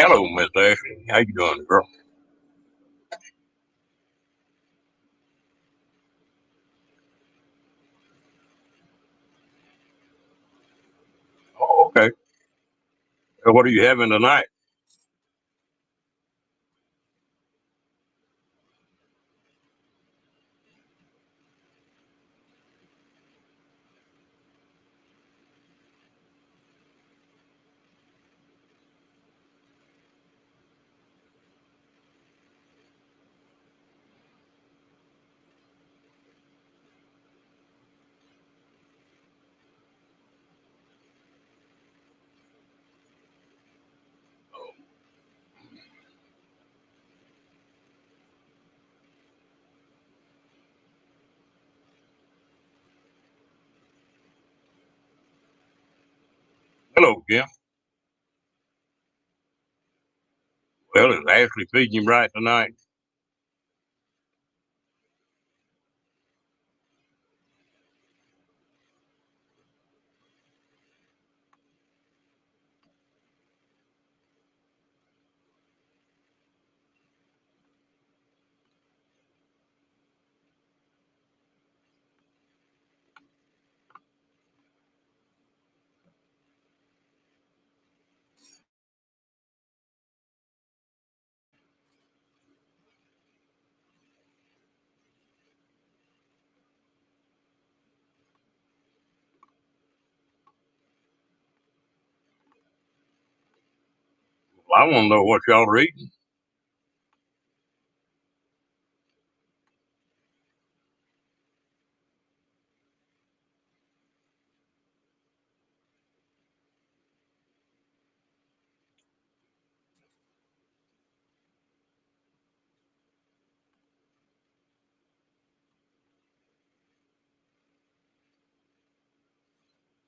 Hello, Miss Ashley. How you doing, girl? Oh, okay. What are you having tonight? Hello, Jim. Well, is Ashley feeding you right tonight? Well, I want to know what y'all are eating.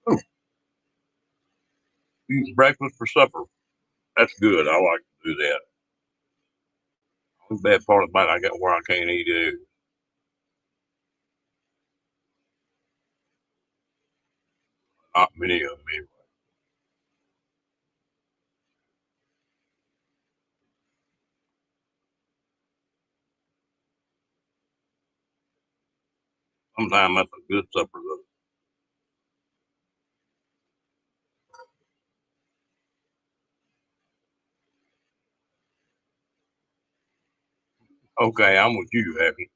Oh, eating breakfast for supper. That's good. I like to do that. The bad part about it, I got where I can't eat it. Not many of them anyway. Sometimes that's a good supper, though. Okay, I'm with you, Happy.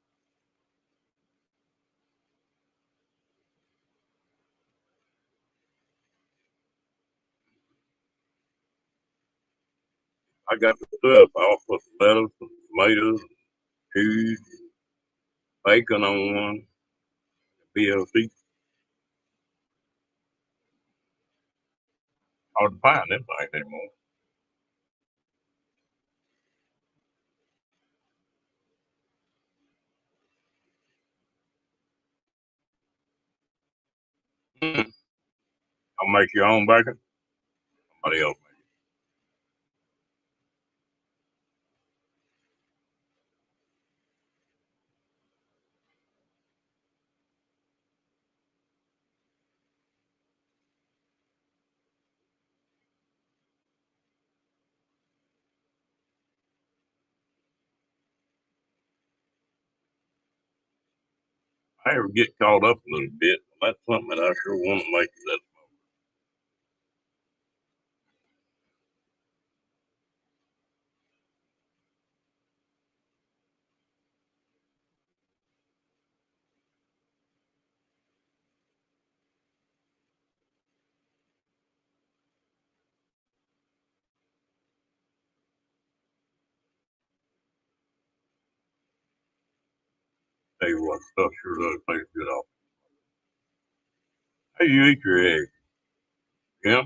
I got the stuff. I'll put lettuce and tomatoes, cheese, bacon on one, BLC. Hard to find them things anymore. Mm. I'll make your own bacon. Somebody else make it. I ever get caught up a little bit. That's something that I sure want to make. That tell you what, stuff sure does taste good off. How you eat your eggs? Yeah.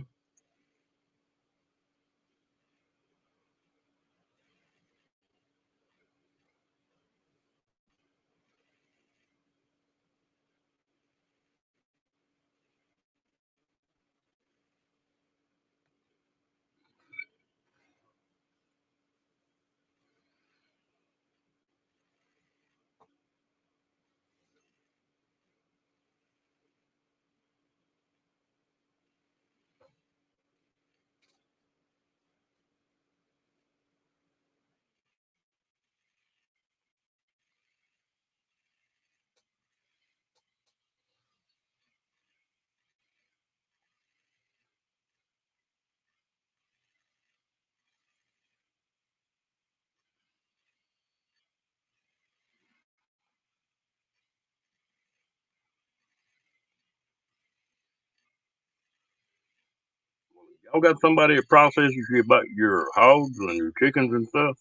Y'all got somebody that processes you about your hogs and your chickens and stuff?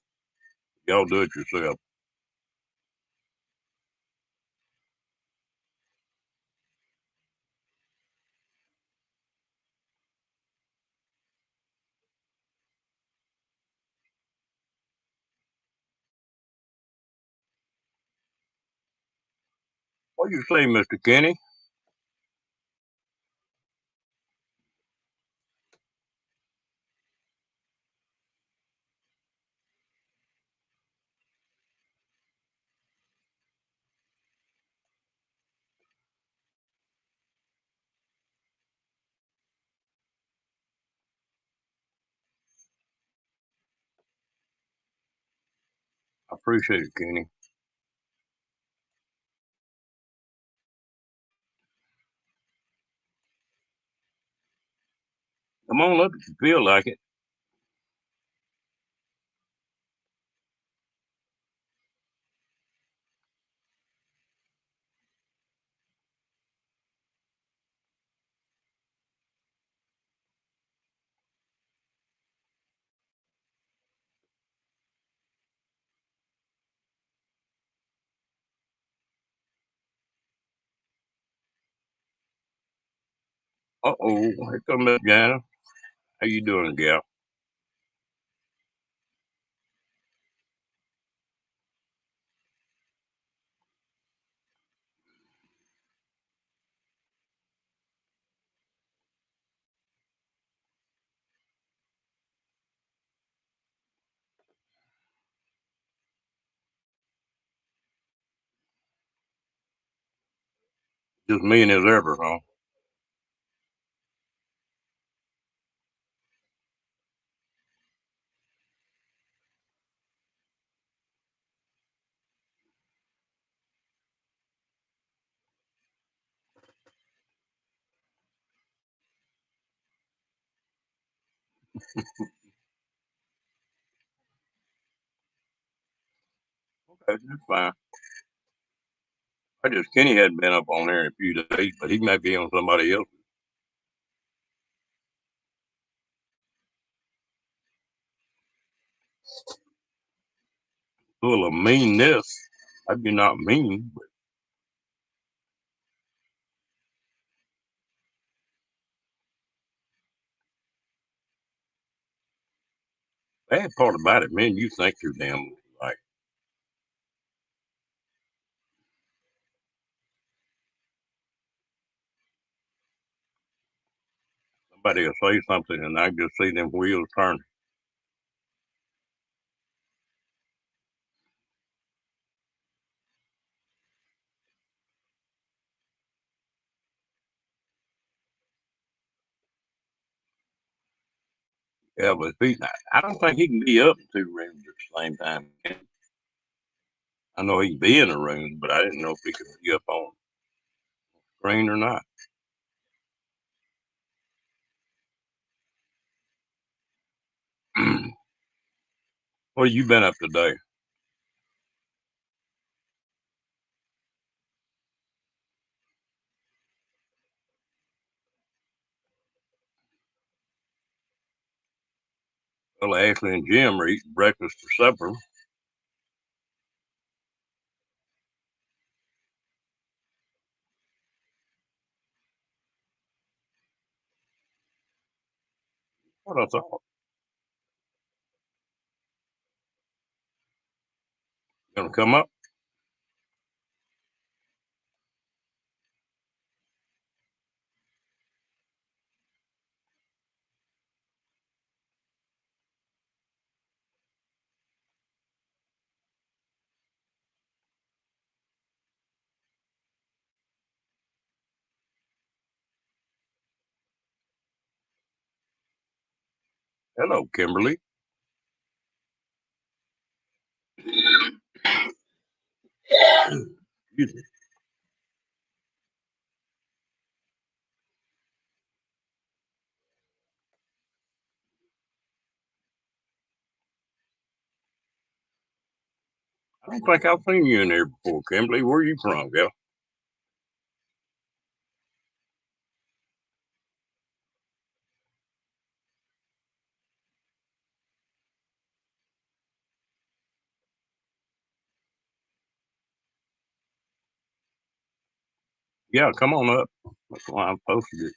Y'all do it yourself. What you say, Mr. Kenny? I appreciate it, Kenny. Come on up if you feel like it. Uh-oh, here come Miss Jana. How you doing, gal? Just me and his ever, huh? Okay, that's fine. I just Kenny hadn't been up on there in a few days, but he might be on somebody else. Full of meanness. I'd be not mean, but bad part about it, man, you think you're damn like somebody will say something and I just see them wheels turning. Yeah, but I don't think he can be up in two rooms at the same time. I know he can be in a room, but I didn't know if he could be up on screen or not. What have you been up today? Well, Ashley and Jim are eating breakfast for supper. What I thought. Gonna come up? Hello, Kimberly. Excuse me. I don't think I've seen you in there before, Kimberly. Where are you from, gal? Yeah, come on up. That's why I posted it.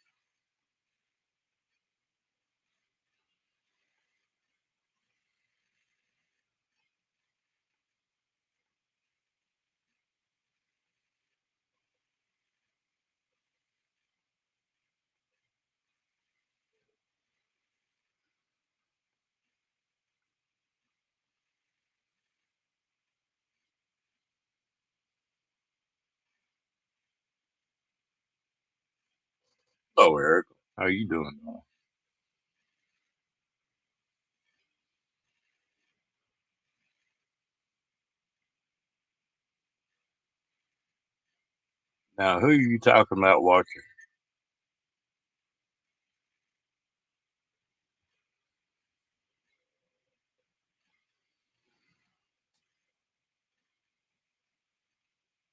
Hello, Eric. How you doing? Now, who are you talking about watching?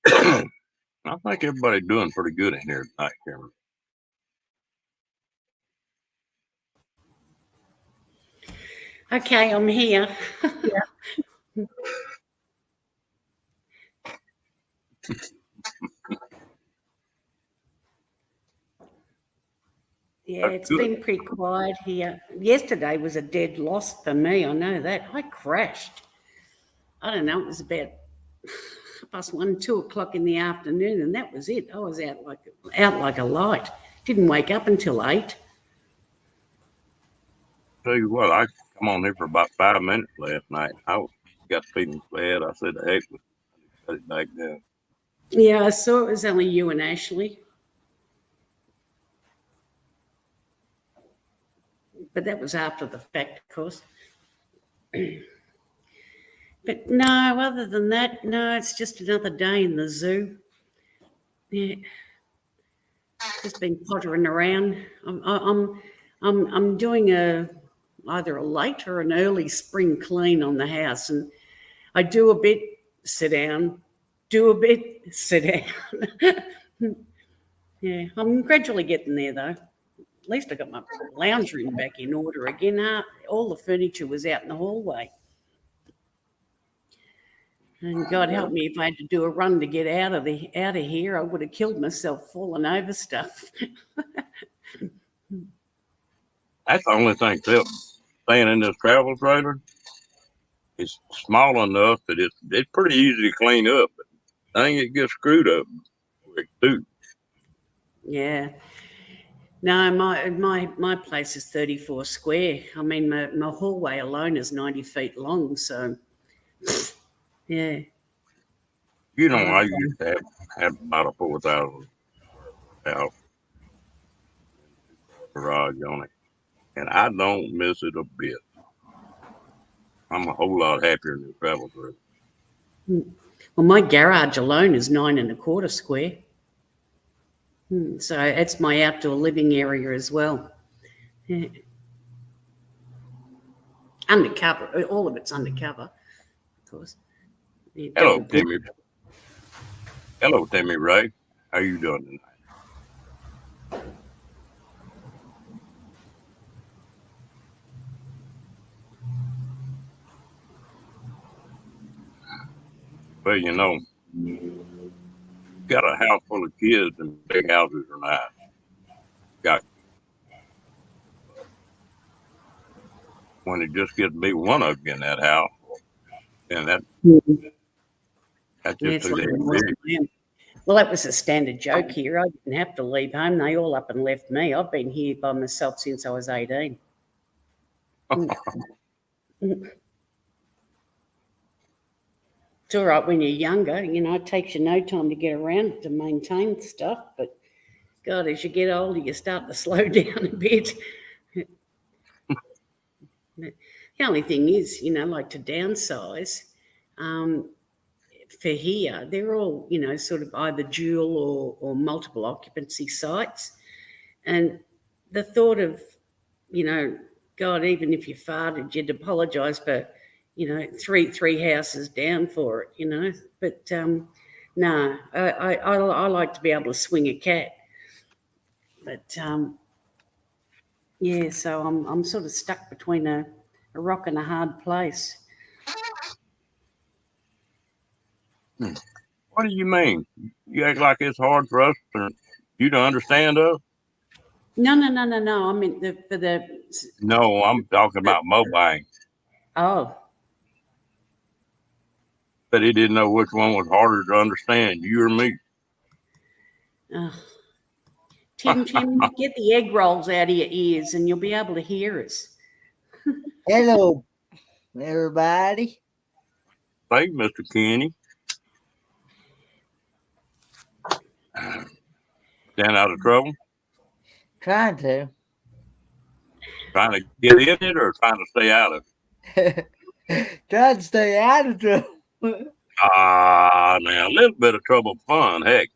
I think everybody's doing pretty good in here tonight, Cameron. Okay, I'm here. Yeah, That's it's good. been pretty quiet here. Yesterday was a dead loss for me. I know that. I crashed. I don't know. It was about past 1, 2 o'clock in the afternoon, and that was it. I was out like a light. Didn't wake up until 8. Tell you what, I come on here for about 5 minutes last night. I got feeling bad. I said, "The heck with it." I cut it back down. Yeah, I saw it was only you and Ashley, but that was after the fact, of course. But no, other than that, no, it's just another day in the zoo. Yeah, just been pottering around. I'm doing either a late or an early spring clean on the house, and I do a bit, sit down, do a bit, sit down. Yeah, I'm gradually getting there though. At least I got my lounge room back in order again. All the furniture was out in the hallway. And God help me if I had to do a run to get out of here. I would have killed myself falling over stuff. That's the only thing too. Staying in this travel trailer, it's small enough that it's pretty easy to clean up. But dang, it gets screwed up quick too. Yeah. No, my place is 34 square. I mean, my hallway alone is 90 feet long. So, yeah. You know, I used to have about a 4,000 house garage on it, and I don't miss it a bit. I'm a whole lot happier than the travel trailer. Well, my garage alone is 9.25 square. So it's my outdoor living area as well. Yeah. Undercover, all of it's undercover, of course. Yeah, Hello, double Timmy. Hello, Timmy Ray. How you doing tonight? Well, you know, got a house full of kids and big houses are nice. Got when it just gets to be one of you in that house, and that's Yeah, just it's too like damn it was big. for them. Well, that was a standard joke here. I didn't have to leave home. They all up and left me. I've been here by myself since I was 18. It's all right when you're younger, it takes you no time to get around to maintain stuff. But God, as you get older, you start to slow down a bit. The only thing is, like to downsize, for here, they're all, sort of either dual or multiple occupancy sites. And the thought of, God, even if you farted, you'd apologise for, three houses down for it. But no, I like to be able to swing a cat. But yeah, so I'm sort of stuck between a rock and a hard place. What do you mean? You act like it's hard for us to you to understand us? No, no, no, no, no. I mean for the. No, I'm talking about mobile. Oh, But he didn't know which one was harder to understand, you or me. oh. Tim, get the egg rolls out of your ears, and you'll be able to hear us. Hello, everybody. Thank you, Mr. Kenny. Staying out of trouble? Trying to. Trying to get in it or trying to stay out of it? Trying to stay out of trouble. Now a little bit of trouble fun, heck.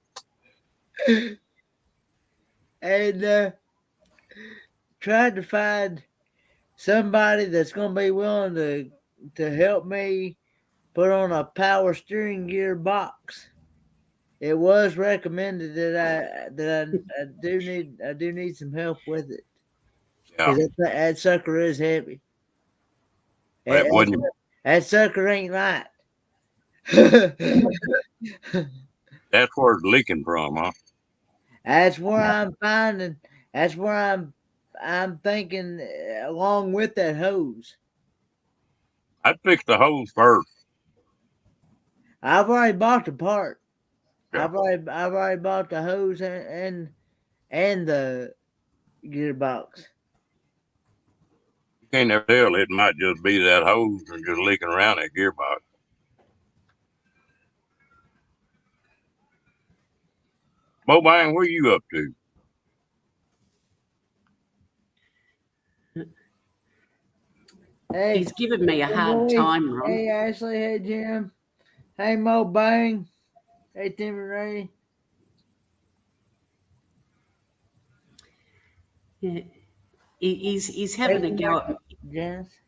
And trying to find somebody that's going to be willing to help me put on a power steering gear box. It was recommended that I do need some help with it. Yeah. That sucker is heavy. That sucker ain't light. That's where it's leaking from, huh? That's where I'm finding. That's where I'm thinking, along with that hose. I'd fix the hose first. I've already bought the part. Yeah. I've already bought the hose and the gearbox. You can't never tell. It might just be that hose and just leaking around that gearbox. Bobang, where you up to? Hey, He's giving me a hard time, Ron. Hey, Ashley. Hey, Jim. Hey, Mo Bang. Hey, Tim and Ray. Yeah. He's having a go at Janice.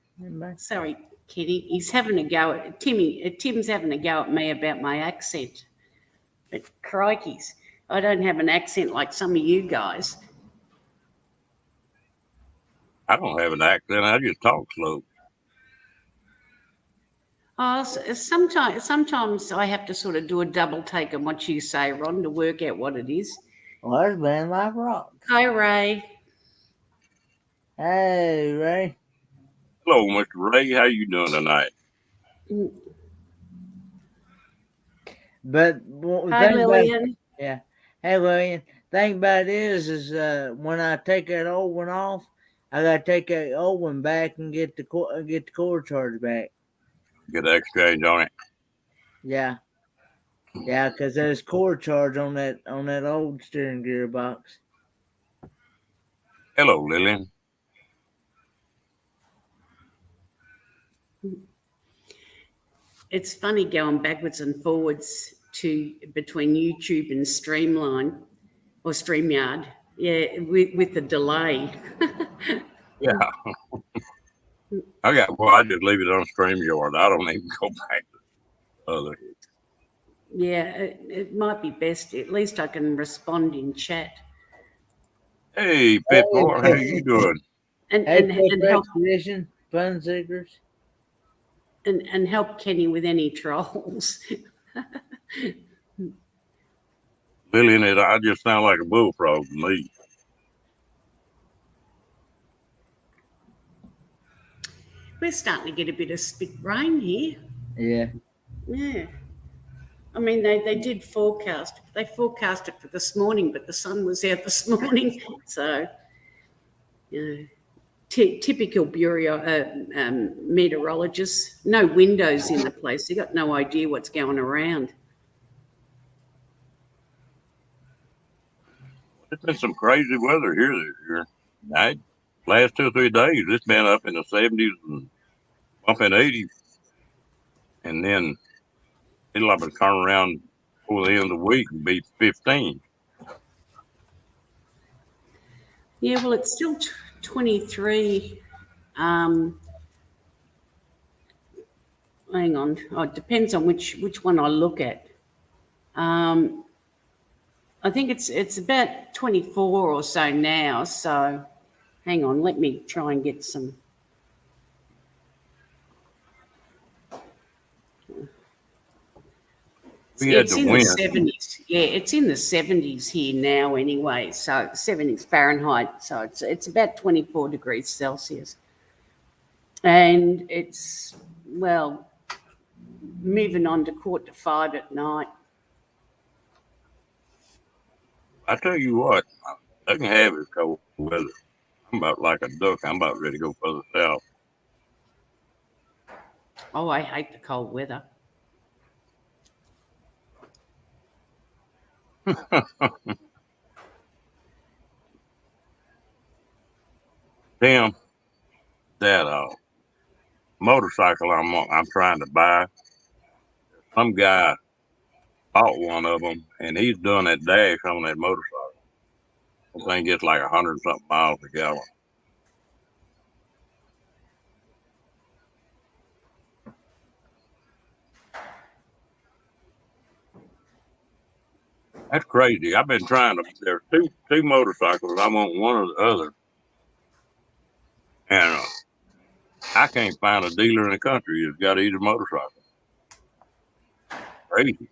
Sorry, Kenny. He's having a go at Tim's having a go at me about my accent. But crikeys, I don't have an accent like some of you guys. I don't have an accent. I just talk slow. Oh, sometimes I have to sort of do a double take on what you say, Ron, to work out what it is. Well, there's been live rock. Hi, Ray. Hey, Ray. Hello, Mr. Ray. How you doing tonight? But hi, Lillian. Yeah. Hey, Lillian. Thing about it is when I take that old one off, I gotta take that old one back and get the cord charge back. Get the exchange on it. Yeah. Yeah, because there's cord charge on that old steering gearbox. Hello, Lillian. It's funny going backwards and forwards between YouTube and Streamline or StreamYard. Yeah, with the delay. Yeah. I just leave it on StreamYard. I don't even go back to the other. Yeah, it might be best. At least I can respond in chat. Hey, Pitbull, how you doing? And help fun seekers. And help Kenny with any trolls. Lillian, I just sound like a bullfrog to me. We're starting to get a bit of spit rain here. Yeah. Yeah. I mean, they did forecast. They forecast it for this morning, but the sun was out this morning. So, typical meteorologists. No windows in the place. They got no idea what's going around. It's been some crazy weather here this year. Last 2 or 3 days, it's been up in the 70s and up in 80s. And then it'll have to turn around before the end of the week and be 15. Yeah, well, it's still 23. Hang on. Oh, it depends on which one I look at. I think it's about 24 or so now. So, hang on. Let me try and get some. We had It's the in the wind. 70s. Yeah, it's in the 70s here now anyway. So 70s Fahrenheit. So it's about 24 degrees Celsius. And it's, well, moving on to 4 to 5 at night. I tell you what, they can have it cold weather. I'm about like a duck. I'm about ready to go further south. Oh, I hate the cold weather. Tim, that motorcycle I'm trying to buy. Some guy bought one of them, and he's doing that dash on that motorcycle. The thing gets like 100 something miles a gallon. That's crazy. I've been trying to. There's two motorcycles. I want one or the other, and I can't find a dealer in the country that's got either motorcycle. Crazy.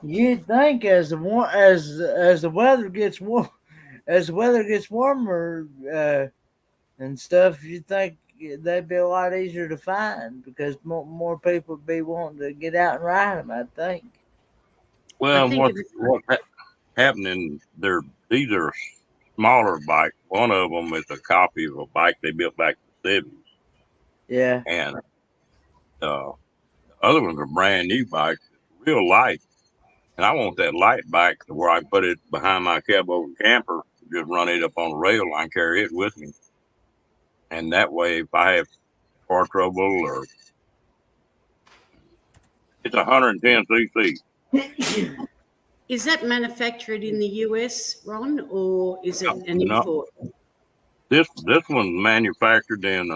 You'd think as the weather gets warm, as the weather gets warmer and stuff, you'd think they'd be a lot easier to find because more people would be wanting to get out and ride them. I think. Well, think what's happening? These are smaller bikes. One of them is a copy of a bike they built back in the 70s, Yeah. and the other one's a brand new bike, real light. And I want that light bike to where I put it behind my cab over camper, just run it up on the rail. I can carry it with me, and that way, if I have car trouble or it's 110 cc. Is that manufactured in the US, Ron, or is it an No. import? This one's manufactured in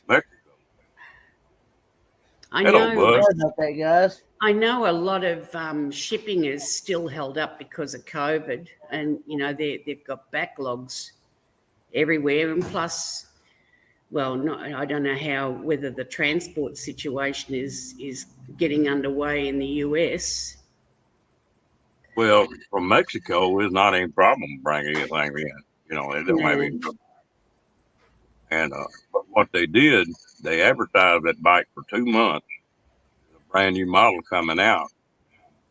Mexico. I Hello, know. bud. Sorry about that, guys. I know a lot of shipping is still held up because of COVID, and they've got backlogs everywhere, and plus, well, I don't know whether the transport situation is getting underway in the US. Well, from Mexico, it's not any problem bringing anything in. They don't have any trouble. And but what they did, they advertised that bike for 2 months, a brand new model coming out,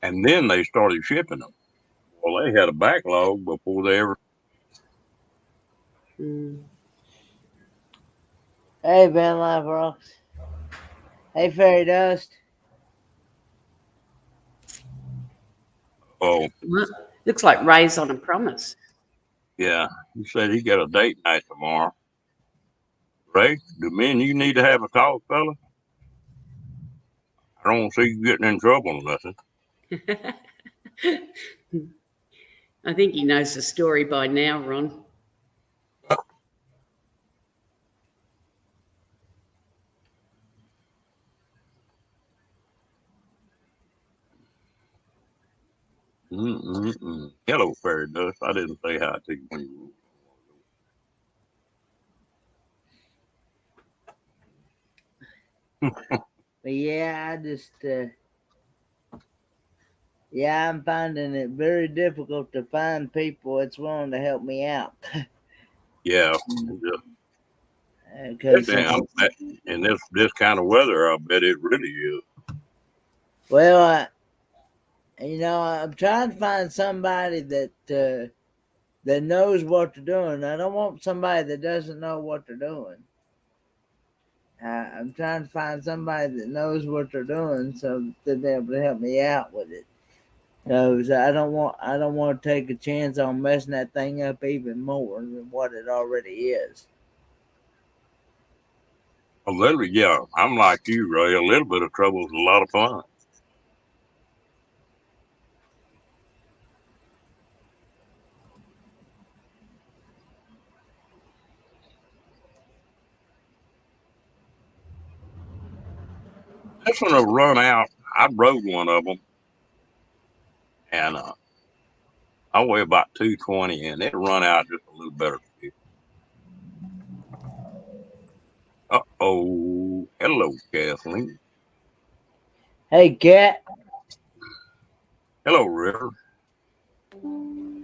and then they started shipping them. Well, they had a backlog before they ever. Hey, Van Life Rocks. Hey, Fairy Dust. Oh, Well, looks like Ray's on a promise. yeah, he said he got a date night tomorrow. Ray, do me and you need to have a talk, fella? I don't see you getting in trouble or nothing. I think he knows the story by now, Ron. Hello, Fairy Dust. I didn't say hi to you when you But yeah, I'm finding it very difficult to find people that's willing to help me out. Yeah. Because In this kind of weather, I bet it really is. well, I'm trying to find somebody that knows what they're doing. I don't want somebody that doesn't know what they're doing. I'm trying to find somebody that knows what they're doing so they'll be able to help me out with it. Because I don't want to take a chance on messing that thing up even more than what it already is. A little, yeah. I'm like you, Ray. A little bit of trouble is a lot of fun. This one will run out. I rode one of them, and I weigh about 220, and it'll run out just a little better. Uh-oh. Hello, Kathleen. Hey, Cat. Hello, River.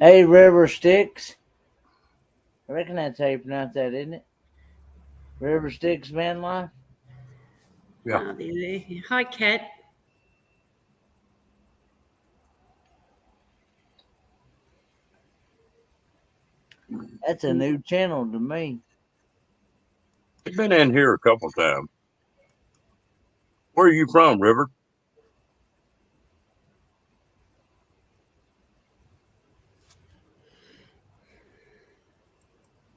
Hey, River Sticks. I reckon that's how you pronounce that, isn't it? River Sticks Van Life. Yeah. Oh, there. Hi, Kat. That's a new channel to me. I've been in here a couple times. Where are you from, River?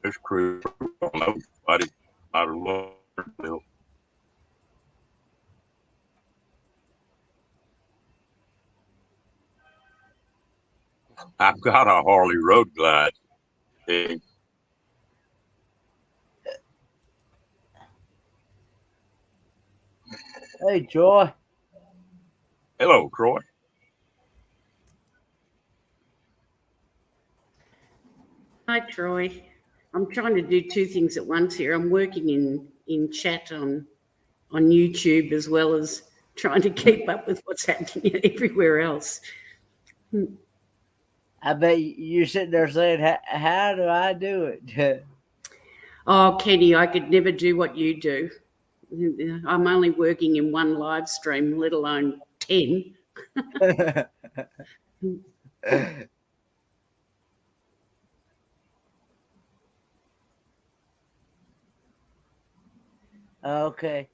This crew. I don't know. I don't know. I've got a Harley Road Glide. Hey, Hey, Joy. hello, Troy. Hi, Troy. I'm trying to do two things at once here. I'm working in chat on YouTube as well as trying to keep up with what's happening everywhere else. I bet you're sitting there saying, how do I do it? Oh, Kenny, I could never do what you do. I'm only working in one live stream, let alone 10. Okay.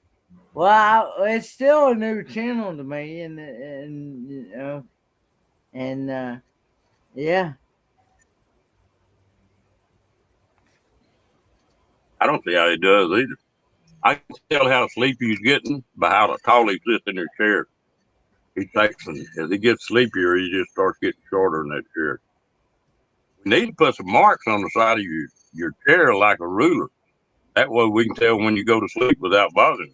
Well, it's still a new channel to me, and you know, and yeah. I don't see how he does either. I can tell how sleepy he's getting by how tall he sits in his chair. He takes and as he gets sleepier, he just starts getting shorter in that chair. We need to put some marks on the side of your chair like a ruler. That way we can tell when you go to sleep without bothering.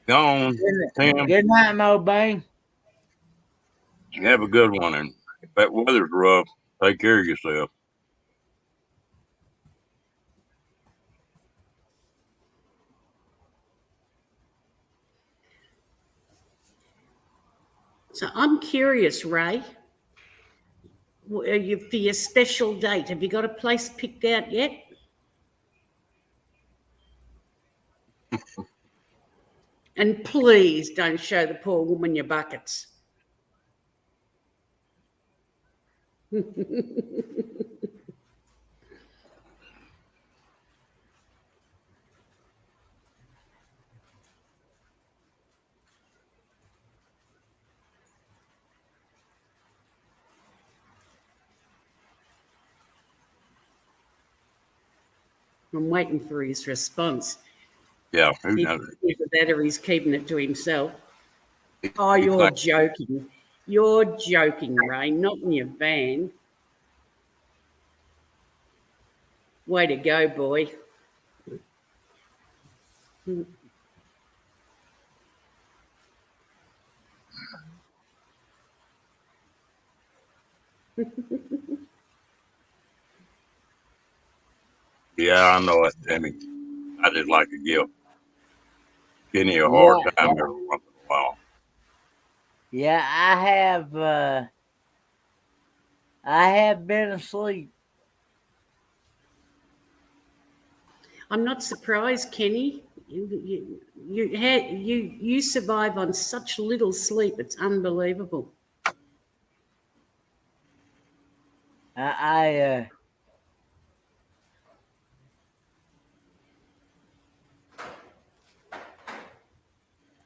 Gone, Tim. Good night, Mo Bang. You have a good one, and if that weather's rough, take care of yourself. So I'm curious, Ray, for your special date, have you got a place picked out yet? And please don't show the poor woman your buckets. I'm waiting for his response. Yeah, who knows? Either that or he's keeping it to himself. It's Oh, you're like- joking. You're joking, Ray, not in your van. Way to go, boy. Yeah, I know it, Timmy. I just like to give Kenny a hard Yeah. time every once in a while. Yeah, I have been asleep. I'm not surprised, Kenny. You survive on such little sleep. It's unbelievable.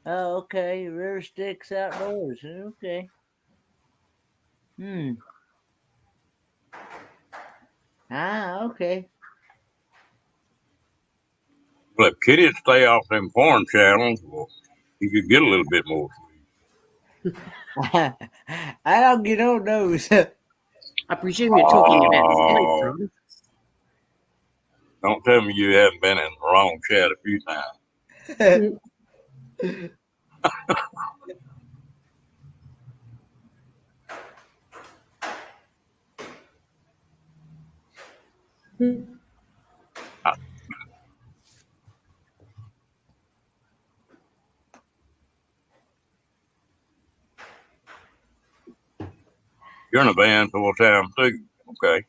Oh, okay. River Sticks Outdoors. Okay. Okay. Well, if Kenny would stay off them porn channels, well, he could get a little bit more. I don't get on those. I presume you're talking about sleep, Oh. right? Don't tell me you haven't been in the wrong chat a few times. You're in a band full time too. Okay.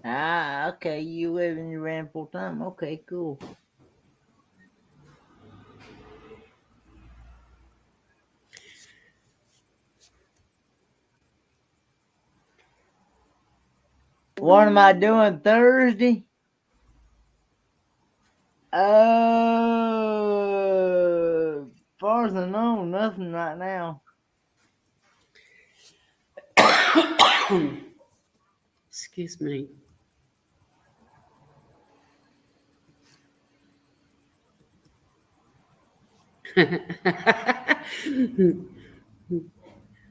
Okay. You live in your van full time. Okay, cool. What am I doing Thursday? Far as I know, nothing right now. Excuse me.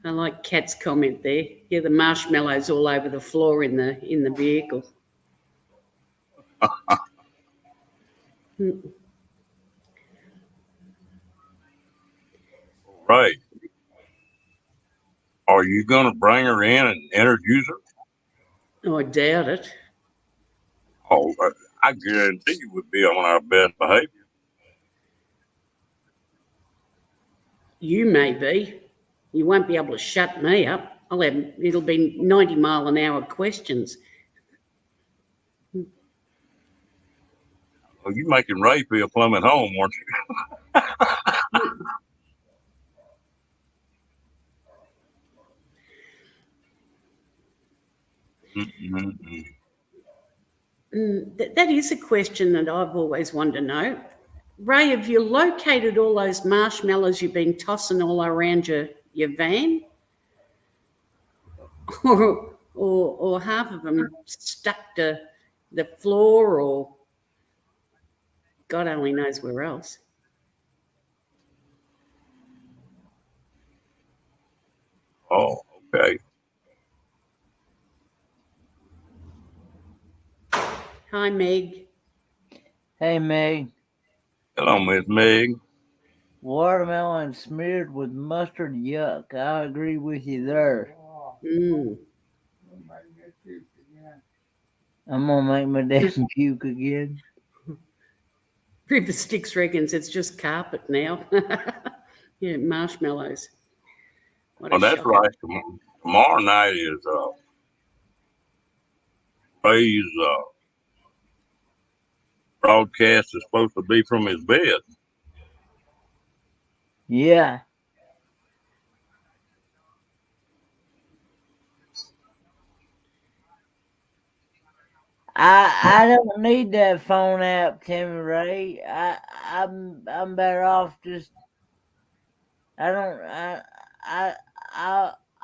I like Kat's comment there. Yeah, the marshmallows all over the floor in the vehicle. Right. Are you going to bring her in and introduce her? Oh, I doubt it. Oh, I guarantee you would be on our best behavior. You may be. You won't be able to shut me up. It'll be 90-mile-an-hour questions. Well, you making Ray feel plumb at home, weren't you? That is a question that I've always wanted to know. Ray, have you located all those marshmallows you've been tossing all around your van? Or half of them stuck to the floor, or God only knows where else. Oh, okay. Hi, Meg. Hey, Meg. Hello, Miss Meg. Watermelon smeared with mustard, yuck. I agree with you there. I'm gonna make my damn puke again. River Sticks reckons it's just carpet now. Yeah, marshmallows. What a Oh, that's shocker. right. Tomorrow night is Ray's broadcast is supposed to be from his bed. Yeah. I don't need that phone app, Timmy Ray. I'm better off just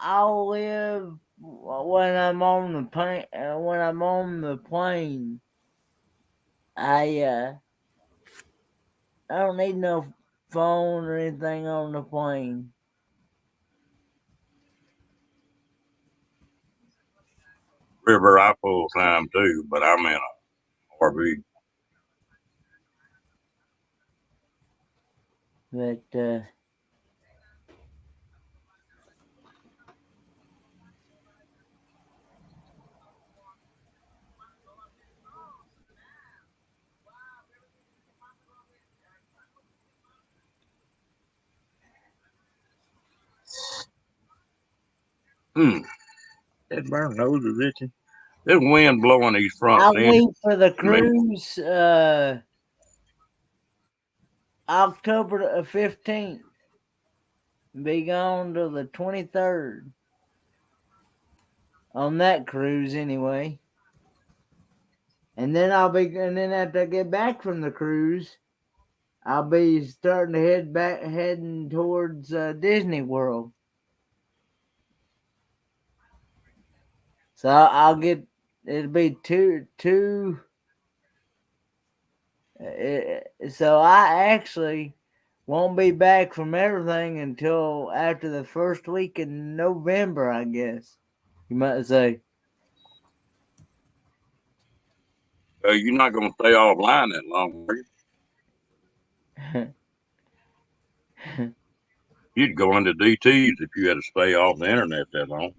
I'll live when I'm on the plane. When I'm on the plane, I don't need no phone or anything on the plane. River, I full time too, but I'm in a RV. But That burn nose is itching. There's wind blowing these front I'll ends. leave for the cruise October 15th. Be gone till the 23rd. On that cruise anyway. And then after I get back from the cruise, I'll be starting to heading towards Disney World. So it'll be two. So I actually won't be back from everything until after the first week in November, I guess. You might say. You're not going to stay offline that long, are you? You'd go into DTs if you had to stay off the internet that long.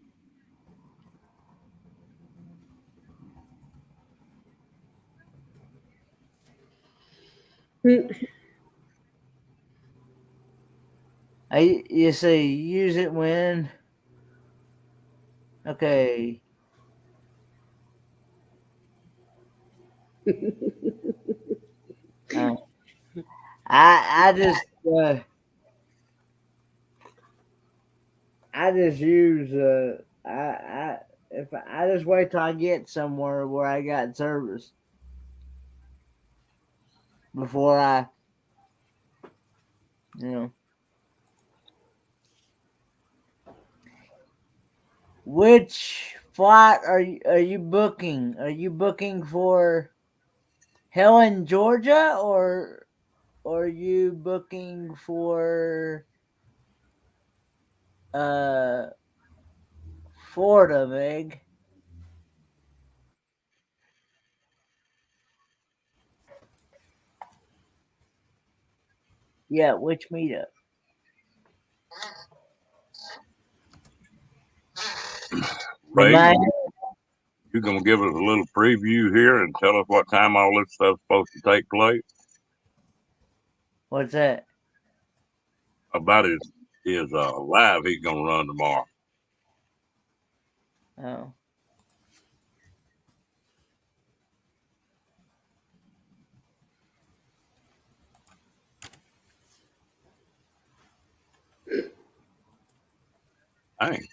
You say use it when. Okay. I just I just use I just wait till I get somewhere where I got service before I, you know. Which flight are you booking? Are you booking for Helen, Georgia, or are you booking for Florida, Meg? Yeah, which meetup? Ray, Remind- you're going to give us a little preview here and tell us what time all this stuff's supposed to take place? What's that? About his live he's going to run tomorrow. Oh. Dang.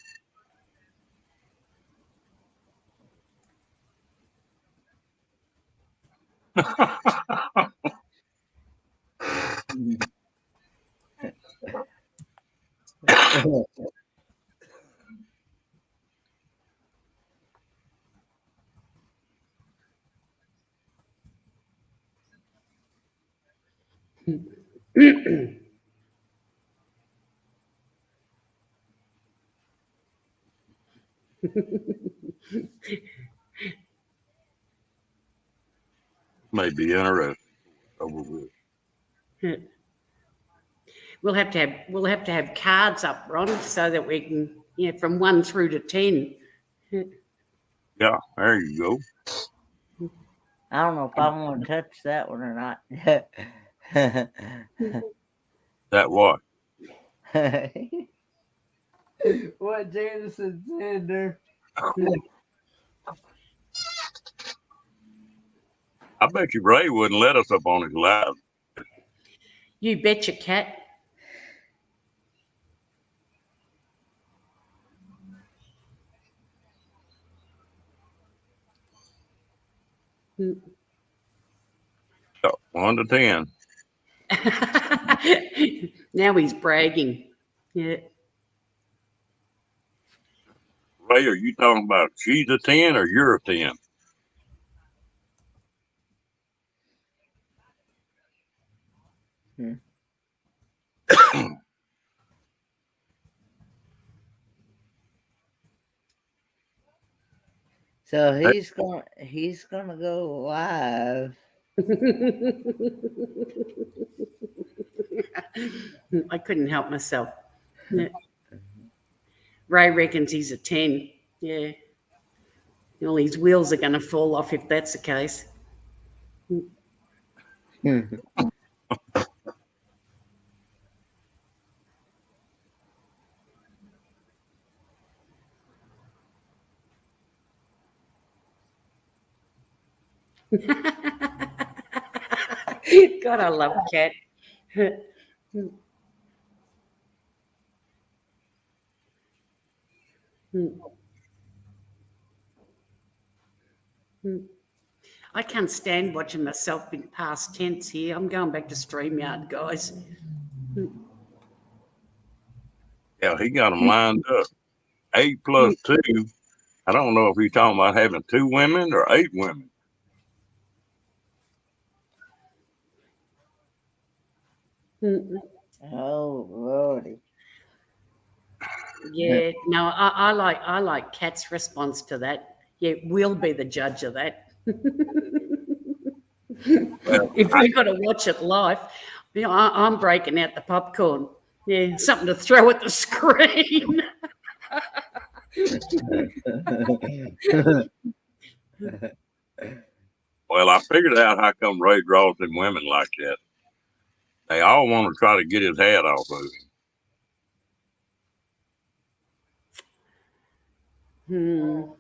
May be interesting. Over with. We'll have to have cards up, Ron, so that we can, from 1 through to 10. Yeah, there you go. I don't know if I want to touch that one or not. That what? What Jameson said there. I bet you Ray wouldn't let us up on his live. You betcha, Cat. So, 1 to 10. Now he's bragging. Yeah. Ray, are you talking about she's a 10 or you're a 10? So he's gonna go live. I couldn't help myself. Yeah. Ray reckons he's a 10. Yeah. All his wheels are going to fall off if that's the case. God, I love Cat. I can't stand watching myself in past tense here. I'm going back to StreamYard, guys. Yeah, he got them lined up. 8 plus 2. I don't know if he's talking about having 2 women or 8 women. Oh, Lordy. Yeah, no, I like Kat's response to that. Yeah, we'll be the judge of that. Well, If we've got to watch it live, I'm breaking out the popcorn. Yeah, something to throw at the screen. well, I figured out how come Ray draws them women like that. They all want to try to get his hat off of him.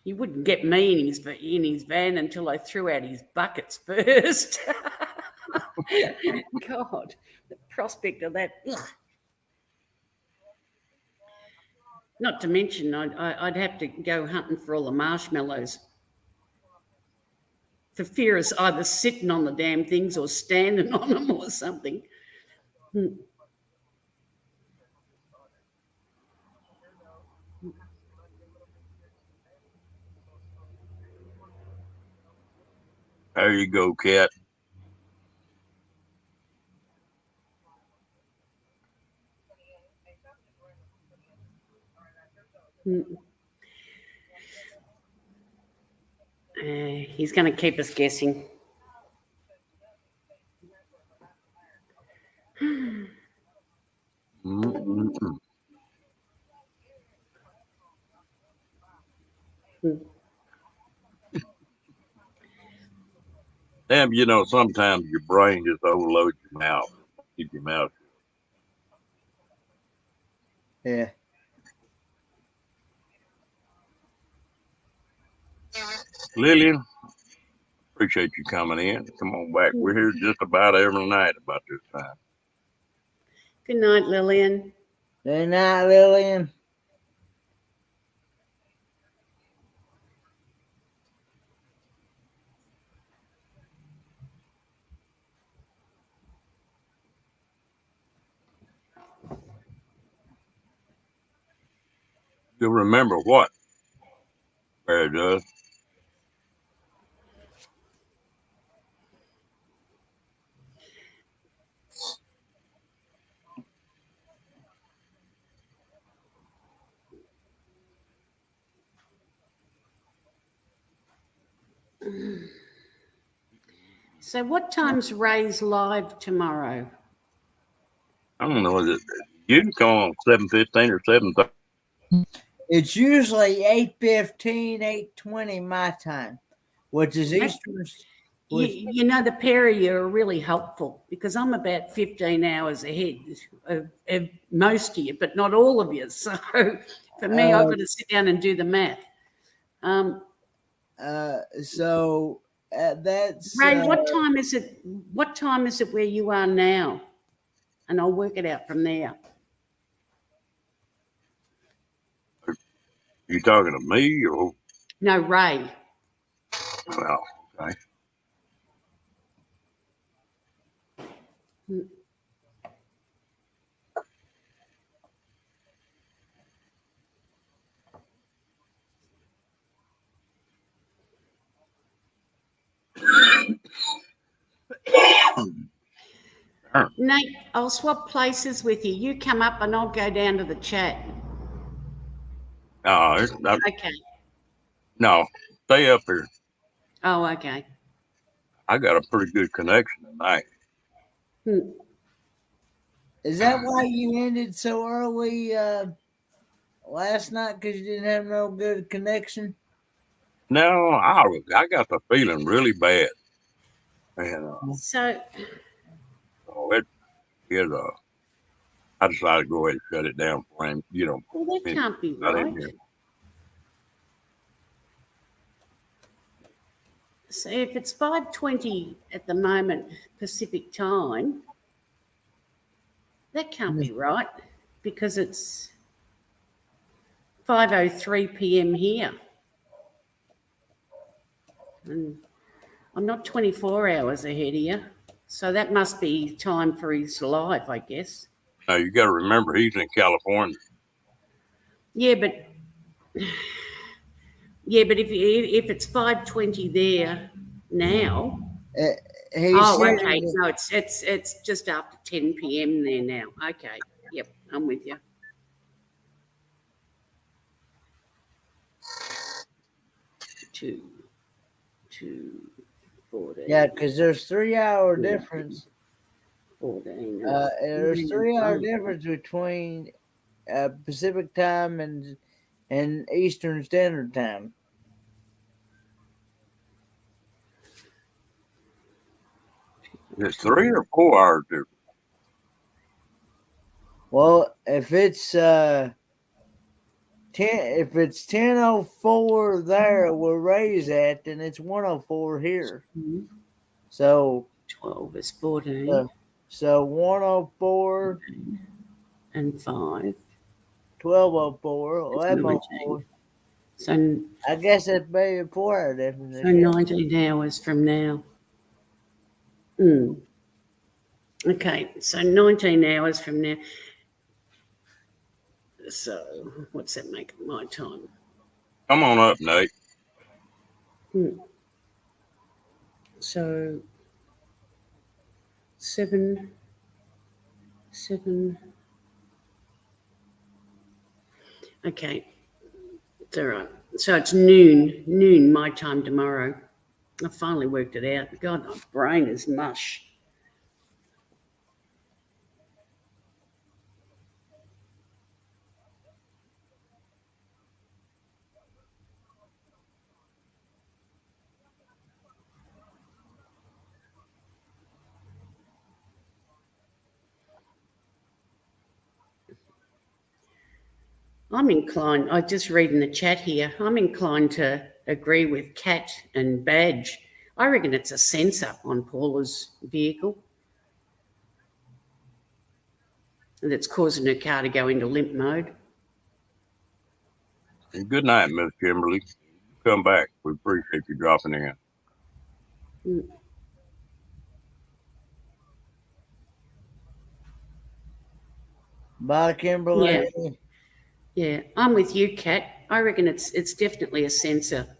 You wouldn't get me in his van until I threw out his buckets first. God, the prospect of that. Ugh. Not to mention, I'd have to go hunting for all the marshmallows. For fear of either sitting on the damn things or standing on them or something. There you go, Cat. He's going to keep us guessing. Mm-mm-mm. Damn, you know, sometimes your brain just overloads your mouth. Keep your mouth. Yeah. Lillian, appreciate you coming in. Come on back. We're here just about every night about this time. Good night, Lillian. Good night, Lillian. You'll remember what? Where it does. So what time's Ray's live tomorrow? I don't know. Is it? You can call on 7:15 or 7:30. It's usually 8:15, 8:20 my time, which is Eastern. You know, the pair of you are really helpful because I'm about 15 hours ahead of most of you, but not all of you. So for me, I've got to sit down and do the math. That's Ray, what time is it? What time is it where you are now? And I'll work it out from there. You talking to me or? No, Ray. Well, okay. Nate, I'll swap places with you. You come up and I'll go down to the chat. Okay. No, stay up here. Oh, okay. I got a pretty good connection tonight. Is that why you ended so early last night? Because you didn't have no good connection? No, I got the feeling really bad. And So I decided to go ahead and shut it down for him. You know, well, that can't be not in right. here. So if it's 5:20 at the moment Pacific time, that can't be right because it's 5:03 p.m. here. And I'm not 24 hours ahead of you. So that must be time for his live, I guess. Now you got to remember he's in California. Yeah, but if it's 5:20 there now. Okay. No, it's just after 10 p.m. there now. Okay. Yep. I'm with you. 2, 14. Yeah, because there's 3 hour difference. 14. There's 3 hour difference between Pacific time and Eastern Standard Time. It's 3 or 4 hours difference. Well, if it's 10:04 there where Ray's at, then it's 1:04 here. So 12 is 14. So 1:04 and 5. 12:04, 11:04. So I guess that's maybe 4 hour difference. So 19 hours from now. Okay, so 19 hours from now. So what's that make my time? Come on up, Nate. So 7. Okay, it's all right. So it's noon my time tomorrow. I finally worked it out. God, my brain is mush. I'm inclined, I just read in the chat here, I'm inclined to agree with Cat and Badge. I reckon it's a sensor on Paula's vehicle that's causing her car to go into limp mode. And good night, Miss Kimberly. Come back. We appreciate you dropping in. Bye, Kimberly. Yeah, I'm with you, Kat. I reckon it's definitely a sensor.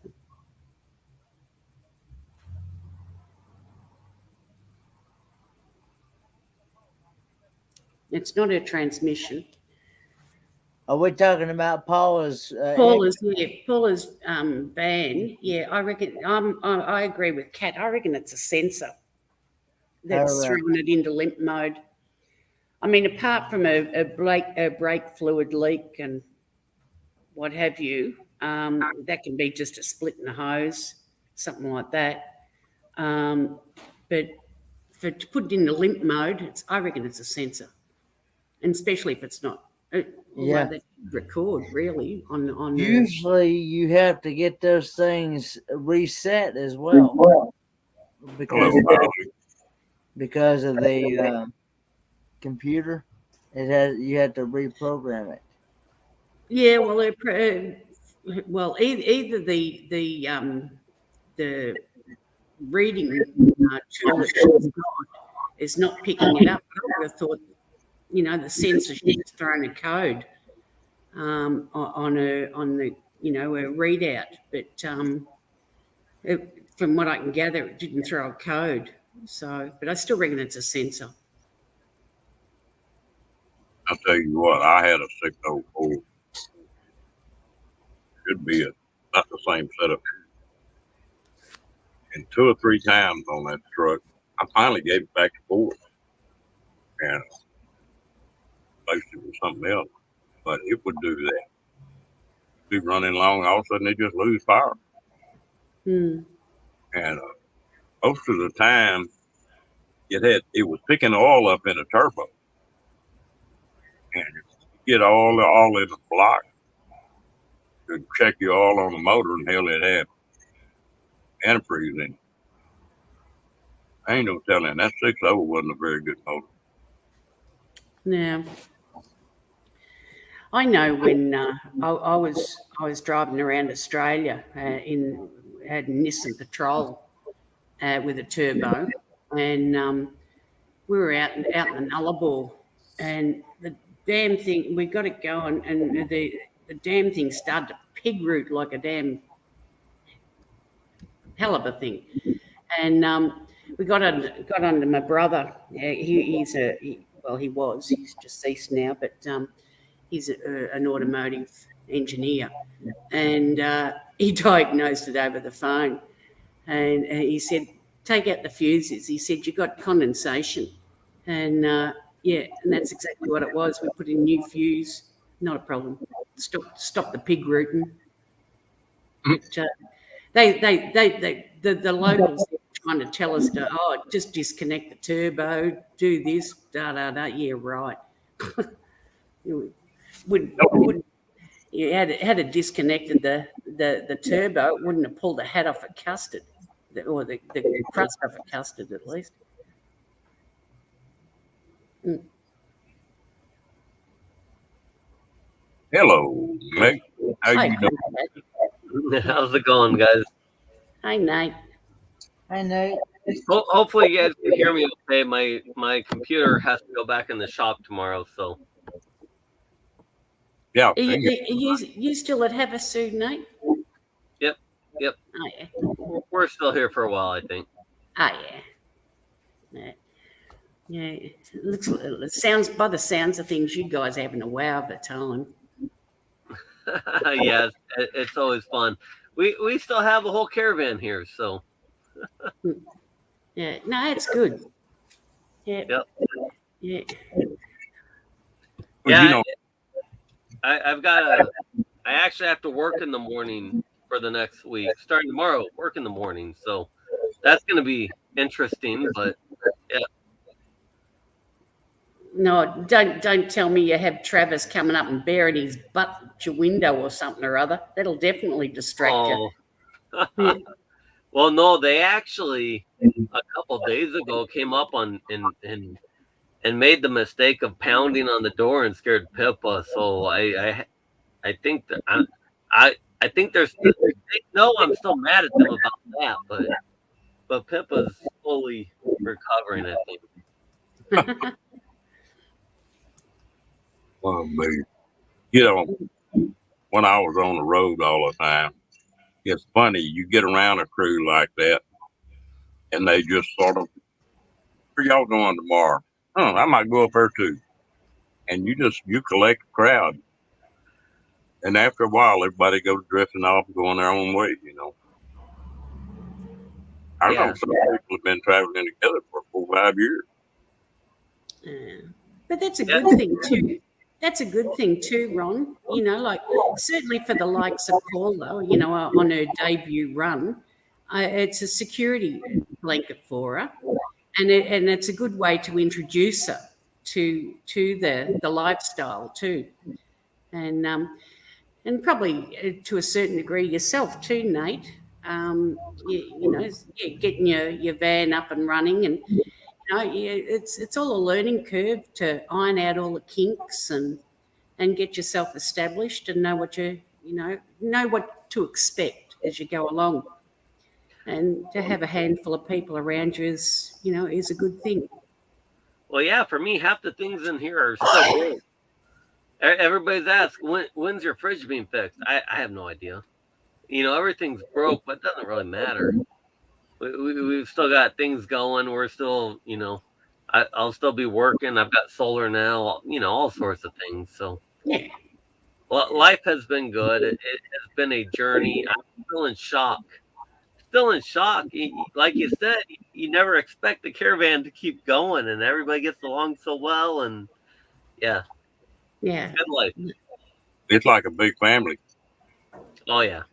It's not a transmission. Are we talking about Paula's? Paula's van. Yeah, I reckon. I agree with Kat. I reckon it's a sensor that's throwing it into limp mode. I mean, apart from a brake fluid leak and what have you, that can be just a split in the hose, something like that. But to put it into limp mode, I reckon it's a sensor, and especially if it's not. Yeah, they record really on. Usually, you have to get those things reset as well because of the computer. You have to reprogram it. Yeah, well, either the reading tool that she's got is not picking it up. I would have thought, the sensor, she's just thrown a code on the her readout, but from what I can gather, it didn't throw a code. So, but I still reckon it's a sensor. I'll tell you what, I had a 604. Should be not the same setup. And 2 or 3 times on that truck, I finally gave it back to Ford. And placed it with something else. But it would do that. Be running along, all of a sudden they just lose power. And most of the time, it was picking oil up in a turbo. And you get all in the block. To check you all on the motor, and hell, it had antifreeze in it. I ain't no telling. That 6.0 wasn't a very good motor. Yeah, I know when I was driving around Australia had a Nissan Patrol with a turbo, and we were out in the Nullarbor, and the damn thing, we got it going, and the damn thing started to pig root like a damn hell of a thing. And we got under my brother. He's well, he was. He's deceased now, but he's an automotive engineer, and he diagnosed it over the phone. And he said, take out the fuses. He said, you got condensation. And yeah, and that's exactly what it was. We put in new fuse, not a problem. Stop the pig rooting. But the locals trying to tell us to, just disconnect the turbo, do this, da. Yeah, right. You had it disconnected the turbo, it wouldn't have pulled the hat off a custard, or the crust off a custard at least. Hello, Meg. How Hi, you doing? How's it going, guys? Hi, Nate. I know. Hopefully you guys can hear me okay. My computer has to go back in the shop tomorrow, so Yeah. Are you still at Havasu, Nate? Yep. Oh, yeah. we're still here for a while, I think. Oh, yeah. Yeah. It sounds, by the sounds of things, you guys are having a wow of a time. Yeah, it's always fun. We still have a whole caravan here, so Yeah, no, it's good. Yeah. Yep. Yeah. Well, you know, I actually have to work in the morning for the next week. Starting tomorrow, work in the morning, so that's going to be interesting. But yeah, No, don't tell me you have Travis coming up and bearing his butt at your window or something or other. That'll definitely distract you. Yeah. Well, no, they actually a couple days ago came up on and made the mistake of pounding on the door and scared Pippa. So I think that I think there's no, I'm still mad at them about that, but Pippa's fully recovering, I think. well, you know, when I was on the road all the time, it's funny. You get around a crew like that, and they just sort of, where y'all going tomorrow? Oh, I might go up there too. And you collect a crowd. And after a while, everybody goes drifting off and going their own way, you know. I know some people have been traveling together for 4 or 5 years. But that's a good thing too. That's a good thing too, Ron. You know, like certainly for the likes of Paula, you know, on her debut run, it's a security blanket for her, and it's a good way to introduce her to the lifestyle too, and probably to a certain degree yourself too, Nate. Getting your van up and running, and it's all a learning curve to iron out all the kinks and get yourself established and know what know what to expect as you go along. And to have a handful of people around you is a good thing. Well, yeah, for me, half the things in here are so good. Everybody's asked, when's your fridge being fixed? I have no idea. Everything's broke, but it doesn't really matter. We've still got things going. We're still, I'll still be working. I've got solar now, all sorts of things. So, yeah. Well, life has been good. It has been a journey. I'm still in shock. Like you said, you never expect the caravan to keep going, and everybody gets along so well. And yeah. Good life. It's like a big family. Oh, yeah.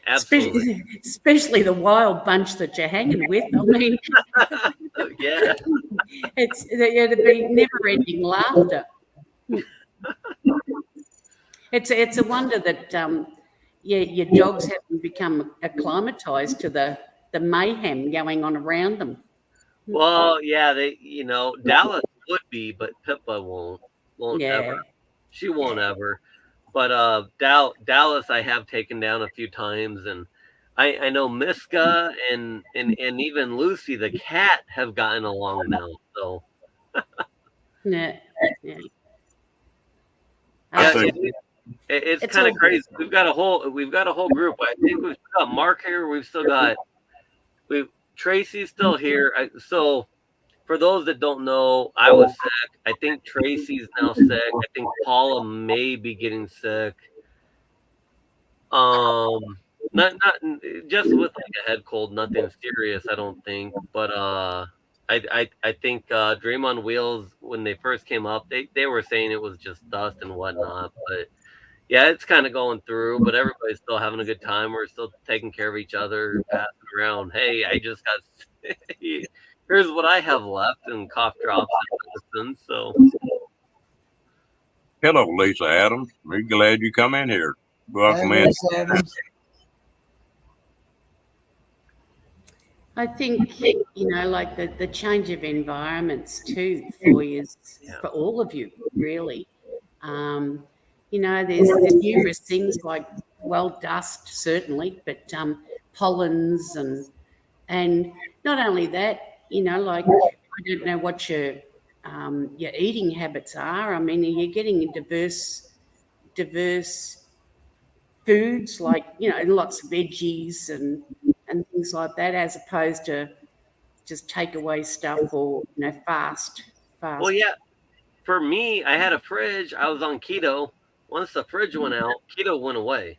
Absolutely. Especially the wild bunch that you're hanging with. I mean, yeah, it'd be never-ending laughter. It's a wonder that your dogs haven't become acclimatized to the mayhem going on around them. Well, yeah, Dallas would be, but Pippa won't ever. She won't ever. But Dallas, I have taken down a few times, and I know Miska and even Lucy, the cat, have gotten along now. So Yeah. It's kind of crazy. We've got a whole group. I think we've still got Mark here. We've still got Tracy's still here. So for those that don't know, I was sick. I think Tracy's now sick. I think Paula may be getting sick. Not just with like a head cold, nothing serious, I don't think. But I think Dream on Wheels, when they first came up, they were saying it was just dust and whatnot. But yeah, it's kind of going through, but everybody's still having a good time. We're still taking care of each other, passing around. Hey, I just got. Here's what I have left, and cough drops and medicine. So Hello, Lisa Adams. We're glad you come in here. Welcome in. Miss Adams. I think, like the change of environments too for you, for all of you, really. There's numerous things like, well, dust certainly, but pollens and not only that, like I don't know what your eating habits are. I mean, are you getting diverse foods like lots of veggies and things like that, as opposed to just takeaway stuff or fast. well, yeah. For me, I had a fridge. I was on keto. Once the fridge went out, keto went away.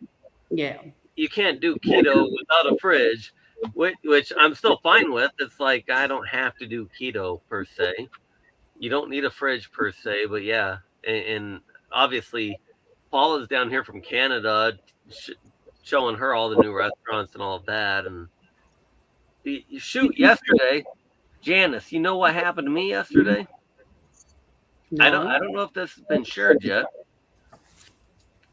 Yeah. You can't do keto without a fridge, which I'm still fine with. It's like I don't have to do keto per se. You don't need a fridge per se, but yeah. And obviously, Paula's down here from Canada, showing her all the new restaurants and all of that. And shoot, yesterday, Janice, you know what happened to me yesterday? No. I don't know if this has been shared yet.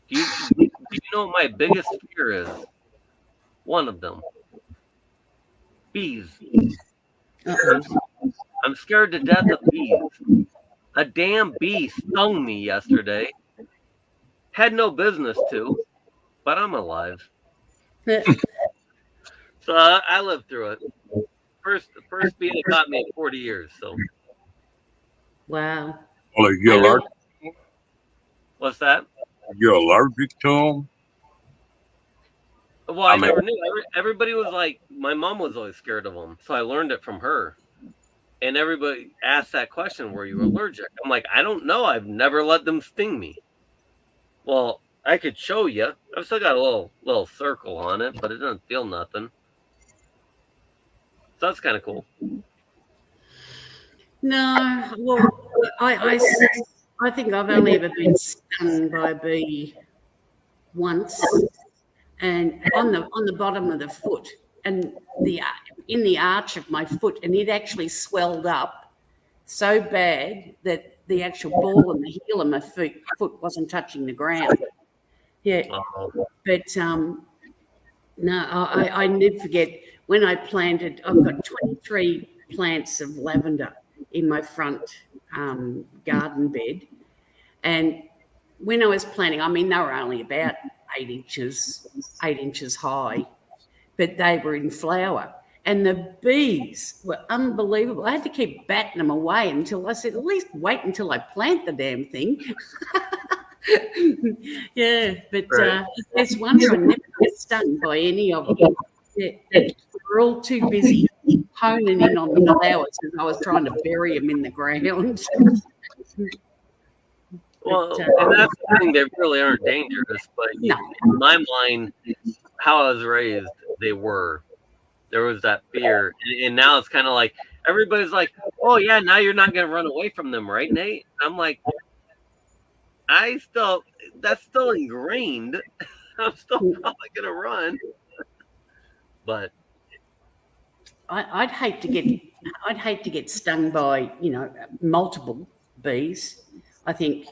Do you know what my biggest fear is? One of them. Bees. I'm scared to death of bees. A damn bee stung me yesterday. Had no business to, but I'm alive. So I lived through it. First bee that got me in 40 years. So. Wow. Well, are you allergic? What's that? You're allergic to them? Well, I never knew. Everybody was like, my mom was always scared of them, so I learned it from her. And everybody asked that question, were you allergic? I'm like, I don't know. I've never let them sting me. Well, I could show you. I've still got a little circle on it, but it doesn't feel nothing. So that's kind of cool. No, well, I think I've only ever been stung by a bee once, and on the bottom of the foot, and in the arch of my foot, and it actually swelled up so bad that the actual ball and the heel of my foot wasn't touching the ground. Yeah, but no, I never forget when I planted. I've got 23 plants of lavender in my front garden bed, and when I was planting, I mean, they were only about 8 inches high, but they were in flower, and the bees were unbelievable. I had to keep batting them away until I said, at least wait until I plant the damn thing. Yeah, but there's one I never got stung by any of them. Yeah, we're all too busy honing in on the flowers as I was trying to bury them in the ground. Well, and that's the thing, they really aren't dangerous, but No. in my mind, how I was raised, they were. There was that fear. And now it's kind of like, everybody's like, oh yeah, now you're not going to run away from them, right, Nate? I'm like, that's still ingrained. I'm still probably going to run. But I'd hate to get stung by multiple bees. I think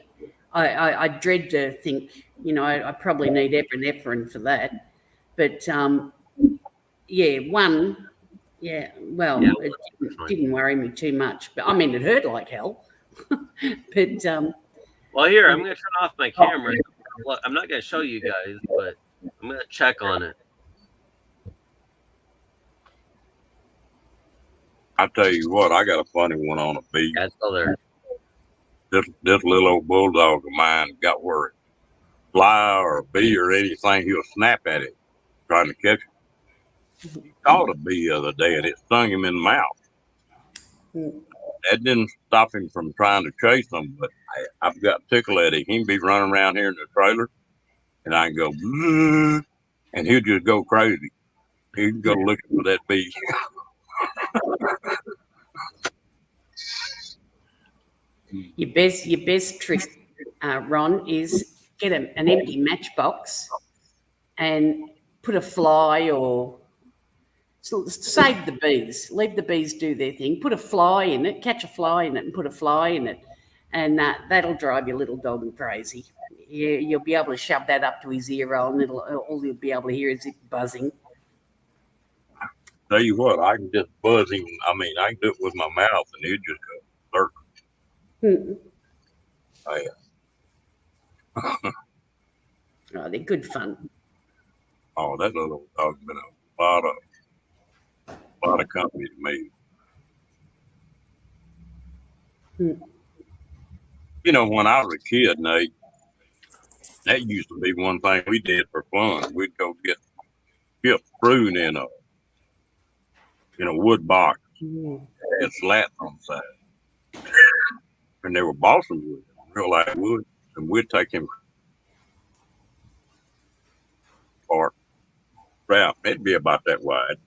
I dread to think I probably need epinephrine for that. But one, it didn't worry me too much. But I mean, it hurt like hell. But well, here I'm going to turn off my camera. Look, I'm not going to show you guys, but I'm going to check on it. I tell you what, I got a funny one on a bee. That's still there. This little old bulldog of mine got where it fly or a bee or anything, he'll snap at it, trying to catch it. He caught a bee the other day and it stung him in the mouth. that didn't stop him from trying to chase them. But I've got tickle Eddie. He can be running around here in the trailer, and I can go, "Bleh," and he'll just go crazy. He'd go looking for that beast. Your best trick, Ron, is get an empty matchbox and put a fly or save the bees. Leave the bees do their thing. Put a fly in it, catch a fly in it, and put a fly in it, and that'll drive your little dog crazy. You'll be able to shove that up to his ear hole, and all you'll be able to hear is it buzzing. Tell you what, I can just buzz him. I mean, I can do it with my mouth, and he'd just go circle. Oh, yeah. Oh, they're good fun. Oh, that little dog's been a lot of company to me. You know, when I was a kid, Nate, that used to be one thing we did for fun. We'd go get fruit in a wood box and slats on the side. And they were balsam wood, real light wood, and we'd take him apart. Route. It'd be about that wide.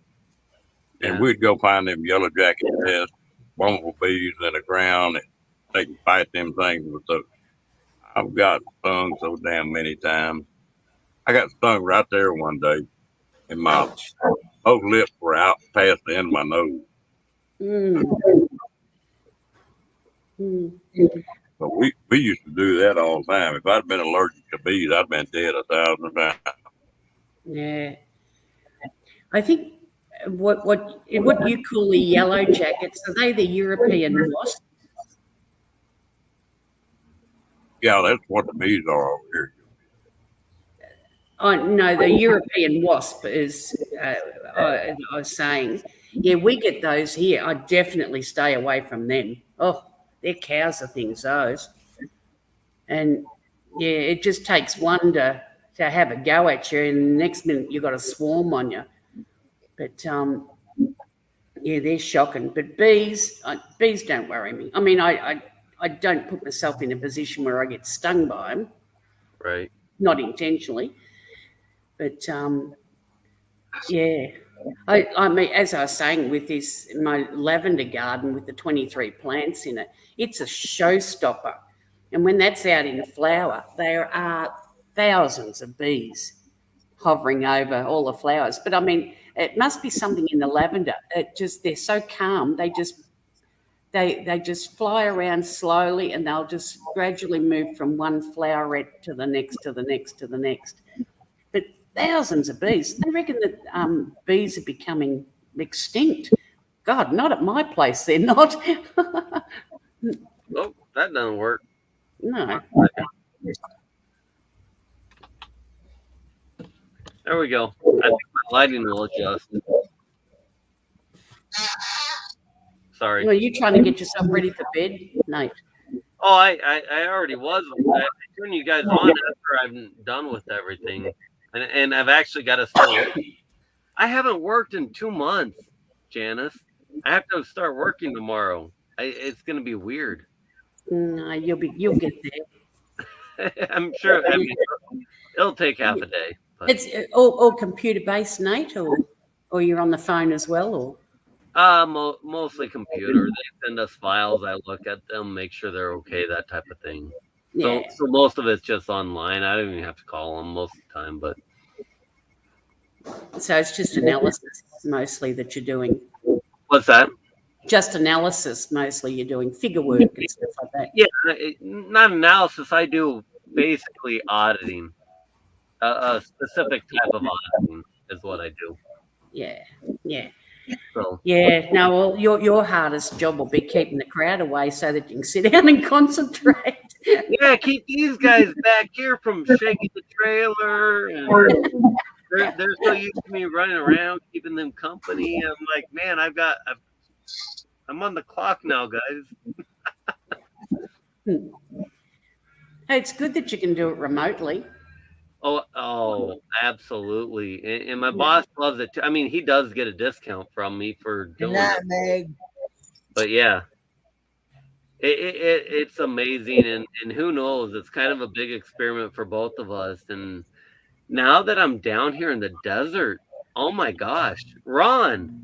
And we'd go find them yellow jacket nests, bumblebees in the ground, and they can fight them things with those. I've got stung so damn many times. I got stung right there one day, and my both lips were out past the end of my nose. But we used to do that all the time. If I'd been allergic to bees, I'd been dead 1,000 times. Yeah. I think what you call the yellow jackets, are they the European wasp? Yeah, that's what the bees are over here. Oh, no, the European wasp is, I was saying. Yeah, we get those here. I definitely stay away from them. Oh, they're cows of things, those. And, yeah, it just takes one to have a go at you, and the next minute you've got a swarm on you. But, yeah, they're shocking. But bees don't worry me. I mean, I don't put myself in a position where I get stung by them. Right. Not intentionally. But, yeah. I mean, as I was saying, with my lavender garden with the 23 plants in it, it's a showstopper. And when that's out in flower, there are thousands of bees hovering over all the flowers. But I mean, it must be something in the lavender. They're so calm. They just fly around slowly, and they'll just gradually move from one floweret to the next, to the next, to the next. But thousands of bees. They reckon that bees are becoming extinct. God, not at my place. They're not. Oh, that doesn't work. No. There we go. I think my lighting will adjust. Sorry. Well, you trying to get yourself ready for bed, Nate? Oh, I already was. I turn you guys on after I'm done with everything, and I've actually got to start. I haven't worked in 2 months, Janice. I have to start working tomorrow. It's going to be weird. No, you'll get there. I'm sure. I mean, it'll take half a day. But. It's all computer based, Nate, or you're on the phone as well, or Mostly computer. They send us files. I look at them, make sure they're okay, that type of thing. yeah. So most of it's just online. I don't even have to call them most of the time. But So it's just analysis mostly that you're doing. what's that? Just analysis mostly you're doing, figure work and stuff like that. Yeah, not analysis. I do basically auditing. A specific type of auditing is what I do. Yeah. So Yeah. No, well, your hardest job will be keeping the crowd away so that you can sit down and concentrate. yeah, keep these guys back here from shaking the trailer. And they're so used to me running around, keeping them company. I'm like, man, I'm on the clock now, guys. Hey, it's good that you can do it remotely. Oh, absolutely. And my boss loves it too. I mean, he does get a discount from me for Good doing night, it. Meg. But yeah. It's amazing, and who knows? It's kind of a big experiment for both of us. And now that I'm down here in the desert, oh my gosh, Ron,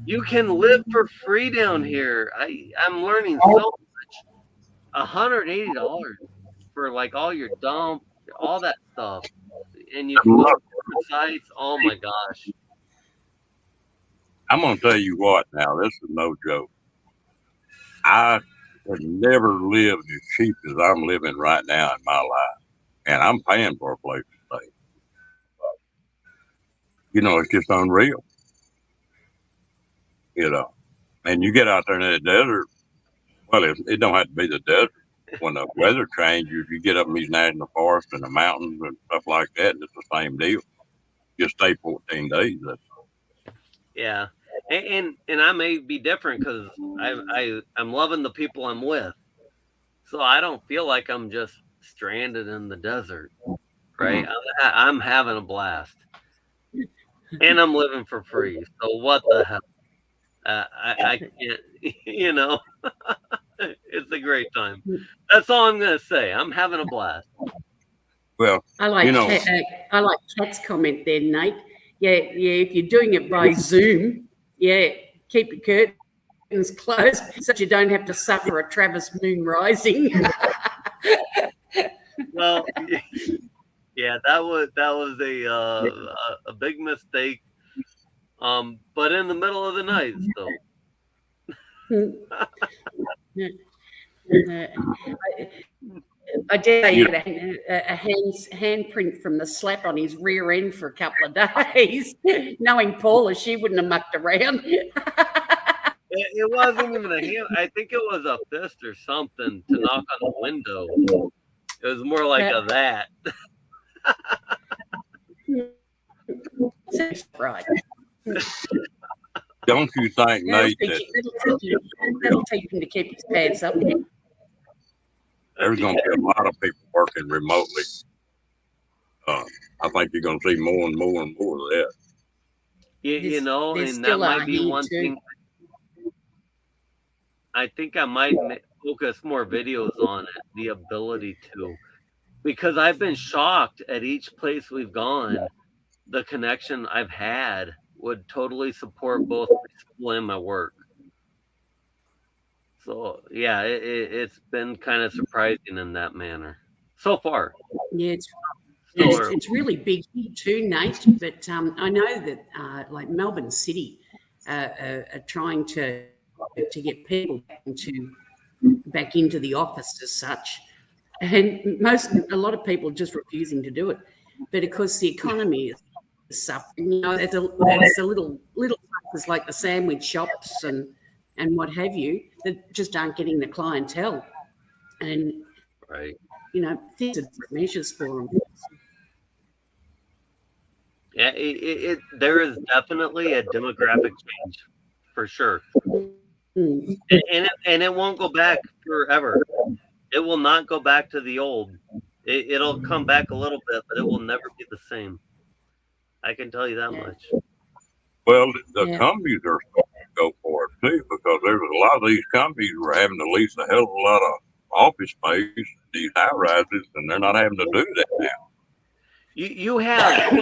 you can live for free down here. I'm learning so much. $180 for like all your dump, all that stuff, and you can go to different sites. Oh my gosh. I'm gonna tell you what now, this is no joke. I have never lived as cheap as I'm living right now in my life. And I'm paying for a place to stay. You know, it's just unreal. You know. And you get out there in the desert, well, it don't have to be the desert. When the weather changes, you get up in these national forests and the mountains and stuff like that, and it's the same deal. Just stay 14 days. Yeah, and I may be different because I'm loving the people I'm with, so I don't feel like I'm just stranded in the desert, right? I'm having a blast, and I'm living for free. So what the hell? I can't, you know. It's a great time. That's all I'm gonna say. I'm having a blast. Well, I like you know, I like Kat's comment there, Nate. Yeah, if you're doing it by Zoom, yeah, keep your curtains closed so that you don't have to suffer a Travis moon rising. Well, yeah, that was a big mistake. But in the middle of the night, so. I dare say he had a handprint from the slap on his rear end for a couple of days. Knowing Paula, she wouldn't have mucked around. It wasn't even a hand. I think it was a fist or something to knock on the window. It was more like a that. Right. don't you think, Nate, That'll teach him to keep his pants up. there's going to be a lot of people working remotely? I think you're going to see more and more and more of that. You know, There's and that still might be here one too. thing. I think I might focus more videos on it, the ability to, because I've been shocked at each place we've gone. The connection I've had would totally support both my school and my work. So yeah, it's been kind of surprising in that manner so far. Yeah, So it's really big here too, Nate. But I know that like Melbourne City are trying to get people back into the office as such, and a lot of people are just refusing to do it. But of course, the economy is suffering. You know, it's a little places like the sandwich shops and what have you that just aren't getting the clientele, and right. you know, things are different measures for them. Yeah, there is definitely a demographic change for sure, Mm. and it won't go back forever. It will not go back to the old. It'll come back a little bit, but it will never be the same. I can tell you that much. Well, the Yeah. companies are starting to go for it too, because there's a lot of these companies were having to lease a hell of a lot of office space, these high rises, and they're not having to do that now. You have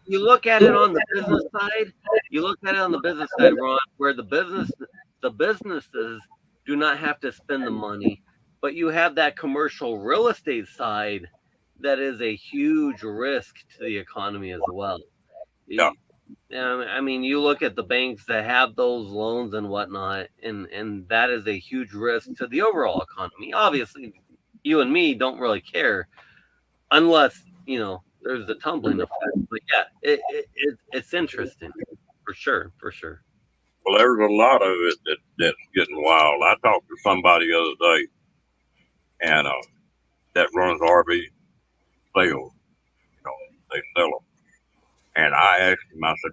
you look at it on the business side. You look at it on the business side, Ron, where the businesses do not have to spend the money, but you have that commercial real estate side that is a huge risk to the economy as well. Yeah. I mean, you look at the banks that have those loans and whatnot, and that is a huge risk to the overall economy. Obviously, you and me don't really care unless, you know, there's a tumbling effect. But yeah, it's interesting for sure. Well, there's a lot of it that's getting wild. I talked to somebody the other day, and that runs RV sales. You know, they sell them. And I asked him, I said,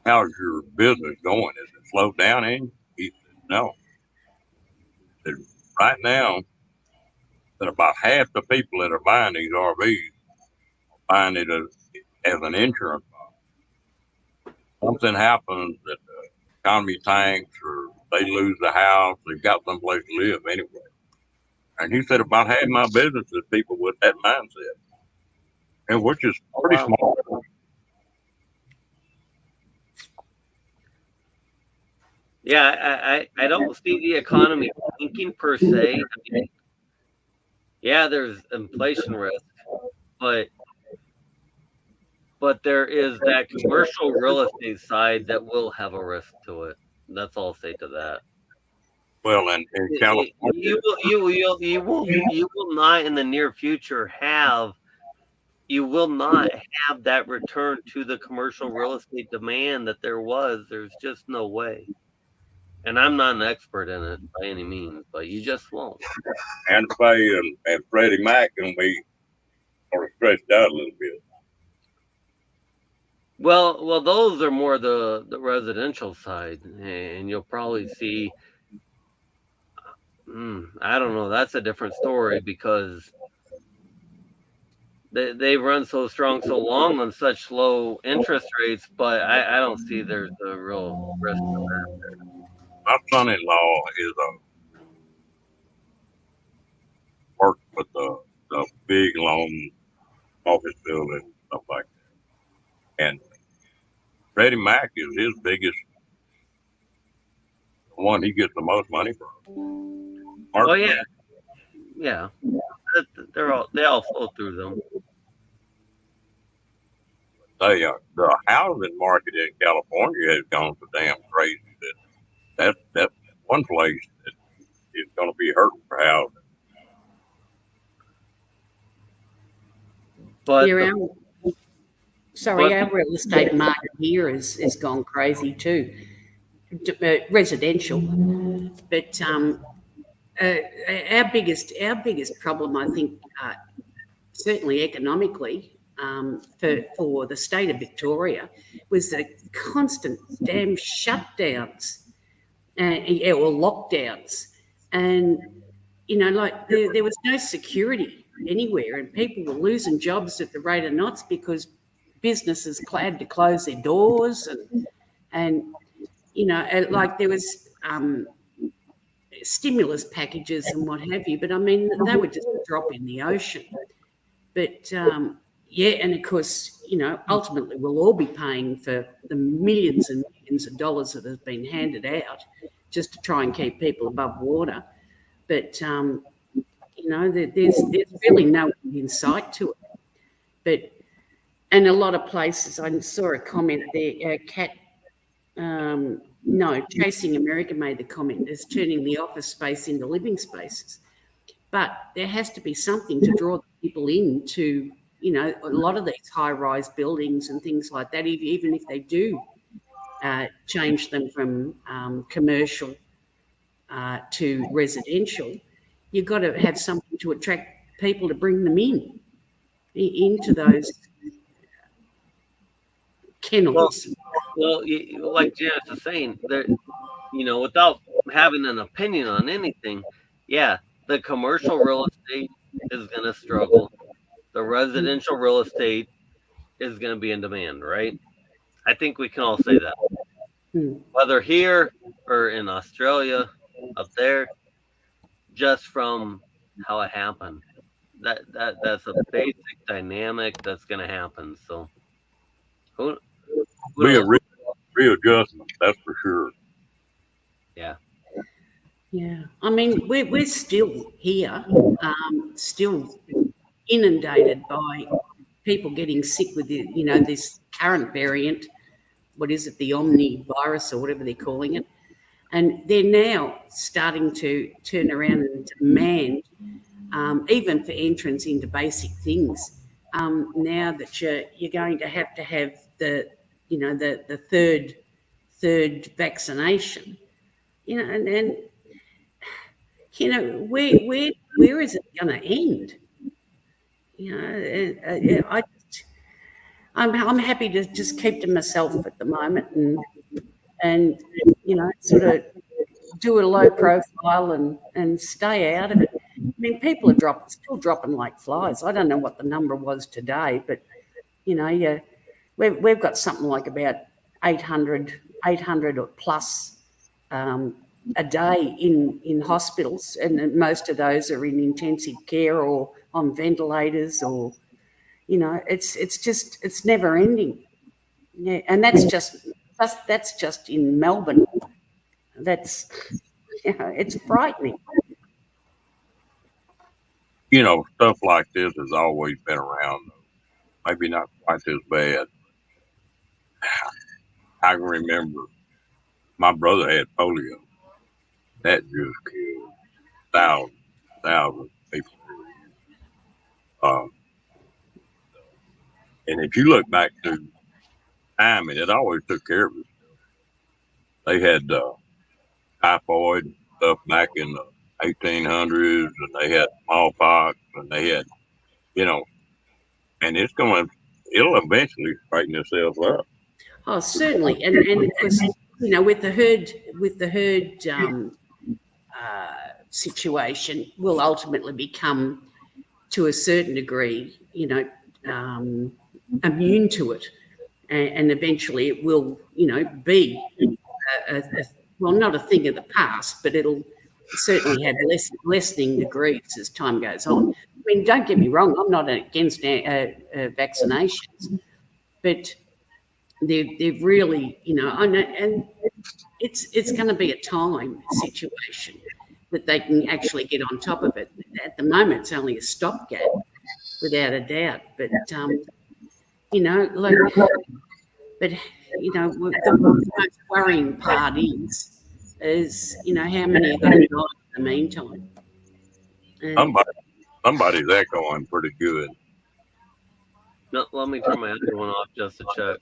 how's your business going? Is it slowed down in you? He said, no. He said, right now, that about half the people that are buying these RVs are buying it as an insurance policy. Something happens that the economy tanks or they lose the house, they've got someplace to live anyway. And he said about half my business is people with that mindset, and which is pretty wow. small. Yeah, I don't see the economy thinking per se. I mean, yeah, there's inflation risk, but there is that commercial real estate side that will have a risk to it. That's all I'll say to that. Well, in California, You will not in the near future have that return to the commercial real estate demand that there was. There's just no way. And I'm not an expert in it by any means, but you just won't. and Faye and Freddie Mac can be sort of stretched out a little bit. Well, those are more the residential side, and you'll probably see. I don't know. That's a different story because they run so strong so long on such low interest rates, but I don't see there's a real risk of that. My son-in-law is works with the big loan office building and stuff like that. And Freddie Mac is his biggest one. He gets the most money from. Oh yeah. They all flow through them. The housing market in California has gone so damn crazy that's one place that is going to be hurting for housing. But our real estate market here is gone crazy too. Residential, but our biggest problem, I think, certainly economically, for the state of Victoria, was the constant damn shutdowns or lockdowns, and like there was no security anywhere, and people were losing jobs at the rate of knots because businesses had to close their doors, and like there was stimulus packages and what have you, but I mean they were just a drop in the ocean. But and of course, ultimately we'll all be paying for the millions and millions of dollars that have been handed out just to try and keep people above water. But there's really no insight to it. But and a lot of places, I saw a comment there, Chasing America made the comment, is turning the office space into living spaces. But there has to be something to draw people into, a lot of these high-rise buildings and things like that, even if they do change them from commercial to residential, you've got to have something to attract people to bring them into those kennels. Well, like Janice was saying, without having an opinion on anything, yeah, the commercial real estate is going to struggle. The residential real estate is going to be in demand, right? I think we can all say that. Whether here or in Australia, up there, just from how it happened. That's a basic dynamic that's going to happen. So, Be a readjustment, that's for sure. Yeah. Yeah, I mean we're still here, still inundated by people getting sick with this current variant. What is it, the Omni virus or whatever they're calling it? And they're now starting to turn around and demand, even for entrance into basic things. Now that you're going to have the third vaccination, and where is it going to end? I'm happy to just keep to myself at the moment and sort of do a low profile and stay out of it. I mean, people are still dropping like flies. I don't know what the number was today, but we've got something like about 800 or plus a day in hospitals, and most of those are in intensive care or on ventilators, or it's never ending. Yeah, and that's just in Melbourne. That's it's frightening. Stuff like this has always been around. Maybe not quite as bad. I can remember my brother had polio. That just killed thousands of people. Um, and if you look back to time, it always took care of it. They had typhoid stuff back in the 1800s, and they had smallpox, and they had, and it'll eventually straighten itself up. Oh, certainly, and of course, with the herd situation, will ultimately become, to a certain degree, immune to it, and eventually it will, be not a thing of the past, but it'll certainly have lessening degrees as time goes on. I mean, don't get me wrong, I'm not against vaccinations, but they've really, and it's going to be a time situation that they can actually get on top of it. At the moment, it's only a stopgap, without a doubt. But the most worrying part is how many are going to die in the meantime. Somebody's echoing pretty good. No, let me turn my other one off just to check.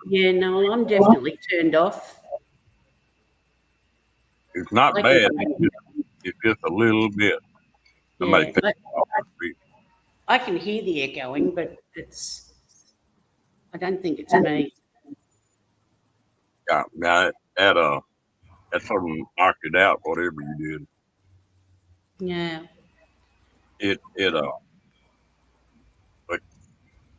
Yeah, no, I'm definitely turned off. It's not bad. It's just a little bit. Somebody Yeah, I can hear the echoing, but I don't think it's me. Yeah, that sort of knocked it out, whatever you did. Yeah. But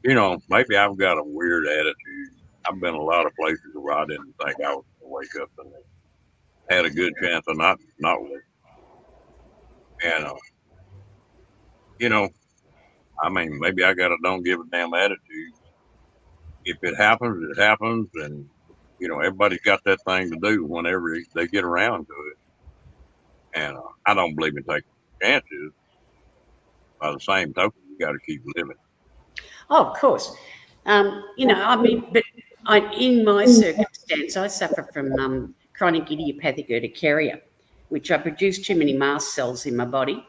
maybe I've got a weird attitude. I've been a lot of places where I didn't think I was going to wake up and had a good chance of not waking. And I mean, maybe I got a don't give a damn attitude. If it happens, it happens, and everybody's got that thing to do whenever they get around to it. And I don't believe in taking chances. By the same token, you got to keep living. Oh, of course. I mean, but in my circumstance, I suffer from chronic idiopathic urticaria, which I produce too many mast cells in my body.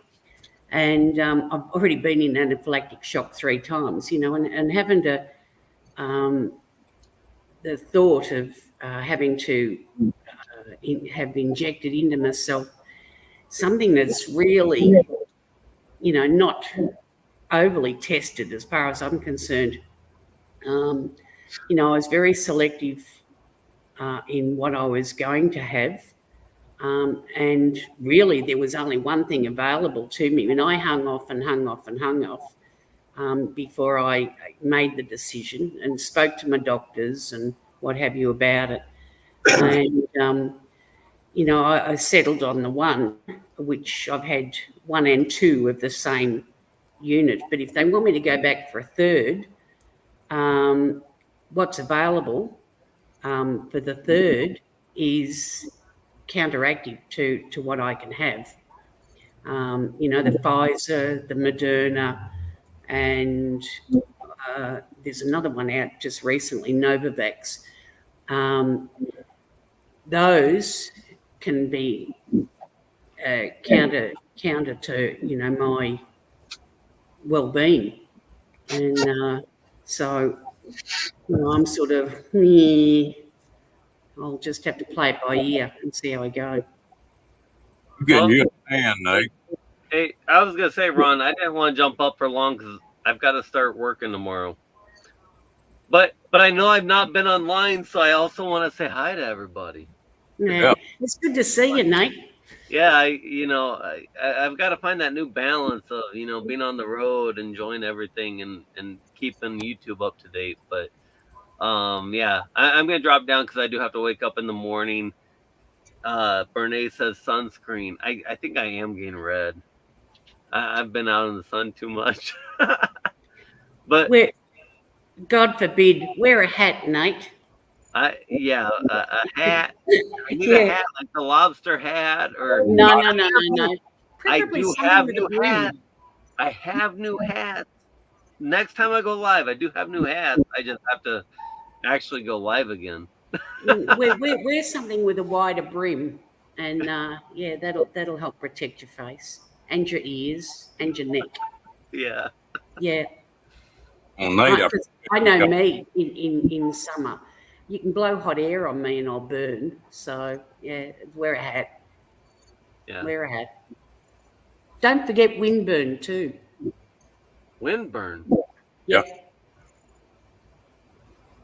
And I've already been in anaphylactic shock 3 times, and having to, the thought of having to have injected into myself something that's really, not overly tested as far as I'm concerned. I was very selective in what I was going to have. And really, there was only one thing available to me, and I hung off before I made the decision and spoke to my doctors and what have you about it. And, I settled on the one, which I've had 1 and 2 of the same unit. But if they want me to go back for a third, what's available for the third is counteractive to what I can have. The Pfizer, the Moderna, and there's another one out just recently, Novavax. Those can be counter to my well-being, and so I'm sort of I'll just have to play it by ear and see how I go. You're getting you a fan, Nate. Hey, I was gonna say, Ron, I didn't want to jump up for long because I've got to start working tomorrow. But I know I've not been online, so I also want to say hi to everybody. Yeah, it's good to see you, Nate. Yeah, I've got to find that new balance of being on the road, enjoying everything, and keeping YouTube up to date. But yeah, I'm gonna drop down because I do have to wake up in the morning. Bernays says sunscreen. I think I am getting red. I've been out in the sun too much. But Wear, God forbid, wear a hat, Nate. a hat. I need a Yeah. hat like the lobster hat, or No. I Preferably do something have with a new brim. hats. I have new hats. Next time I go live, I do have new hats. I just have to actually go live again. Wear something with a wider brim, and yeah, that'll help protect your face and your ears and your neck. Yeah. Yeah, Well, Nate, 'cause I know me in summer. You can blow hot air on me and I'll burn. So yeah, wear a hat. Yeah. Wear a hat. Don't forget windburn too. Windburn. Yeah.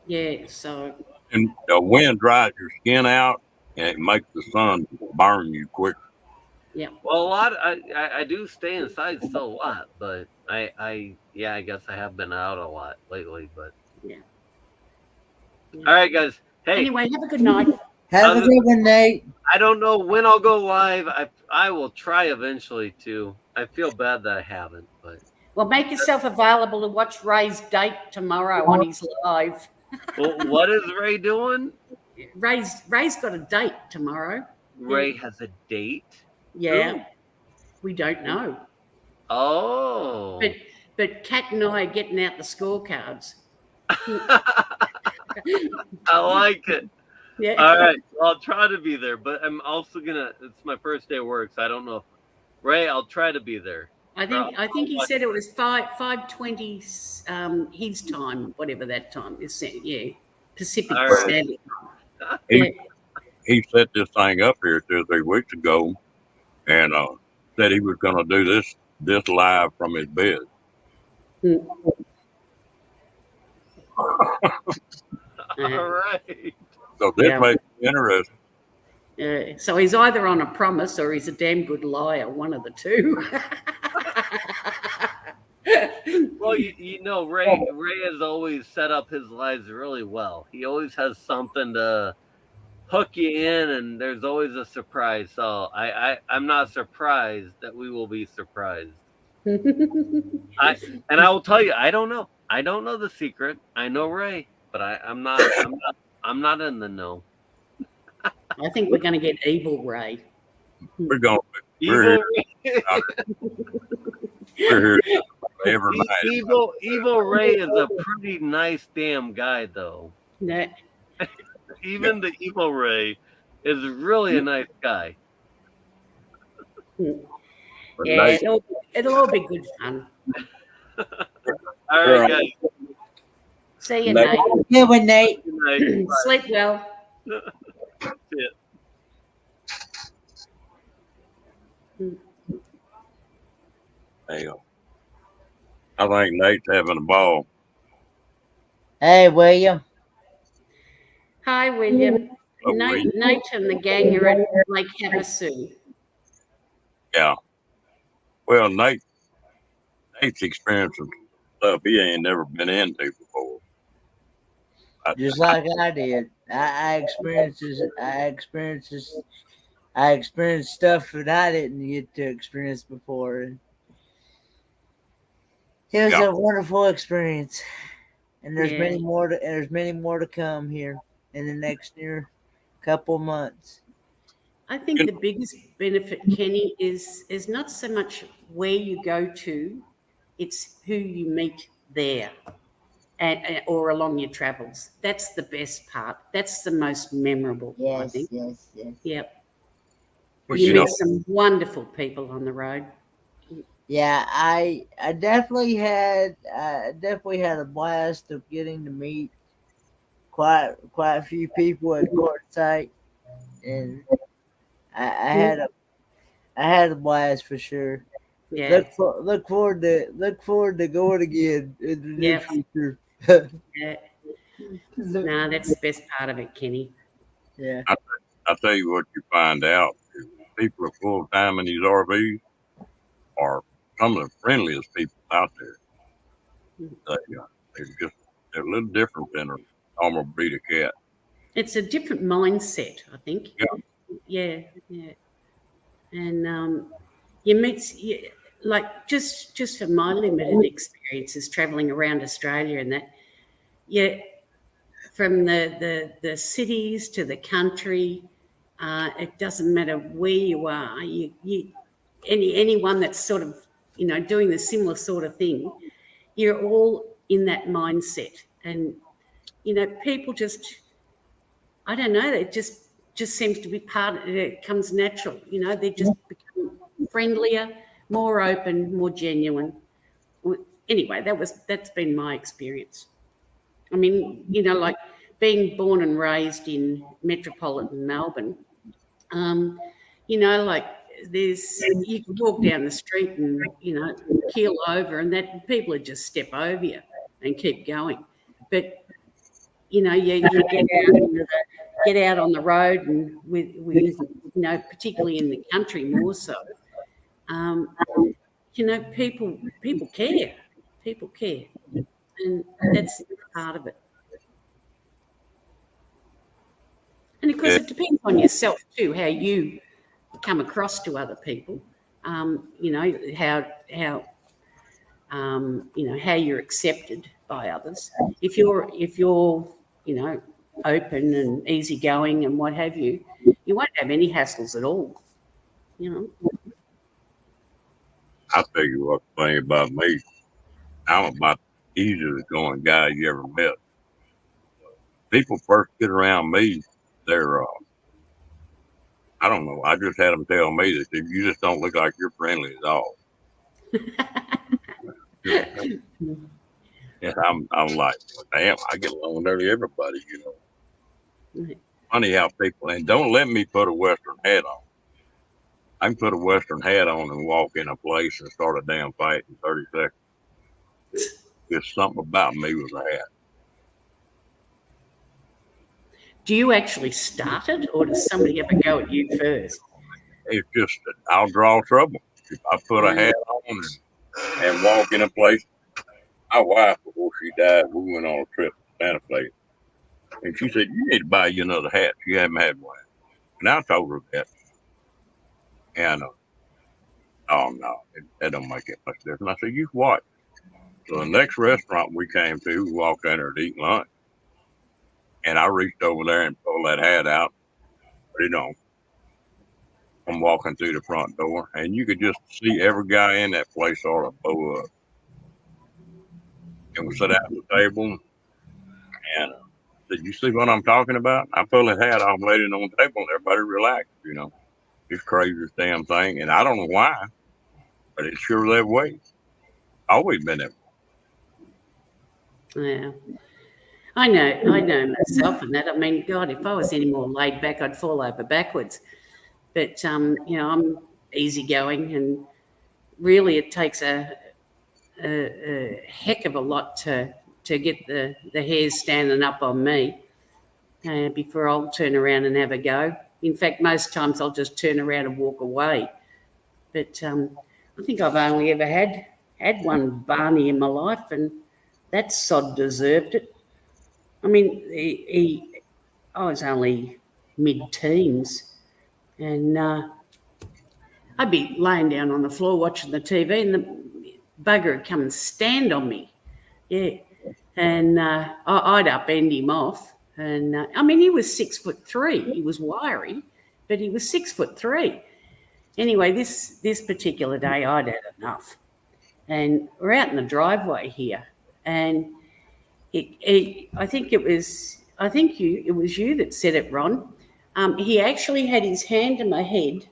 Yeah. So and the wind dries your skin out, and it makes the sun burn you quick. yeah. Well, I do stay inside still a lot, but I guess I have been out a lot lately. But Yeah. all right, guys. Hey, Anyway, have a good night. Have a good one, Nate. I don't know when I'll go live. I will try eventually to. I feel bad that I haven't, but Well, make yourself available to watch Ray's date tomorrow on his live. well, what is Ray doing? Ray's got a date tomorrow. Ray has a date. Yeah, we don't know. Oh. But Kat and I are getting out the scorecards. I like it. Yeah. All right, well, I'll try to be there, but I'm also gonna. It's my first day of work, so I don't know. Ray, I'll try to be there. I think he said it was 5:20 his time, whatever that time is. Yeah, Pacific All right. Standard Time. He, Yeah. he set this thing up here 2 or 3 weeks ago, and said he was going to do this live from his bed. All right. So this Yeah. makes it interesting. So he's either on a promise or he's a damn good liar, one of the two. Well, you know, Ray has always set up his lives really well. He always has something to hook you in, and there's always a surprise. So I'm not surprised that we will be surprised. I will tell you, I don't know. I don't know the secret. I know Ray, but I'm not in the know. I think we're going to get evil Ray. We're going. Evil We're here every night. Evil Ray is a pretty nice damn guy, though. No, Even the evil Ray is really a nice guy. But yeah, Nate, it'll all be good fun. All right, guys. See you, Nate. Nate. Good one, Nate. Good night. Sleep well. See ya. hey, I think Nate's having a ball. Hey, William. Hi, William. Oh, Nate, wait. Nate and the gang are at Lake Havasu. Yeah. Well, Nate's experiencing stuff he ain't never been into before. Just like I did. I experienced stuff that I didn't get to experience before. It was Yeah. a wonderful experience. And there's Yeah. many more to come here in the next near couple months. I think the biggest benefit, Kenny, is not so much where you go to, it's who you meet there or along your travels. That's the best part. That's the most memorable, I think. yes. Yep. Well, You you meet know, some wonderful people on the road. Yeah, I definitely had a blast of getting to meet quite a few people at Quartzsite, and I had a blast for sure. Yeah. Look forward to going again in the near Yeah. future. Yeah. No, that's the best part of it, Kenny. Yeah. I'll tell you what you find out. People are full time in these RVs are some of the friendliest people out there. They're a little different than a normal breed of cat. It's a different mindset, I think. Yeah. yeah, yeah. And like just from my limited experiences travelling around Australia and that, yeah, from the cities to the country, it doesn't matter where you are. Anyone that's sort of doing the similar sort of thing, you're all in that mindset, and people just, I don't know, it just seems to be part of it. It comes natural, they just become friendlier, more open, more genuine. Anyway, that's been my experience. I mean, like being born and raised in metropolitan Melbourne, like you can walk down the street and, keel over, and that people would just step over you and keep going. But, you get out on the road, and with particularly in the country more so, people care. People care. And that's part of it. And of course, it depends on yourself too, how you come across to other people. How you're accepted by others. If you're open and easygoing and what have you, you won't have any hassles at all. I'll tell you what the thing about me. I'm about the easiest going guy you ever met. People first get around me, they're I don't know. I just had them tell me that you just don't look like you're friendly at all. Yeah, I'm like, well, damn, I get along with nearly everybody, Right. Funny how people, and don't let me put a Western hat on. I can put a Western hat on and walk in a place and start a damn fight in 30 seconds. There's something about me with a hat. Do you actually start it, or does somebody ever go at you first? It's just that I'll draw trouble. If I put a hat on and walk in a place, my wife, before she died, we went on a trip to Santa Fe. And she said, you need to buy you another hat. She hadn't had one. And I told her that. And, oh, no, that don't make it much difference. I said, you watch. So the next restaurant we came to, we walked in there to eat lunch. And I reached over there and pulled that hat out, put it on. I'm walking through the front door, and you could just see every guy in that place sort of bow up. And we sat at the table, and said, you see what I'm talking about? I pulled his hat off, laid it on the table, and everybody relaxed, It's craziest damn thing. And I don't know why, but it's sure that way. Always been that way. Yeah. I know myself and that. I mean, God, if I was any more laid back, I'd fall over backwards. But, I'm easygoing, and really it takes a heck of a lot to get the hairs standing up on me before I'll turn around and have a go. In fact, most times I'll just turn around and walk away. But I think I've only ever had one Barney in my life, and that sod deserved it. I mean, I was only mid-teens, and I'd be laying down on the floor watching the TV, and the bugger would come and stand on me. Yeah. And I'd upend him off. And he was 6'3". He was wiry, but he was 6'3". Anyway, this particular day, I'd had enough. And we're out in the driveway here, and I think it was you that said it, Ron. He actually had his hand in my head,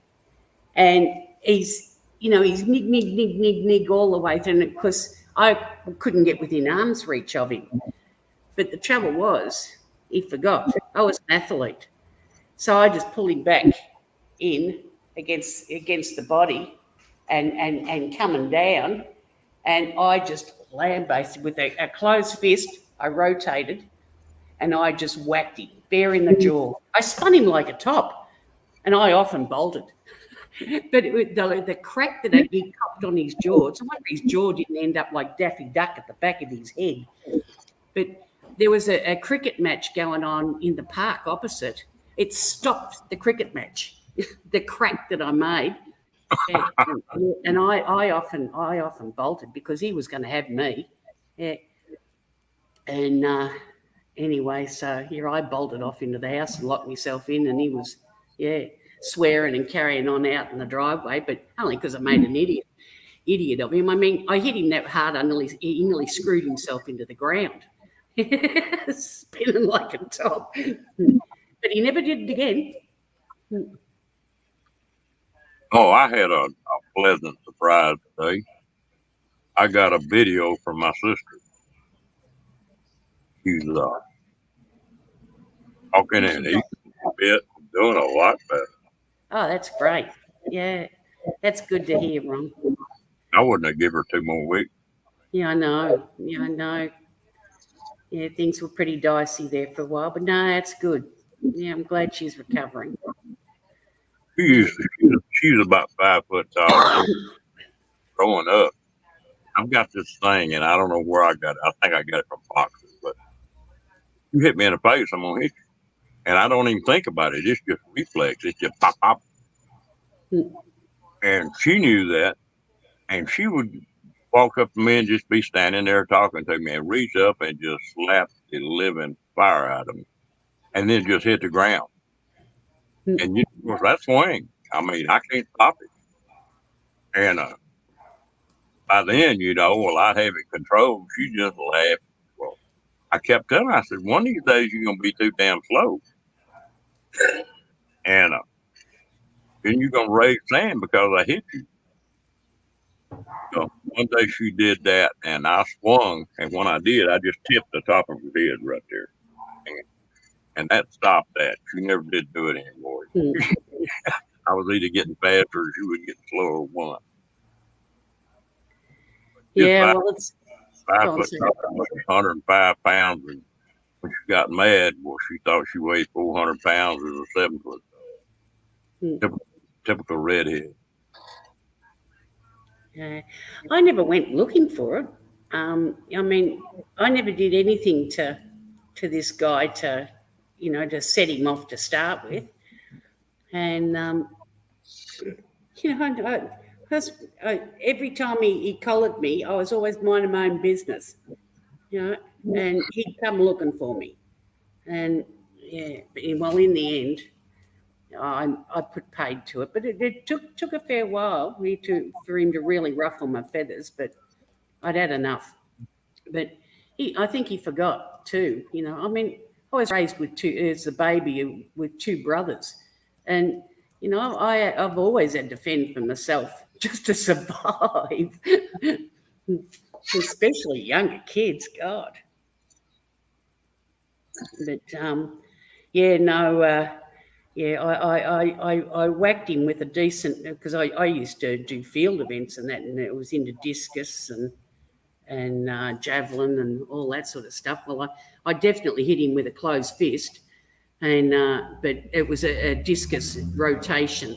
and he's nig all the way through, because I couldn't get within arm's reach of him. But the trouble was, he forgot. I was an athlete. So I just pulled him back in against the body and coming down, and I just lambasted with a closed fist. I rotated, and I just whacked him bare in the jaw. I spun him like a top, and I often bolted. But the crack that he copped on his jaw, it's wonder his jaw didn't end up like Daffy Duck at the back of his head. But there was a cricket match going on in the park opposite. It stopped the cricket match. the crack that I made. Yeah, and I often bolted because he was going to have me. Yeah. And anyway, so here I bolted off into the house and locked myself in, and he was, swearing and carrying on out in the driveway, but only because I made an idiot of him. I mean, I hit him that hard, he nearly screwed himself into the ground, spinning like a top. But he never did it again. Oh, I had a pleasant surprise today. I got a video from my sister. She's talking and eating a bit, doing a lot better. Oh, that's great. Yeah, that's good to hear, Ron. I wouldn't have given her 2 more weeks. Yeah, I know. Yeah, things were pretty dicey there for a while, but no, that's good. Yeah, I'm glad she's recovering. She's about 5 foot tall. Growing up, I've got this thing, and I don't know where I got it. I think I got it from boxers, but you hit me in the face, I'm gonna hit you. And I don't even think about it. It's just reflex. It's just pop, pop. And she knew that. And she would walk up to me and just be standing there talking to me and reach up and just slap the living fire out of me. And then just hit the ground. And of course, that swing. I mean, I can't stop it. And by then, well, I'd have it controlled. She just laughed. Well, I kept telling her, I said, one of these days you're going to be too damn slow. And then you're going to raise sand because I hit you. So one day she did that, and I swung. And when I did, I just tipped the top of her head right there. And that stopped that. She never did do it anymore. I was either getting faster or she was getting slower one. Yeah, well, it's 5 foot, 105 pounds. And when she got mad, well, she thought she weighed 400 pounds as a 7 foot. Typical redhead. I never went looking for it. I mean, I never did anything to this guy to set him off to start with. And, every time he collared me, I was always minding my own business, and he'd come looking for me. And, well, in the end, I put paid to it, but it took a fair while for him to really ruffle my feathers, but I'd had enough. But I think he forgot too, I mean, I was raised as a baby with 2 brothers, and I've always had to fend for myself just to survive, especially younger kids. God, but I whacked him with a decent, because I used to do field events and that, and it was into discus and javelin and all that sort of stuff. Well, I definitely hit him with a closed fist, and but it was a discus rotation,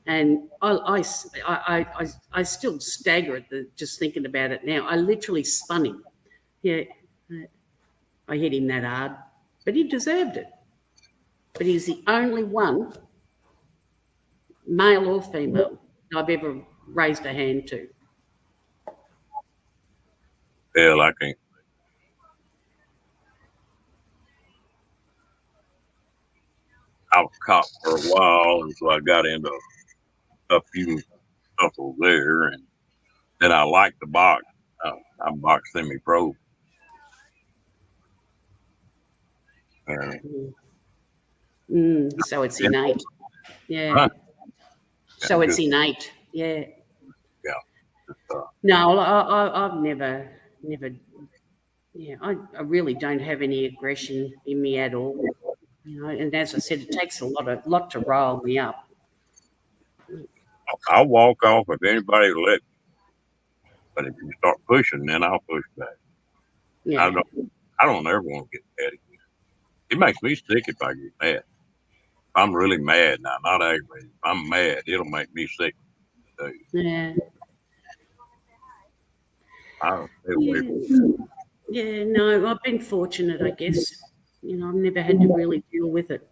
and I still stagger at just thinking about it now. I literally spun him. Yeah, I hit him that hard, but he deserved it. But he's the only one, male or female, I've ever raised a hand to. Hell, I can't. I was caught for a while, and so I got into a few scuffles there, and then I liked the box. I boxed semi-pro. So it's innate. Yeah. Huh? So it's innate. Yeah. Yeah. No, I've never. Yeah, I really don't have any aggression in me at all. And as I said, it takes a lot to rile me up. I'll walk off if anybody will let me. But if you start pushing, then I'll push back. Yeah. I don't ever want to get mad again. It makes me sick if I get mad. If I'm really mad now, not aggravated. If I'm mad, it'll make me sick. Yeah. I'll stay away from that. Yeah, no, I've been fortunate, I guess. I've never had to really deal with it.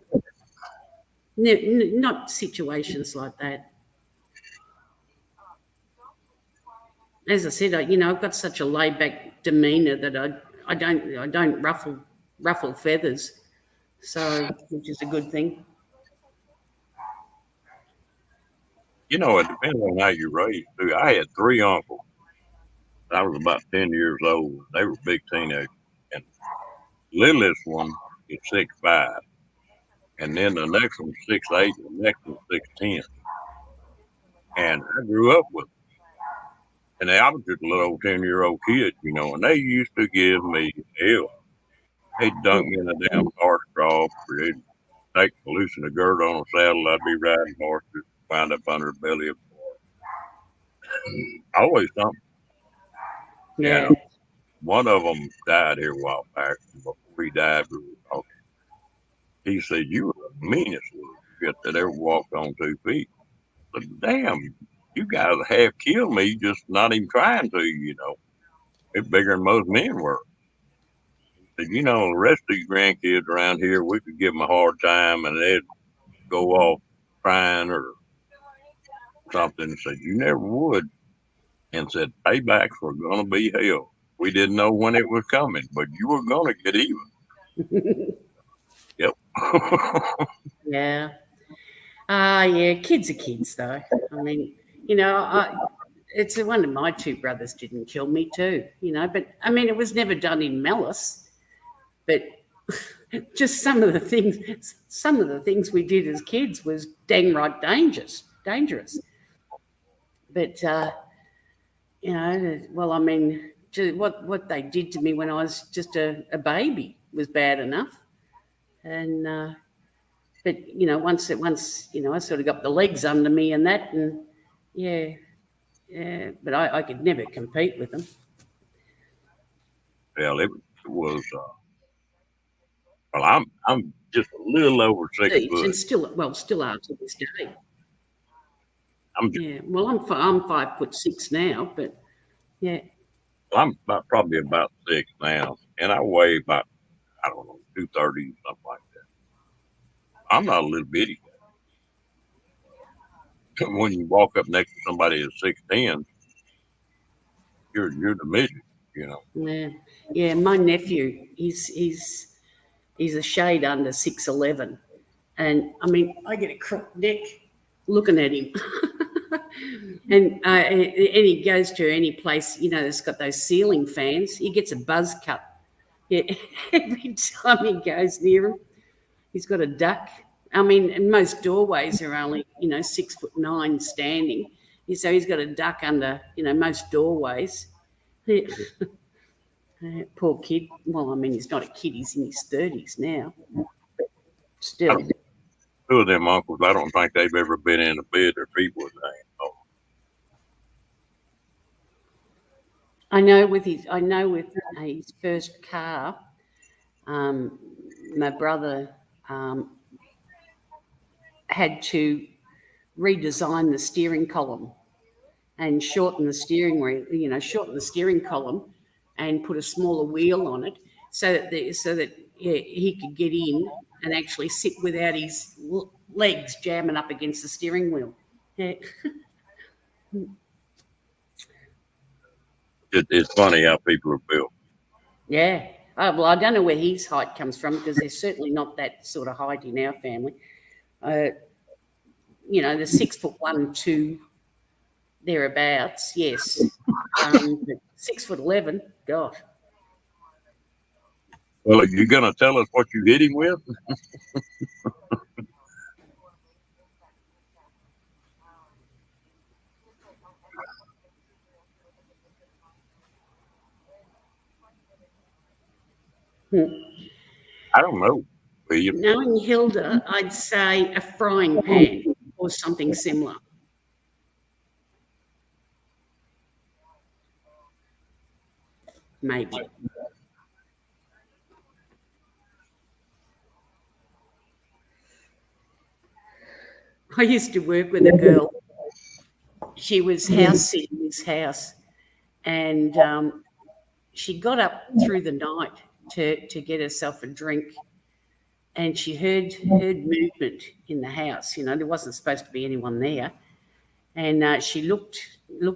Not situations like that. As I said, I've got such a laid back demeanour that I don't ruffle feathers, so which is a good thing. You know, it depends on how you raised too. I had three uncles. I was about 10 years old. They were big teenagers. And littlest one is 6'5", and then the next one's 6'8", and the next one's 6'10". And I grew up with them. And I was just a little old 10-year-old kid, and they used to give me hell. They'd dunk me in a damn car trough, or they'd loosen the gird on a saddle. I'd be riding horses, wind up under the belly of a horse. Always something. Yeah. And one of them died here a while back. Before he died, we were talking. He said, "You were the meanest little shit that ever walked on 2 feet." But damn, you guys half killed me just not even trying to, It's bigger than most men were. He said, the rest of these grandkids around here, we could give them a hard time and they'd go off crying or something. He said, "You never would." And said, "Paybacks were going to be hell. We didn't know when it was coming, but you were going to get even." Yep. Yeah. Yeah, kids are kids, though. I mean, it's a wonder my two brothers didn't kill me too, but I mean, it was never done in malice, but just some of the things we did as kids was dang right dangerous. But, well, I mean, what they did to me when I was just a baby was bad enough. And, but, once I sort of got the legs under me and that, and yeah, but I could never compete with them. Well, it was, well, I'm just a little over 6 foot. And still are to this day. I'm Well, I'm 5'6" now, but yeah. I'm probably about 6 now, and I weigh about, I don't know, 230, something like that. I'm not a little bitty guy. When you walk up next to somebody that's 6'10", you're the midget, Yeah. My nephew, he's a shade under 6'11", and I mean, I get a crooked neck looking at him. And he goes to any place, that's got those ceiling fans, he gets a buzz cut. Yeah, every time he goes near him, he's got a duck. I mean, and most doorways are only, 6'9" standing. So he's got a duck under, most doorways. Poor kid. Well, I mean, he's not a kid. He's in his 30s now. But still. Two of them uncles, I don't think they've ever been in a bed their feet was laying on. I know with his first car, my brother had to redesign the steering column and shorten the steering column and put a smaller wheel on it so that he could get in and actually sit without his legs jamming up against the steering wheel. Yeah. It's funny how people are built. Yeah. Well, I don't know where his height comes from because there's certainly not that sort of height in our family. The 6'1", 2, thereabouts, yes. But 6'11", gosh. Well, are you going to tell us what you hit him with? I don't know. Knowing Hilda, I'd say a frying pan or something similar. Maybe. I used to work with a girl. She was house sitting in this house, and she got up through the night to get herself a drink. and she heard movement in the house. You know, there wasn't supposed to be anyone there. And she looked.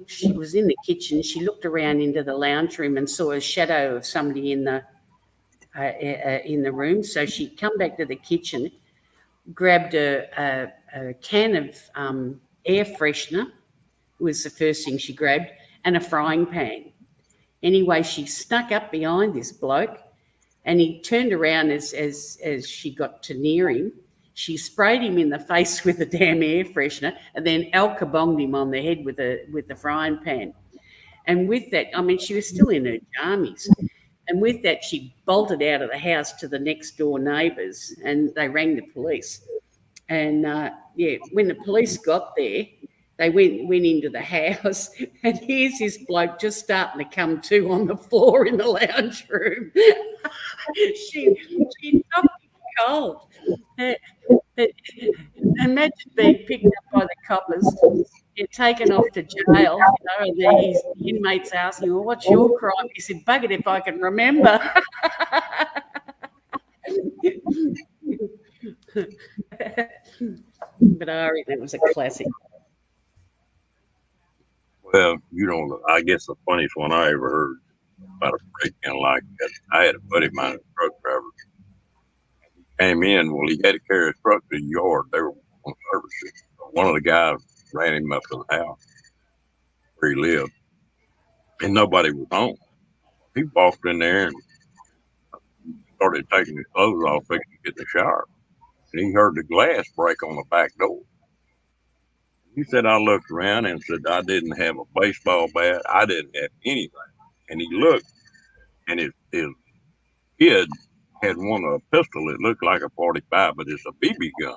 She was in the kitchen. She looked around into the lounge room and saw a shadow of somebody in the room. So she come back to the kitchen, grabbed a can of air freshener, was the first thing she grabbed, and a frying pan. Anyway, she snuck up behind this bloke, and he turned around as she got to near him. She sprayed him in the face with the damn air freshener, and then alka-bonged him on the head with the frying pan. And with that, I mean, she was still in her jammies. And with that, she bolted out of the house to the next door neighbours, and they rang the police. And when the police got there, they went into the house, and here's this bloke just starting to come to on the floor in the lounge room. she knocked him cold. Imagine being picked up by the coppers, get taken off to jail, and the inmates asking, well, what's your crime? He said, bugger it if I can remember. But I reckon it was a classic. Well, I guess the funniest one I ever heard about a break-in like that, I had a buddy of mine, a truck driver. Came in, well, he had to carry his truck to the yard. They were on service. One of the guys ran him up to the house where he lived, and nobody was home. He walked in there and started taking his clothes off, fixing to get in the shower. And he heard the glass break on the back door. He said, I looked around and said, I didn't have a baseball bat. I didn't have anything. And he looked, and his kid had won a pistol. It looked like a 45, but it's a BB gun.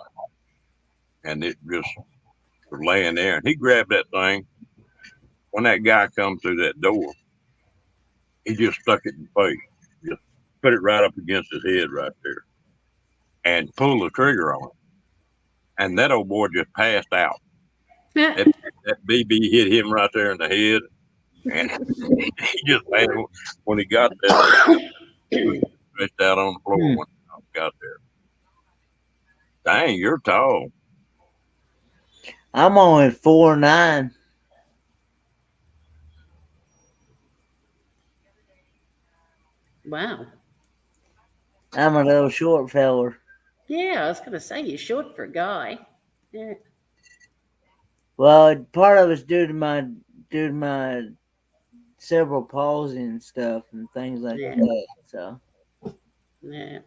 And it just was laying there. And he grabbed that thing. When that guy come through that door, he just stuck it in the face. Just put it right up against his head right there. And pulled the trigger on it. And that old boy just passed out. that BB hit him right there in the head. And he just passed. When he got there, he was stretched out on the floor when I got there. Dang, you're tall. I'm only 4'9". Wow. I'm a little short feller. Yeah, I was going to say you're short for a guy. Yeah. Well, part of it's due to my cerebral palsy and stuff and things like that. So. Yeah.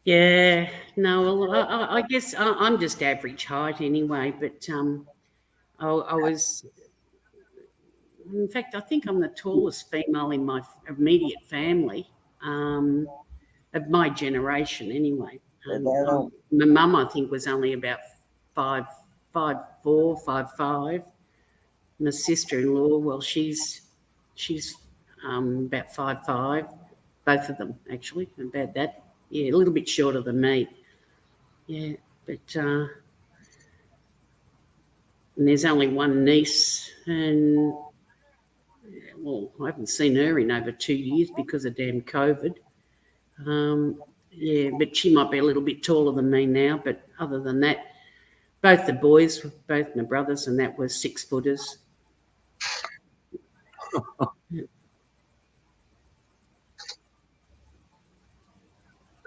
Yeah. No, well, I guess I'm just average height anyway. But I was, in fact, I think I'm the tallest female in my immediate family. Of my generation, anyway. My mum, I think, was only about 5'4", 5'5". My sister-in-law, well, she's about 5'5". Both of them, actually, about that. Yeah, a little bit shorter than me. Yeah, but and there's only one niece, and well, I haven't seen her in over 2 years because of damn COVID. Yeah, but she might be a little bit taller than me now. But other than that, both the boys, both my brothers and that, were 6-footers.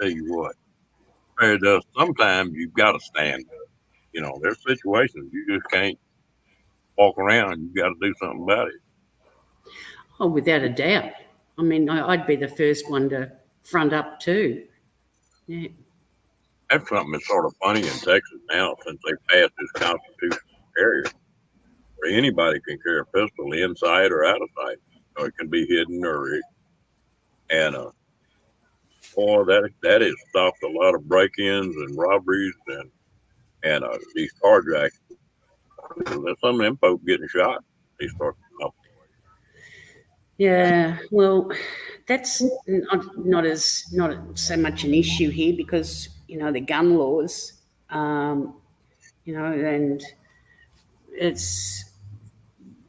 Tell you what, sometimes you've got to stand up. You know, there's situations you just can't walk around. You've got to do something about it. Oh, without a doubt. I mean, I'd be the first one to front up too. Yeah. That's something that's sort of funny in Texas now since they passed this constitutional area where anybody can carry a pistol inside or out of sight. So it can be hidden boy, that has stopped a lot of break-ins and robberies and these carjackings. There's some of them folks getting shot. They start off. Yeah, well, that's not so much an issue here because the gun laws, and it's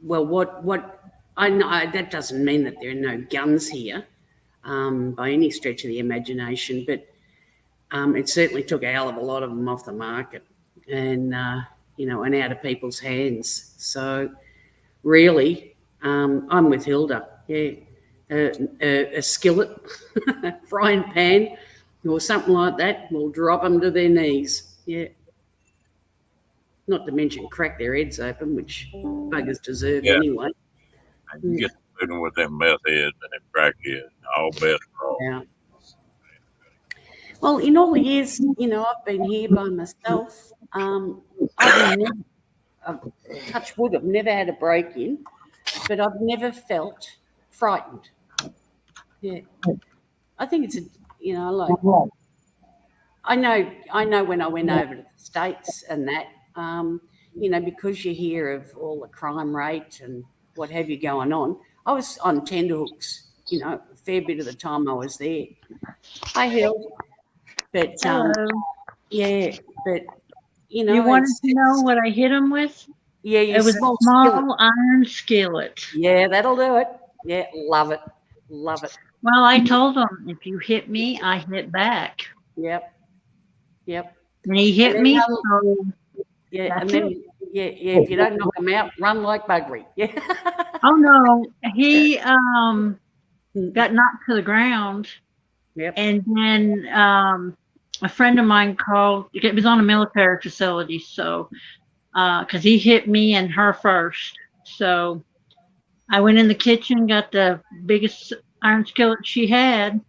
what I know. That doesn't mean that there are no guns here by any stretch of the imagination, but It certainly took a hell of a lot of them off the market, and and out of people's hands. So really, I'm with Hilda. Yeah, a skillet, frying pan, or something like that will drop them to their knees. Yeah. Not to mention crack their heads open, which buggers deserve Yeah. anyway. And you get dealing with them meth heads and them crackheads, all best are off. Yeah. Well, in all the years, I've been here by myself. I've never, touch wood, I've never had a break-in, but I've never felt frightened. Yeah, I think it's like I know when I went over to the States and that, because you hear of all the crime rate and what have you going on. I was on tenterhooks, a fair bit of the time I was there. I held, but Hello. yeah, but You wanted to know what I hit him with? Yeah, It was a skillet. small iron skillet. Yeah, that'll do it. Yeah, love it. Well, I told him, if you hit me, I hit back. Yep. And he hit And me, then so Yeah, That's and then if you don't knock him out, run like buggery. Yeah. oh no, he got knocked to the ground. Yep. And then a friend of mine called. It was on a military facility, so because he hit me and her first. So I went in the kitchen, got the biggest iron skillet she had,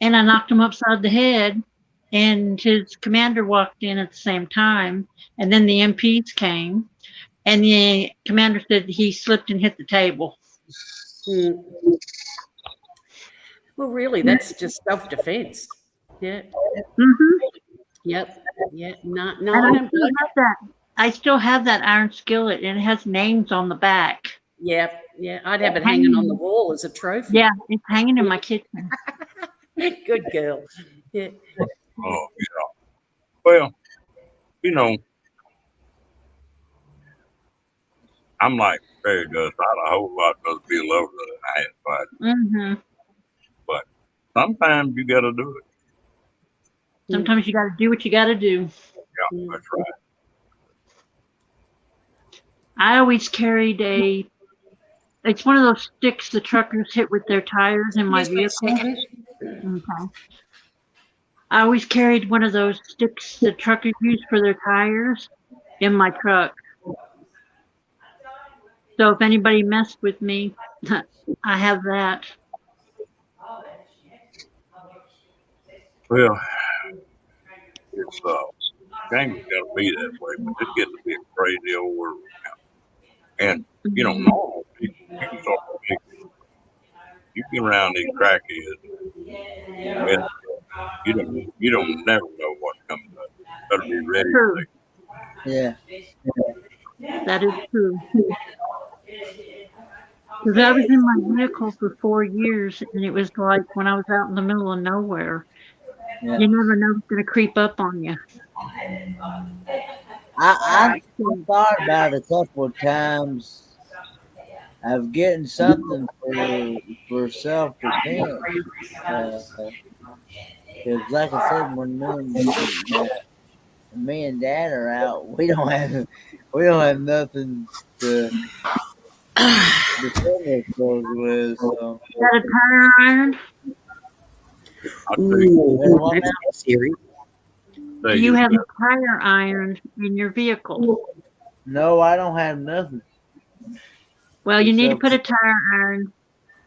and I knocked him upside the head. And his commander walked in at the same time, and then the MPs came, and the commander said he slipped and hit the table. Mm. Well, really, that's just self-defense. Yeah. Mm-hmm. Yep. Yeah. No, And I don't blame. I still have that iron skillet, and it has names on the back. Yep. Yeah. I'd have it hanging on the wall as a trophy. Yeah, it's hanging in my kitchen. Good girl. Yeah. Oh, yeah. Well, I'm like Barry does. I'd a whole lot rather be a lover than I had fight. Mm-hmm. But sometimes you got to do it. Sometimes you got to do what you got to do. Yeah, that's right. I always carried it's one of those sticks the truckers hit with their tires in my Excuse me a vehicle. second. Okay. I always carried one of those sticks the truckers use for their tires in my truck. So if anybody messed with me, I have that. Well, it's shame it's got to be that way, but it's getting to be a crazy old world now. And normal people, you get around these crackheads, and you don't never know what's coming up. Better be ready. True. Yeah. That is true. Because I was in my vehicle for 4 years, and it was like when I was out in the middle of nowhere. Yeah. You never know what's going to creep up on you. I thought about a couple of times of getting something for self-defense. Because like I said, when me and Dad are out, we don't have nothing to defend ourselves with. So. Got a tire iron? I'll tell you, Ooh, that's serious. Do you have a tire iron in your vehicle? No, I don't have nothing. Well, you need to put a tire iron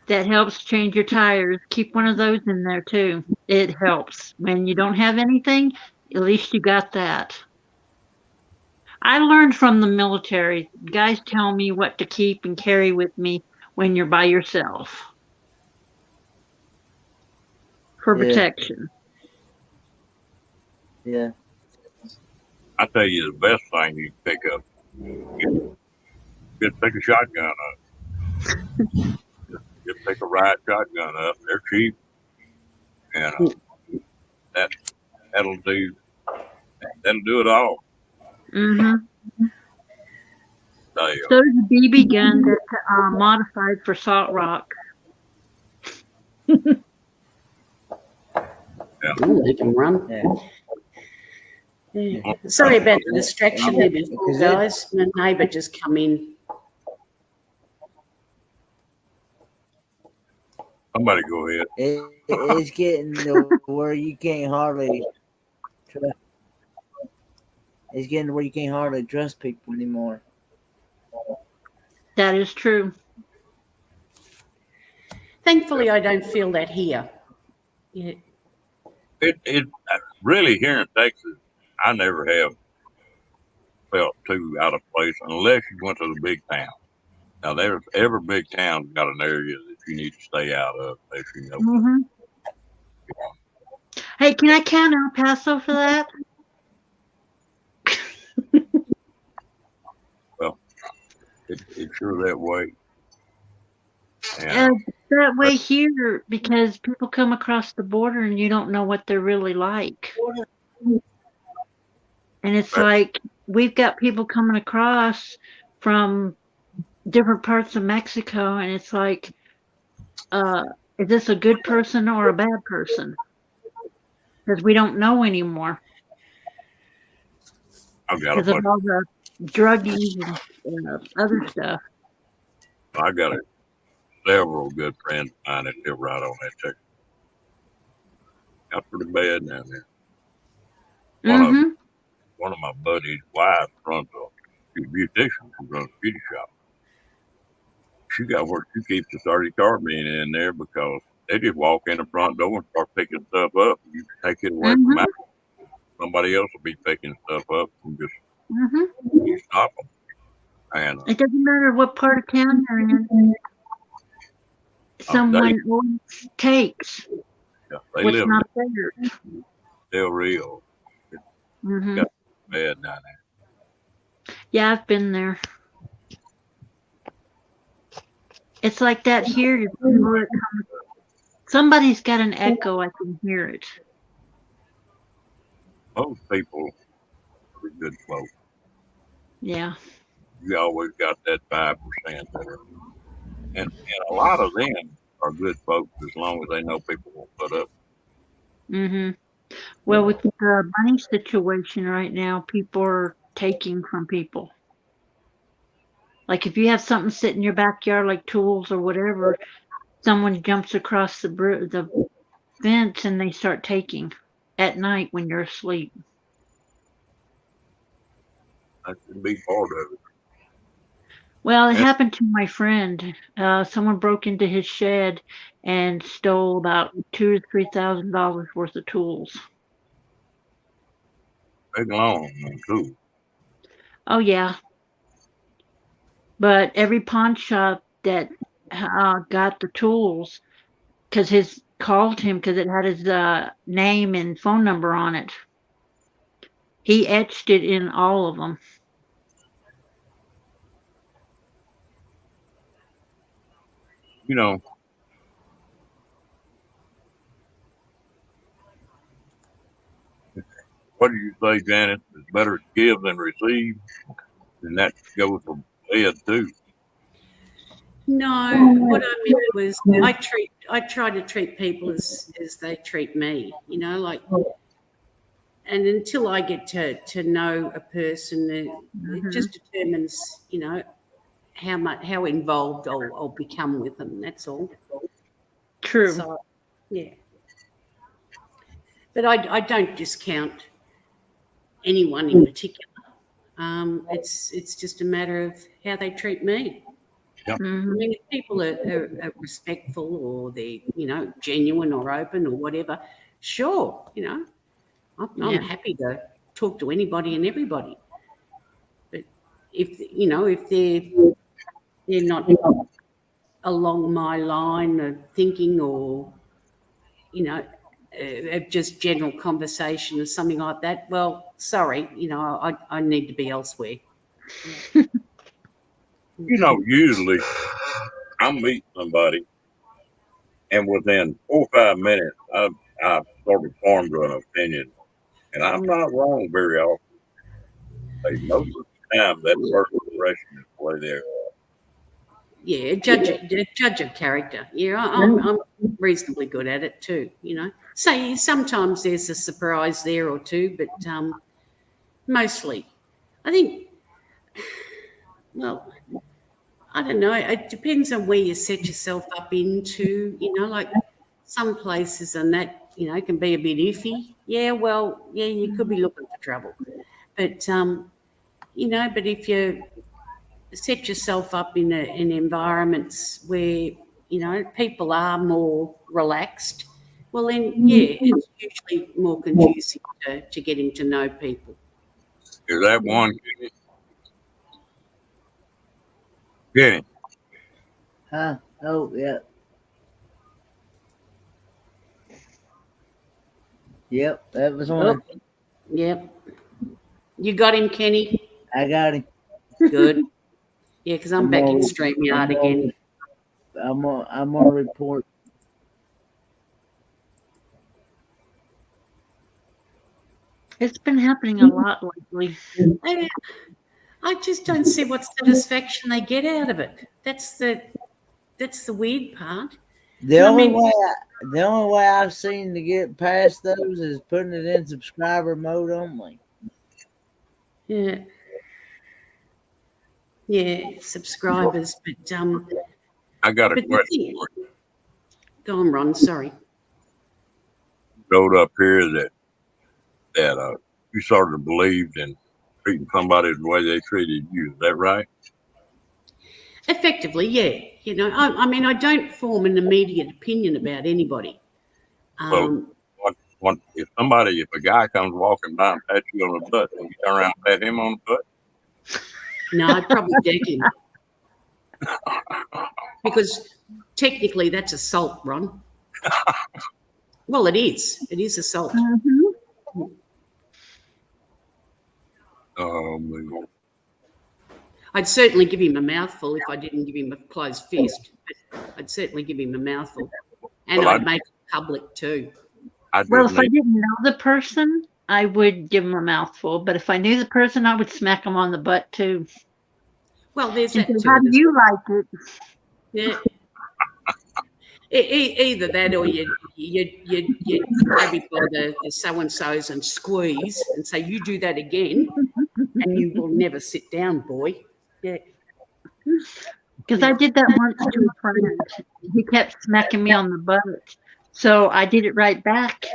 that helps change your tires. Keep one of those in there too. It helps. When you don't have anything, at least you got that. I learned from the military. Guys tell me what to keep and carry with me when you're by yourself for protection. Yeah. I tell you, the best thing you can pick up, just pick a shotgun up. just pick a right shotgun up. They're cheap, and that'll do it all. Mm-hmm. So, So there's a BB gun that's modified for salt rock. Ooh, they can run. Yeah. Yeah. Sorry about the distraction there before, Because guys. My neighbour just come in. Somebody go ahead. It's getting to where you can't hardly trust. It's getting to where you can't hardly trust people anymore. That is true. Thankfully, I don't feel that here. Yeah. It really here in Texas, I never have felt too out of place unless you went to the big town. Now, there's every big town's got an area that you need to stay out of, if you know. Hmm. Hey, can I count El Paso for that? It's sure that way. Uh, And that way here, because people come across the border and you don't know what they're really like. And it's Right. like we've got people coming across from different parts of Mexico, and it's like, is this a good person or a bad person? Because we don't know anymore I've got a because of bunch. all the druggies and other stuff. I got several good friends of mine that live right on that Texas. Got pretty bad down there. Hmm. One of my buddies' wife runs she's a beautician who runs a beauty shop. She got where she keeps the 30 carbine in there because they just walk in the front door and start picking stuff up. You take it away from out. Somebody else will be picking stuff up and just you stop them. And It doesn't matter what part of town you're in. Someone always takes they what's live not theirs. Del Rio. Hmm. Bad down there. Yeah, I've been there. It's like that here. Somebody's got an echo. I can hear it. Most people are good folks. Yeah. You always got that 5% there. And a lot of them are good folks as long as they know people will put up. Hmm. Well, with the money situation right now, people are taking from people. Like if you have something sit in your backyard, like tools or whatever, someone jumps across the fence and they start taking at night when you're asleep. That's a big part of it. Well, it Yeah. happened to my friend. Someone broke into his shed and stole about $2,000 to $3,000 worth of tools. Big long one, too. Oh yeah, but every pawn shop that got the tools, because his called him because it had his name and phone number on it. He etched it in all of them. You know, what do you say, Janet? It's better to give than receive. And that goes for Ed, too. No, what I meant was I try to treat people as they treat me, you know, like, and until I get to know a person, it just determines, you know, how involved I'll become with them. That's all. True. So, yeah. But I don't discount anyone in particular. It's just a matter of how they treat me. I mean, if people are respectful or they're, you know, genuine or open or whatever, sure, you know, I'm happy to talk to anybody and everybody. But if, you know, if they're not along my line of thinking or, you know, just general conversation or something like that, well, sorry, you know, I need to be elsewhere. You know, usually I'll meet somebody, and within 4 or 5 minutes, I've sort of formed an opinion, and I'm not wrong very often. Like, most of the time, that first impression is the way they're. Yeah, judge of character. Yeah, I'm reasonably good at it too, So sometimes there's a surprise there or two, but mostly, I think, well, I don't know. It depends on where you set yourself up into, like some places and that, can be a bit iffy. Yeah, well, yeah, you could be looking for trouble. But, but if you set yourself up in environments where, people are more relaxed, well, then, yeah, it's usually more conducive to getting to know people. Is that one? Kenny? Huh? Oh, yeah. Yep, that was one. Oh, yep. You got him, Kenny? I got him. Good. Yeah, because I'm back in StreamYard again. I'm gonna report. It's been happening a lot lately. I just don't see what satisfaction they get out of it. That's the weird part. The only way I've seen to get past those is putting it in subscriber mode only. Yeah. Yeah, subscribers, but I got a but the question. thing, go on, Ron. Sorry. Showed up here that you sort of believed in treating somebody the way they treated you. Is that right? Effectively, yeah. I mean, I don't form an immediate opinion about anybody. Well, if a guy comes walking by and pats you on the butt, will you turn around and pat him on the butt? No, I'd probably deck him. Because technically that's assault, Ron. Well, it is. It is assault. Mm-hmm. I'd certainly give him a mouthful if I didn't give him a closed fist. But I'd certainly give him a mouthful. And Well, I'd make it public too. Well, if I didn't know the person, I would give them a mouthful. But if I knew the person, I would smack them on the butt too. Well, there's that And too. say, how do you like it? Yeah. Either that or you grab it by the so-and-sos and squeeze and say, you do that again and you will never sit down, boy. Yeah. Because I did that once to a friend. He kept smacking me on the butt. So I did it right back.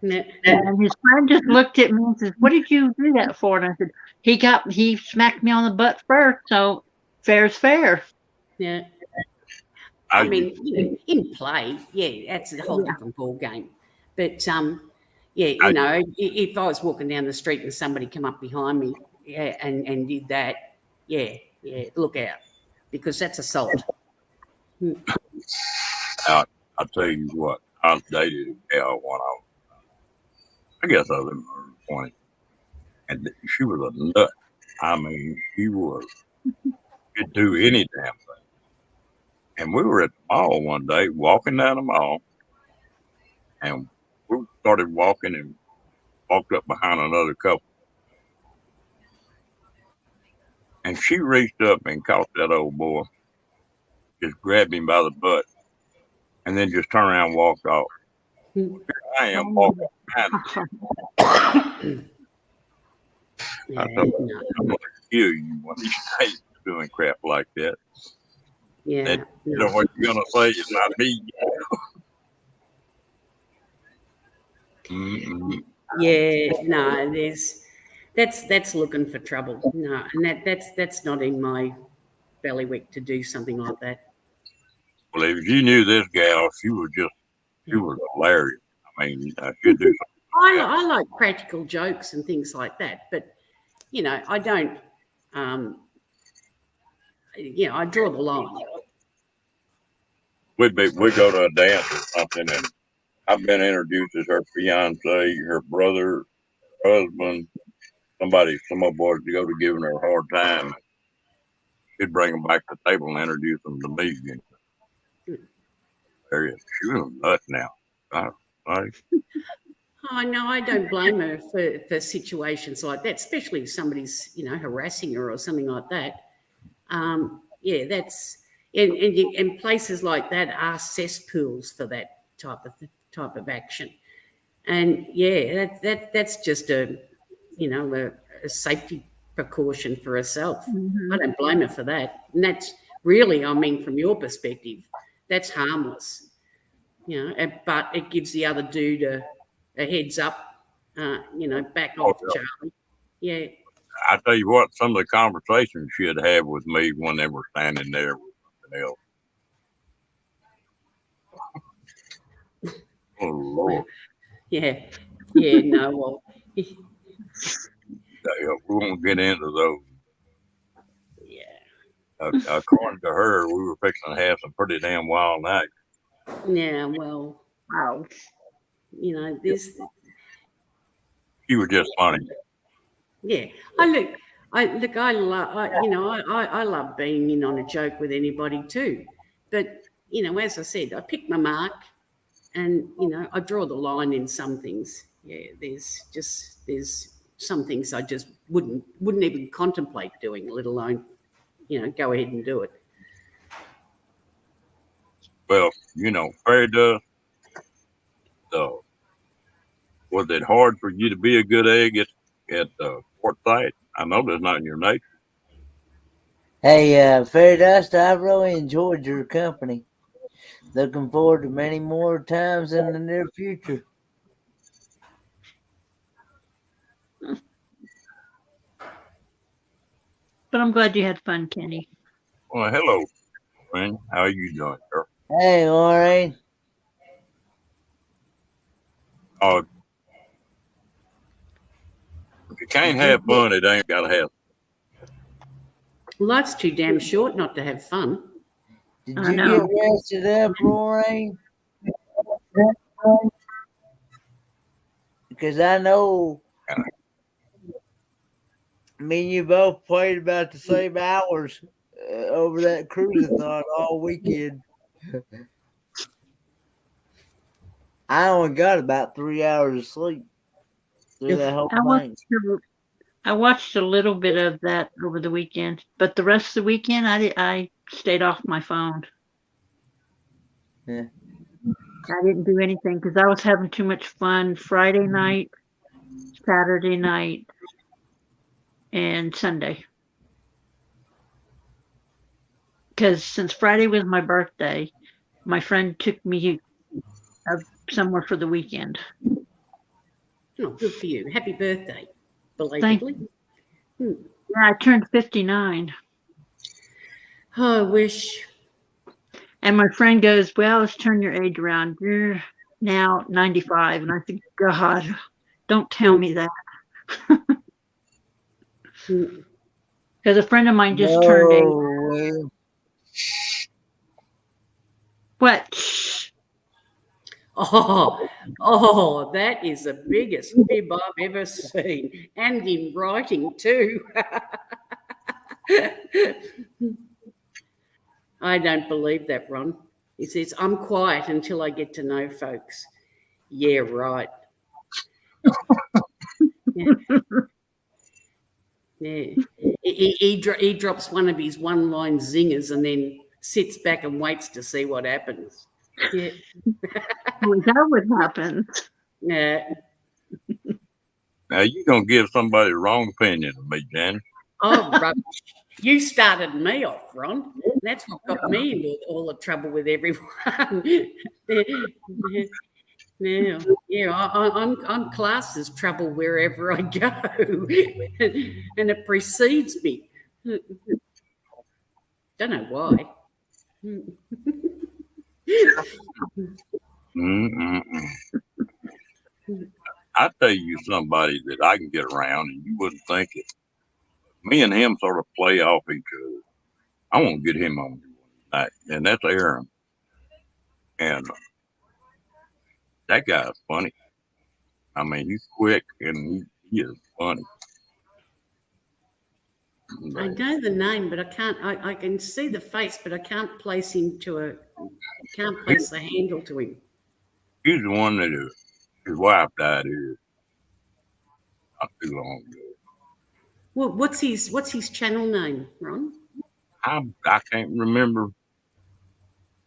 Yeah. And his friend just looked at me and says, what did you do that for? And I said, he smacked me on the butt first. So fair's fair. Yeah. I mean, in play, yeah, that's a whole different ball game. But if I was walking down the street and somebody come up behind me, and did that, look out, because that's assault. I'll tell you what, I dated a gal when I guess I was in my early 20s, and she was a nut. I mean, she'd do any damn thing. And we were at the mall one day, walking down the mall, and we started walking and walked up behind another couple. And she reached up and caught that old boy, just grabbed him by the butt, and then just turned around and walked off. Here I am walking behind him. I thought, I'm going to kill you one of these days doing crap like that. Yeah. You know what you're going to say is not me. Yeah, no, that's looking for trouble. No, and that's not in my bailiwick to do something like that. Well, if you knew this gal, she was hilarious. I mean, she'd do something. I like practical jokes and things like that, but I don't. I draw the line. We go to a dance or something, and I've been introduced as her fiance, her brother, husband, some of boys to go to giving her a hard time. She'd bring them back to the table and introduce them to me again. She was a nut now. Oh no, I don't blame her for situations like that, especially if somebody's harassing her or something like that. and places like that are cesspools for that type of action. And yeah, that's just a safety precaution for herself. I don't blame her for that. And that's really, I mean, from your perspective, that's harmless, but it gives the other dude a heads up, back off, Charlie. Yeah. I tell you what, some of the conversations she'd have with me when they were standing there was something else. Oh Lord. Yeah. Yeah, no, well, We won't get into those. yeah. According to her, we were fixing to have some pretty damn wild nights. Yeah, well, Wow. this, She was just funny. yeah. I love being in on a joke with anybody too. But, as I said, I pick my mark and, I draw the line in some things. Yeah, there's some things I just wouldn't even contemplate doing, let alone, go ahead and do it. Well, fairy dust. So, was it hard for you to be a good egg at Forsyth? I know that's not in your nature. Hey, Fairy Dust, I really enjoyed your company. Looking forward to many more times in the near future. But I'm glad you had fun, Kenny. Well, hello, friend. How are you doing, sir? Hey, Lorraine. If you can't have fun, it ain't got to have. Life's too damn short not to have fun. Did I you know. get rested up, Lorraine? Because I know me and you both played about the same hours over that cruise-a-thon all weekend. I only got about 3 hours of sleep through that whole thing. I watched a little bit of that over the weekend, but the rest of the weekend I stayed off my phone. Yeah. I didn't do anything because I was having too much fun Friday night, Saturday night, and Sunday. Because since Friday was my birthday, my friend took me somewhere for the weekend. Oh, good for you. Happy birthday, Thank belatedly. Yeah, I turned 59. Oh, I wish. And my friend goes, well, let's turn your age around. You're now 95. And I think, God, don't tell me that. Because a friend of mine just turned 80. Well, What? Oh, that is the biggest fib I've ever seen. And in writing, too. I don't believe that, Ron. He says, I'm quiet until I get to know folks. Yeah, right. Yeah. He drops one of his one-line zingers and then sits back and waits to see what happens. Yeah. Well, that would happen. Yeah. Now you're gonna give somebody the wrong opinion of me, Jan. Oh, rubbish. You started me off, Ron. That's what got me into all the trouble with everyone. Now, yeah, I'm classed as trouble wherever I go, and it precedes me. Don't know why. I tell you somebody that I can get around, and you wouldn't think it. Me and him sort of play off each other. I want to get him on tonight, and that's Aaron. And that guy's funny. I mean, he's quick and he is funny. I know the name, but I can't. I can see the face, but I can't place him can't place the handle to him. He's the one that his wife died here not too long ago. Well, what's his channel name, Ron? I can't remember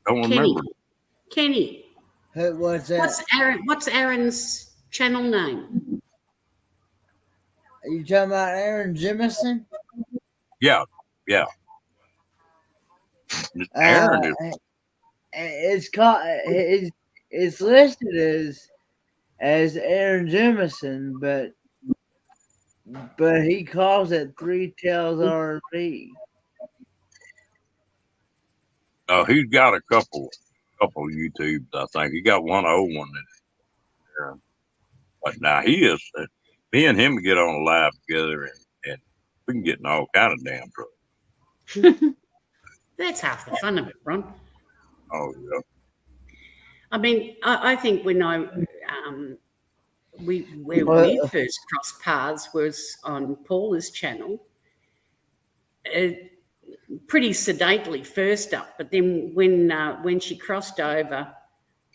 Don't Kenny. remember. Kenny. What's that? What's Aaron's channel name? Are you talking about Aaron Jemison? Yeah. Aaron is It's called. It's listed as Aaron Jemison, but he calls it Three Tails R&B. he's got a couple YouTubes, I think. He got one old one that but now he is me and him get on a live together and we can get in all kind of damn trouble. That's half the fun of it, Ron. Oh yeah. I mean, I think when we first crossed paths was on Paula's channel, pretty sedately first up, but then when she crossed over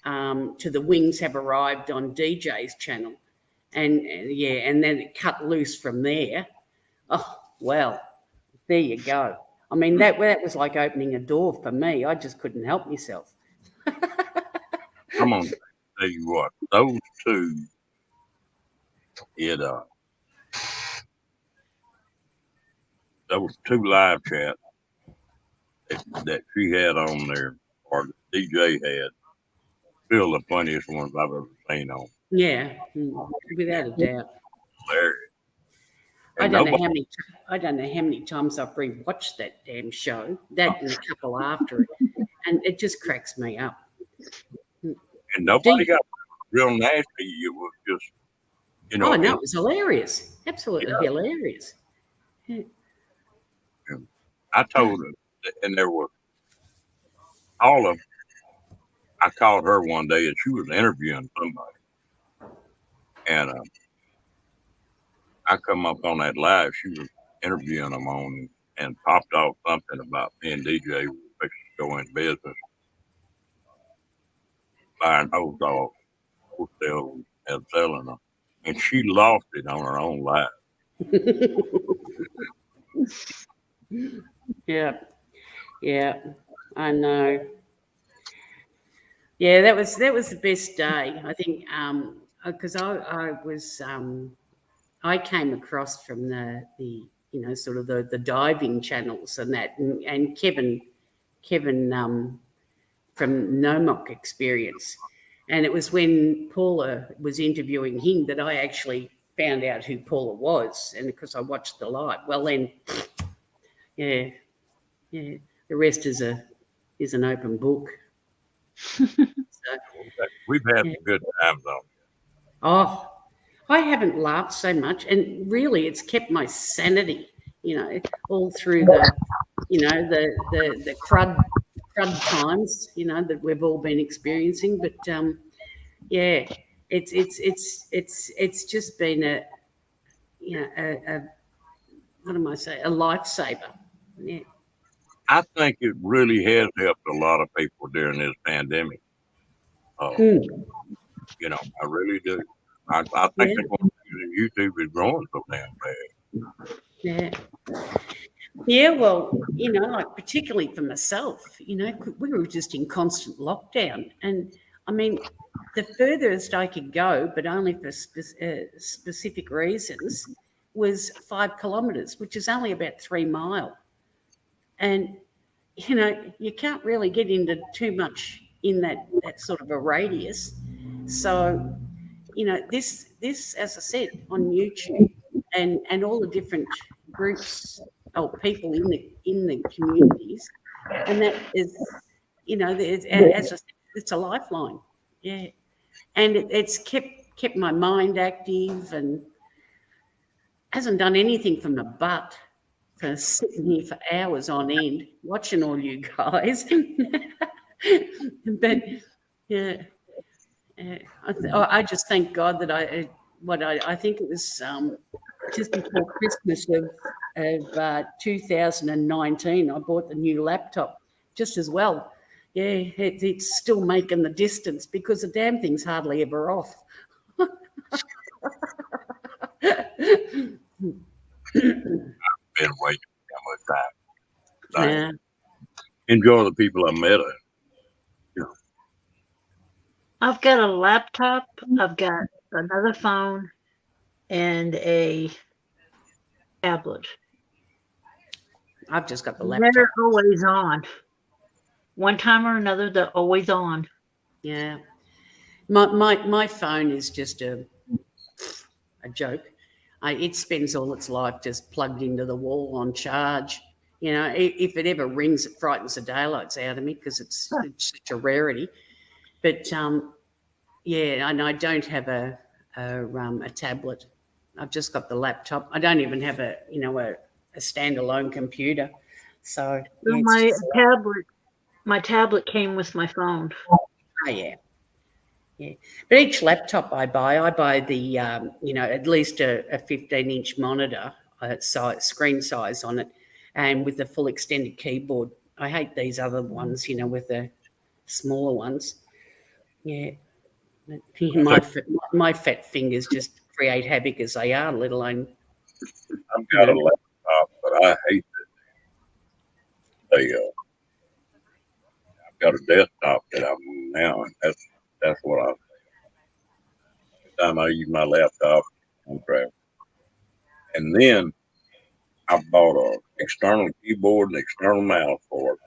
to the Wings Have Arrived on DJ's channel, and then it cut loose from there. Oh well, there you go. I mean that was like opening a door for me. I just couldn't help myself. I'm gonna tell you what, those two, those two live chats that she had on there, or the DJ had, still the funniest ones I've ever seen on. Yeah, without a doubt. Hilarious. I And don't know how many times I've rewatched that damn show, that and a couple after it, and it just cracks me up. and nobody got real nasty. It was just, Oh no, it was hilarious, absolutely hilarious. I told her, and there were all of. I called her one day, and she was interviewing somebody, and I come up on that live. She was interviewing them on, and popped off something about me and DJ were fixing to go in business, buying those dogs, wholesale, and selling them, and she lost it on her own live. Yeah, I know. Yeah, that was the best day. I think because I came across from the sort of the diving channels and that, and Kevin from Nomok Experience, and it was when Paula was interviewing him that I actually found out who Paula was, and because I watched the live. Well then, yeah, the rest is an open book. We've had some good times on. Oh, I haven't laughed so much, and really, it's kept my sanity. All through the crud times, that we've all been experiencing. But it's just been a what am I saying? A lifesaver. Yeah. I think it really has helped a lot of people during this pandemic. I really do. I think that's one reason YouTube is growing so damn fast. Yeah. Yeah, well, like particularly for myself, we were just in constant lockdown. And I mean, the furthest I could go, but only for specific reasons, was 5 kilometres, which is only about 3 miles. And, you can't really get into too much in that sort of a radius. So, this, as I said, on YouTube and all the different groups or people in the communities, and that is, as I said, it's a lifeline. Yeah, and it's kept my mind active and hasn't done anything from the butt for sitting here for hours on end watching all you guys. But yeah, I just thank God that I think it was just before Christmas of 2019, I bought the new laptop just as well. Yeah, it's still making the distance because the damn thing's hardly ever off. Been waiting that much time. Yeah. Enjoy the people I met. I've got a laptop, I've got another phone, and a tablet. I've just got the laptop. They're always on. One time or another, they're always on. Yeah. My phone is just a joke. It spends all its life just plugged into the wall on charge. You know, if it ever rings, it frightens the daylights out of me because it's such a rarity. But yeah, and I don't have a tablet. I've just got the laptop. I don't even have a standalone computer. So So yeah, my tablet came with my phone. oh yeah. Yeah, but each laptop I buy the at least a 15-inch monitor, screen size on it, and with the full extended keyboard. I hate these other ones, with the smaller ones. Yeah, my fat fingers just create havoc as they are, let alone. I've got a laptop, but I hate it. I've got a desktop that I'm on now, and that's what I. Every time I use my laptop, I'm traveling. And then I bought a external keyboard and external mouse for it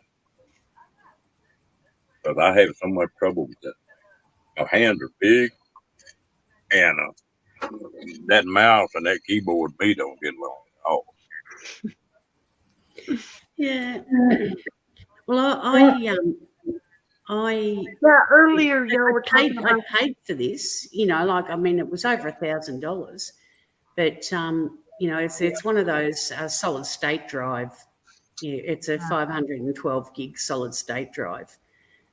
because I have so much trouble with it. My hands are big, and that mouse and that keyboard me don't get along at all. Yeah. Well, I Earlier y'all were talking about. I paid for this. It was over $1,000, but it's one of those solid state drive. Yeah, it's a 512 gig solid state drive,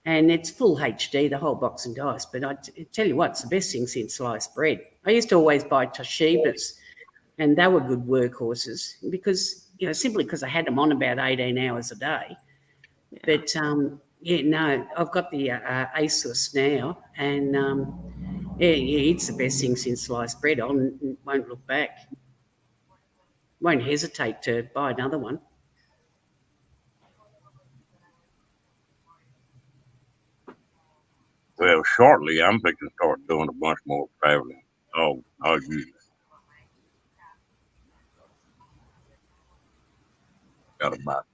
and it's full HD, the whole box and dice. But I tell you what, it's the best thing since sliced bread. I used to always buy Toshibas, and they were good workhorses because simply because I had them on about 18 hours a day. But I've got the Asus now, and it's the best thing since sliced bread. I won't look back. Won't hesitate to buy another one. Well, shortly, I'm fixing to start doing a bunch more traveling. Oh, I'll use it. Got about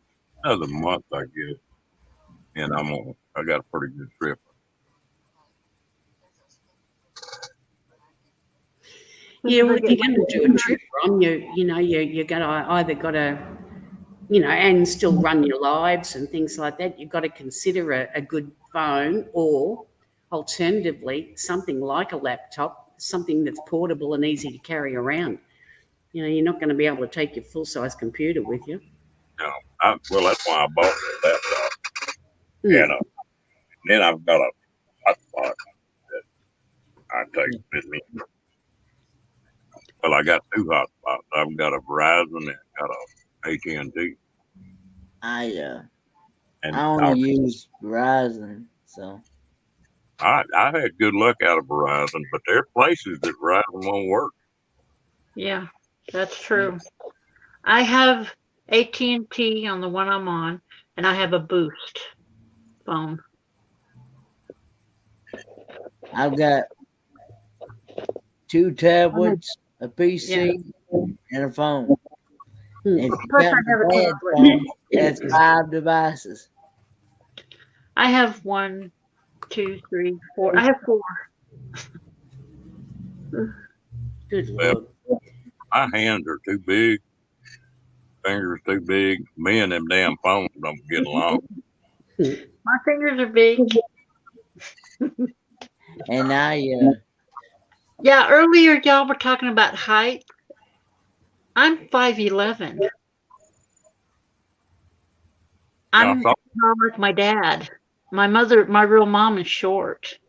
another month, I guess, and I got a pretty good trip. Yeah, well, if you're going to do a trip, Ron, you're going to either got to, and still run your lives and things like that. You've got to consider a good phone, or alternatively, something like a laptop, something that's portable and easy to carry around. You're not going to be able to take your full-size computer with you. No, well, that's why I bought the laptop. Mm. And then I've got a hotspot that I take with me. Well, I got two hotspots. I've got a Verizon and got a AT&T. I And only use Verizon, so I had good luck out of Verizon, but there are places that Verizon won't work. Yeah, that's true. I have AT&T on the one I'm on, and I have a Boost phone. I've got two tablets, a PC, and a phone. And if you Plus, I count have a the bad tablet. phone, that's 5 devices. I have 1, 2, 3, 4. I have 4. Good Well, Lord. my hands are too big, fingers too big. Me and them damn phones don't get along. My fingers are big. And Yeah, earlier y'all were talking about height. I'm 5'11". I'm Yeah, not like my dad. My real mom is short.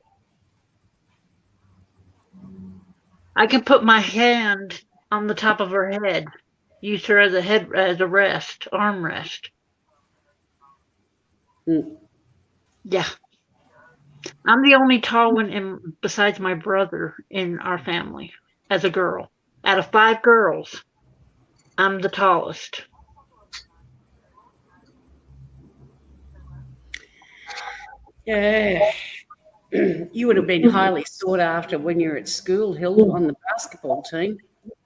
I can put my hand on the top of her head, use her as a rest, armrest. Mm. Yeah. I'm the only tall one besides my brother in our family as a girl. Out of 5 girls, I'm the tallest. Yeah. You would have been highly sought after when you're at school, Hilda, on the basketball team.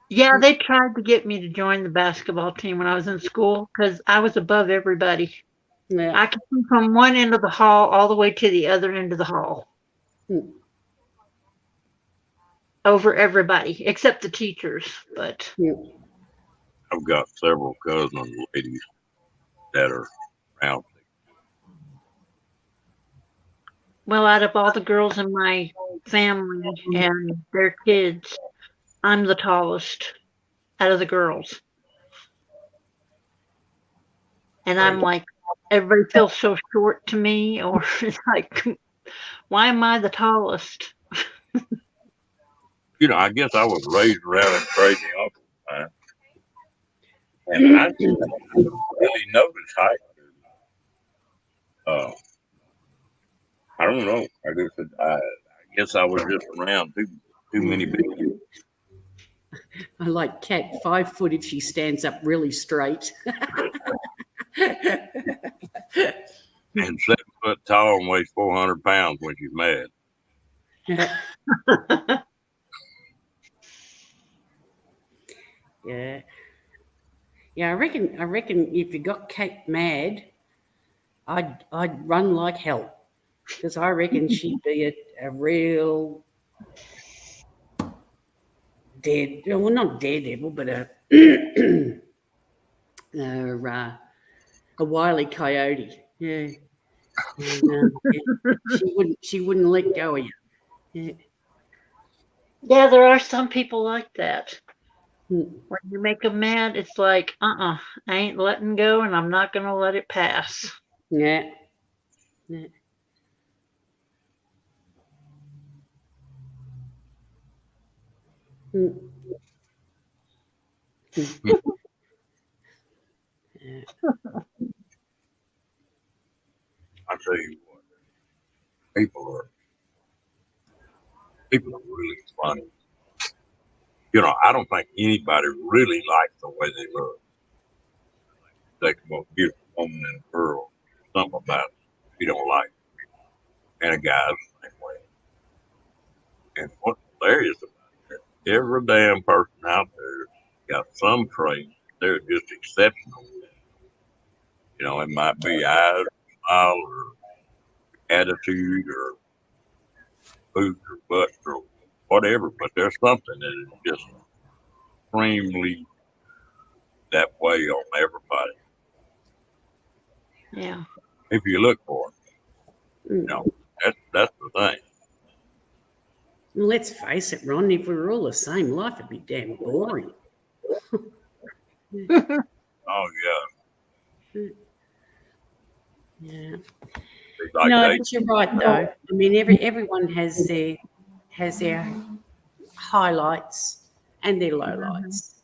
Yeah, they tried to get me to join the basketball team when I was in school because I was above everybody. Yeah. I could see from one end of the hall all the way to the other end of the hall. Hmm. Over everybody except the teachers. But Yeah. I've got several cousin ladies that are around. well, out of all the girls in my family and their kids, I'm the tallest out of the girls. And I'm like, everybody feels so short to me, or it's like, why am I the tallest? You know, I guess I was raised around in crazy uncle time. And I didn't really notice height. I don't know. I guess I was just around too many people. I like Cat 5 foot if she stands up really straight. And 7 foot tall and weighs 400 pounds when she's mad. Yeah. Yeah, I reckon if you got Kate mad, I'd run like hell. Because I reckon she'd be a real well, not daredevil, but a wily coyote. Yeah. And, yeah. She wouldn't let go of you. Yeah. Yeah, there are some people like that. Hmm. When you make them mad, it's like, I ain't letting go and I'm not going to let it pass. Yeah. Yeah. Mm. Yeah. I tell you what, people are really funny. You know, I don't think anybody really likes the way they look. They the most beautiful woman in the world. Something about it you don't like. And a guy's the same way. And what's hilarious about it, every damn person out there got some trait. They're just exceptional. You know, it might be eyes, smile, or attitude, or boot, or butt, or whatever. But there's something that is just extremely that way on everybody. Yeah. If you look for it, you Mm. know, that's the thing. Well, let's face it, Ron, if we were all the same, life would be damn boring. Oh yeah, Yeah. it's like No, they, but you're right though. I mean, everyone has their highlights and their lowlights,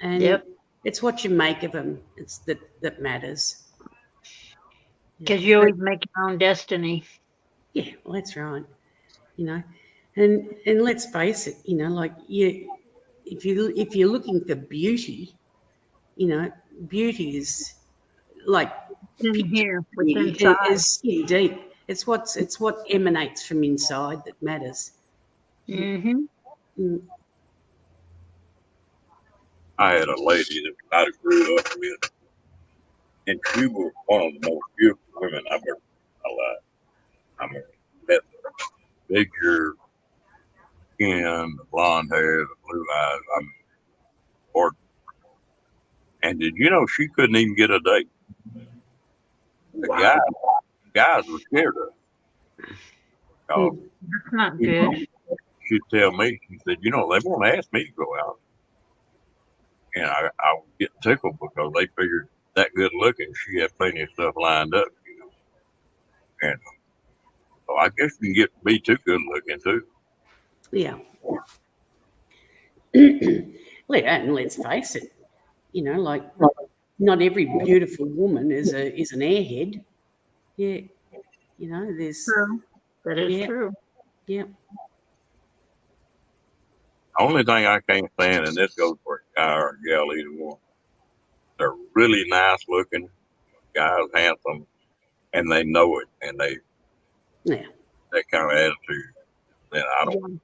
and Yep. it's what you make of them. It's that matters. Because you always make your own destiny. Yeah, well, that's right. You know, and let's face it. You know, like if you're looking for beauty, you know, beauty is like In picture here, with inside. is skin deep. It's what emanates from inside that matters. Mm-hmm. Mm. I had a lady that I grew up with, and she was one of the most beautiful women I've ever met in my life. I mean, that figure, skin, the blonde hair, the blue eyes. I mean, or and did you know she couldn't even get a date? The guys were scared of her. Oh, That's not good. she'd tell me, she said, you know, they won't ask me to go out. And I would get tickled because they figured that good looking, she had plenty of stuff lined up, you know. And so I guess you can get to be too good looking too. Yeah. And let's face it. You know, like not every beautiful woman is an airhead. Yeah. You know, there's True. That is Yeah. true. yeah. Only thing I can't stand, and this goes for a guy or a gal, either one, they're really nice looking, guys handsome, and they know it, and they Yeah. that kind of attitude, then I don't.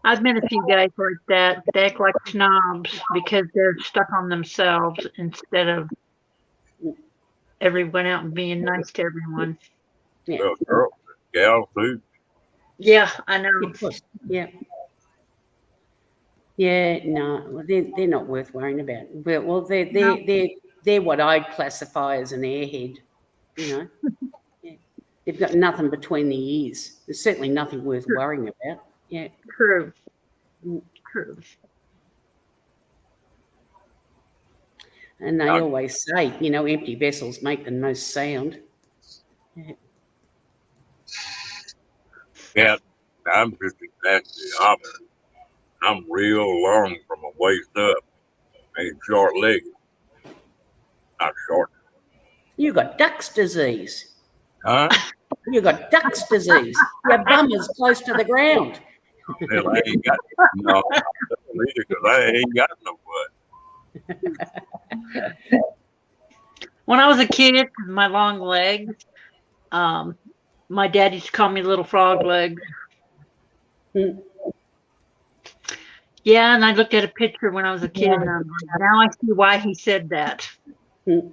I've met a few guys like that. They act like snobs because they're stuck on themselves instead of everyone out and being nice to everyone. Yeah. Well, girl, gal too. Yeah, I know. Of course. Yeah. Yeah, no, well, they're not worth worrying about. Well, they're what I'd classify as an airhead, you know. Yeah. They've got nothing between the ears. There's certainly nothing worth worrying about. Yeah. True. Mm. True. And they always say, you know, empty vessels make the most sound. Yeah. Yeah, I'm just exactly the opposite. I'm real long from my waist up and short legged. Not short. You got duck's disease. Huh? You got duck's disease. Your bum is close to the ground. Hell, I ain't got no because I ain't got no butt. When I was a kid, with my long legs, my dad used to call me Little Frog Legs. Mm. Yeah, and I looked at a picture when I was a kid, and now I see why he said that. Mm.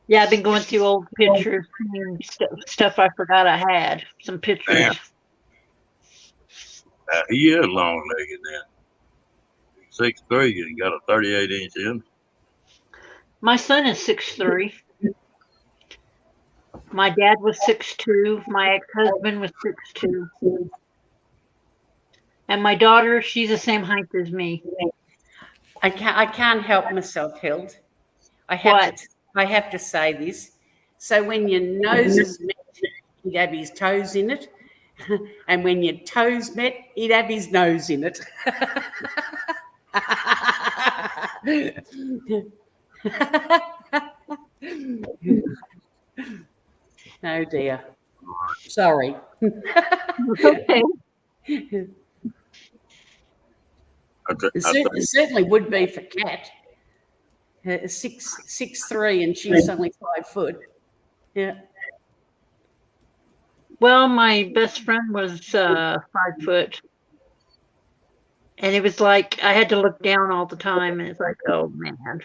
Yeah, I've been going through old pictures and stuff I forgot I had. Some pictures. Damn. He is long legged then. 6'3" and got a 38-inch in. My son is 6'3". My dad was 6'2". My ex-husband was 6'2". And my daughter, she's the same height as me. I can't help myself, Hild. I have to say this. So when your noses met, he'd have his toes in it. And when your toes met, he'd have his nose in it. Oh dear. Sorry. Okay. It certainly would be for Kat. 6'3", and she's only 5 foot. Yeah. Well, my best friend was 5 foot. And it was like I had to look down all the time, and it's like, oh man.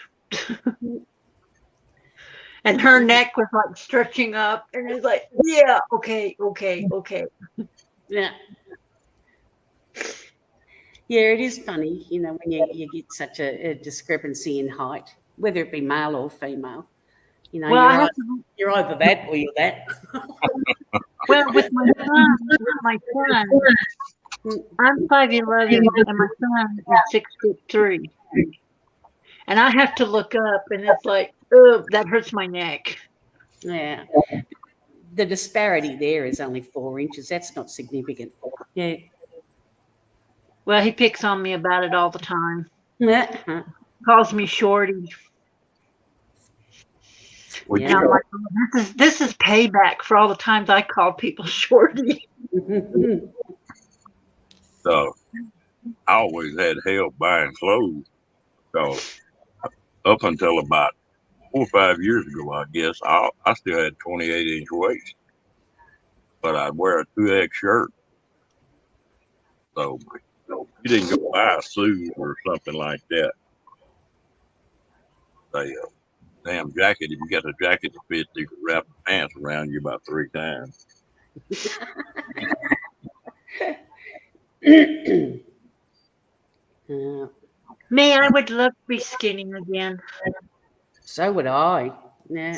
And her neck was like stretching up, and it's like, yeah, okay. Yeah. Yeah, it is funny, you know, when you get such a discrepancy in height, whether it be male or female. You know, Well, you're either that or you're that. well, with my son, I'm 5'11", and my son is 6'3". And I have to look up, and it's like, oh, that hurts my neck. Yeah. The disparity there is only 4 inches. That's not significant. Yeah. Well, he picks on me about it all the time. Yeah. Calls me shorty. Would And I'm like, oh, this is payback for all the times I call people shorty. So I always had help buying clothes. So up until about 4 or 5 years ago, I guess, I still had 28-inch waist. But I'd wear a 2X shirt. So you didn't go buy a suit or something like that. A damn jacket, if you got a jacket that fits, you could wrap the pants around you about 3 times. Me, I would love to be skinny again. So would I. Yeah.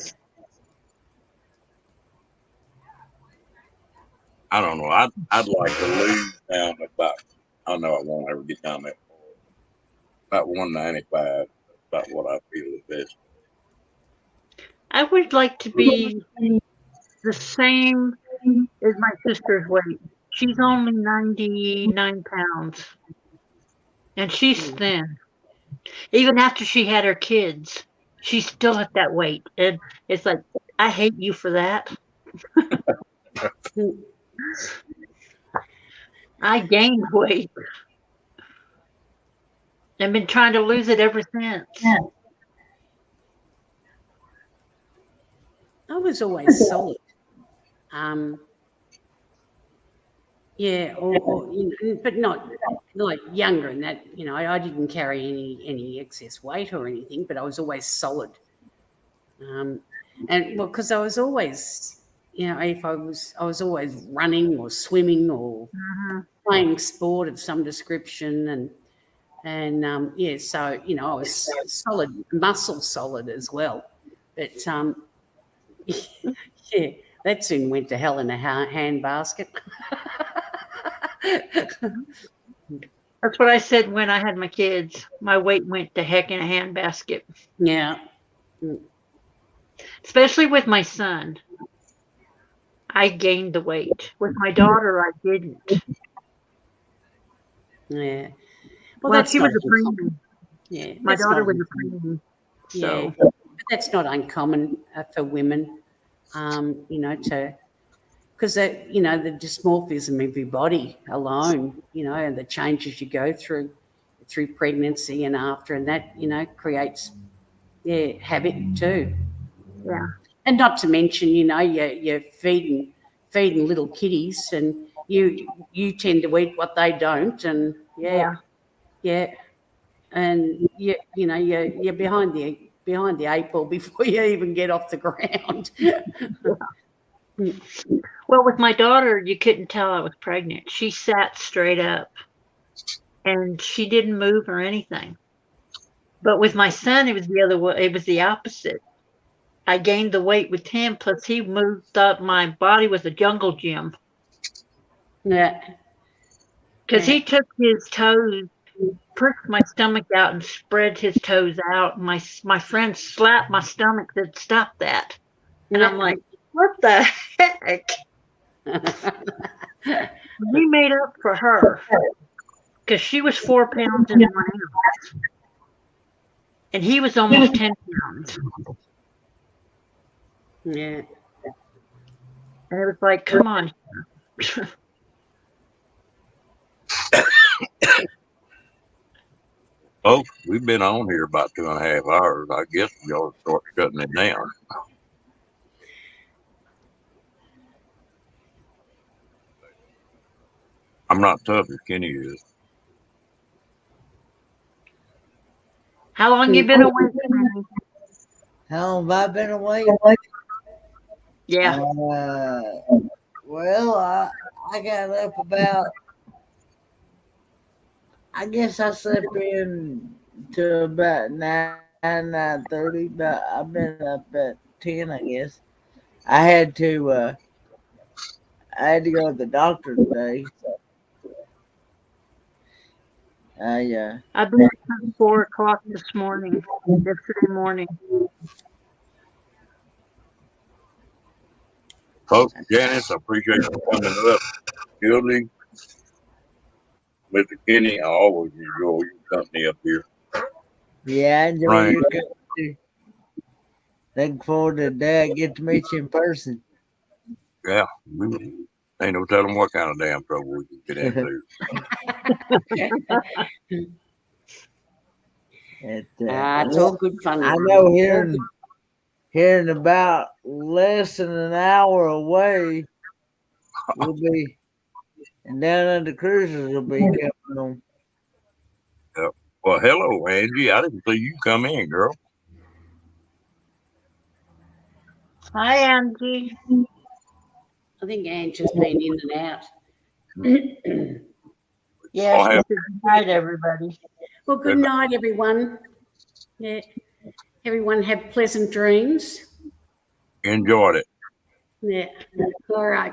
I don't know. I'd like to lose down about, I know I won't ever get down that far. About 195, about what I feel is best. I would like to be the same as my sister's weight. She's only 99 pounds. And she's thin. Even after she had her kids, she's still at that weight. And it's like, I hate you for that. I gained weight. I've been trying to lose it ever since. was always solid. Yeah, but not like younger and that. I didn't carry any excess weight or anything, but I was always solid. And well, because I was always, if I was always running or swimming or playing sport of some description, and yeah, so I was solid, muscle solid as well. But yeah, that soon went to hell in a handbasket. That's what I said when I had my kids. My weight went to heck in a handbasket, Yeah. especially with my son. I gained the weight. With my daughter, I didn't. Yeah. Well, she was not a preemie. Yeah. My that's daughter not was a uncommon. preemie. Yeah. So, But that's not uncommon for women, because the dysmorphism of your body alone, and the changes you go through pregnancy and after, and that, creates, habit too. yeah. And not to mention, you're feeding little kiddies, and you tend to eat what they don't, and yeah, and you're behind the eight ball before you even get off the ground. Well, with my daughter, you couldn't tell I was pregnant. She sat straight up and she didn't move or anything. But with my son, it was the other way. It was the opposite. I gained the weight with him, plus he moved up. My body was a jungle gym Yeah, because he took his toes, pricked my stomach out, and spread his toes out. My friend slapped my stomach, said, "Stop that!" And I'm like, "What the heck?" We made up for her because she was 4 pounds and 1 ounce, and he was almost 10 pounds. yeah. And it was like, come on. Folks, we've been on here about 2.5 hours. I guess we ought to start shutting it down. I'm not tough as Kenny is. How long you been away? How long have I been away? Yeah. Well, I got up about. I guess I slept in to about 9:30, but I've been up at 10. I guess I had to go to the doctor today. So I've been up since 4 o'clock this morning, yesterday morning. Folks, Janice, I appreciate you coming up. Gildy, Mr. Kenny, I always enjoy your company up here. yeah, I enjoy Right. your company too. Looking forward to the day I get to meet you in person. Yeah, we ain't no telling what kind of damn trouble we can get into. It's all good fun. I know hearing about less than an hour away, we'll be, and Down Under Cruisers will be coming on. Well, hello, Angie. I didn't see you come in, girl. Hi, Angie. I think Anne's just been in and out. Yeah, I'll she have- said good night, everybody. Well, good night, everyone. Yeah, everyone have pleasant dreams. Enjoyed it. Yeah. All right.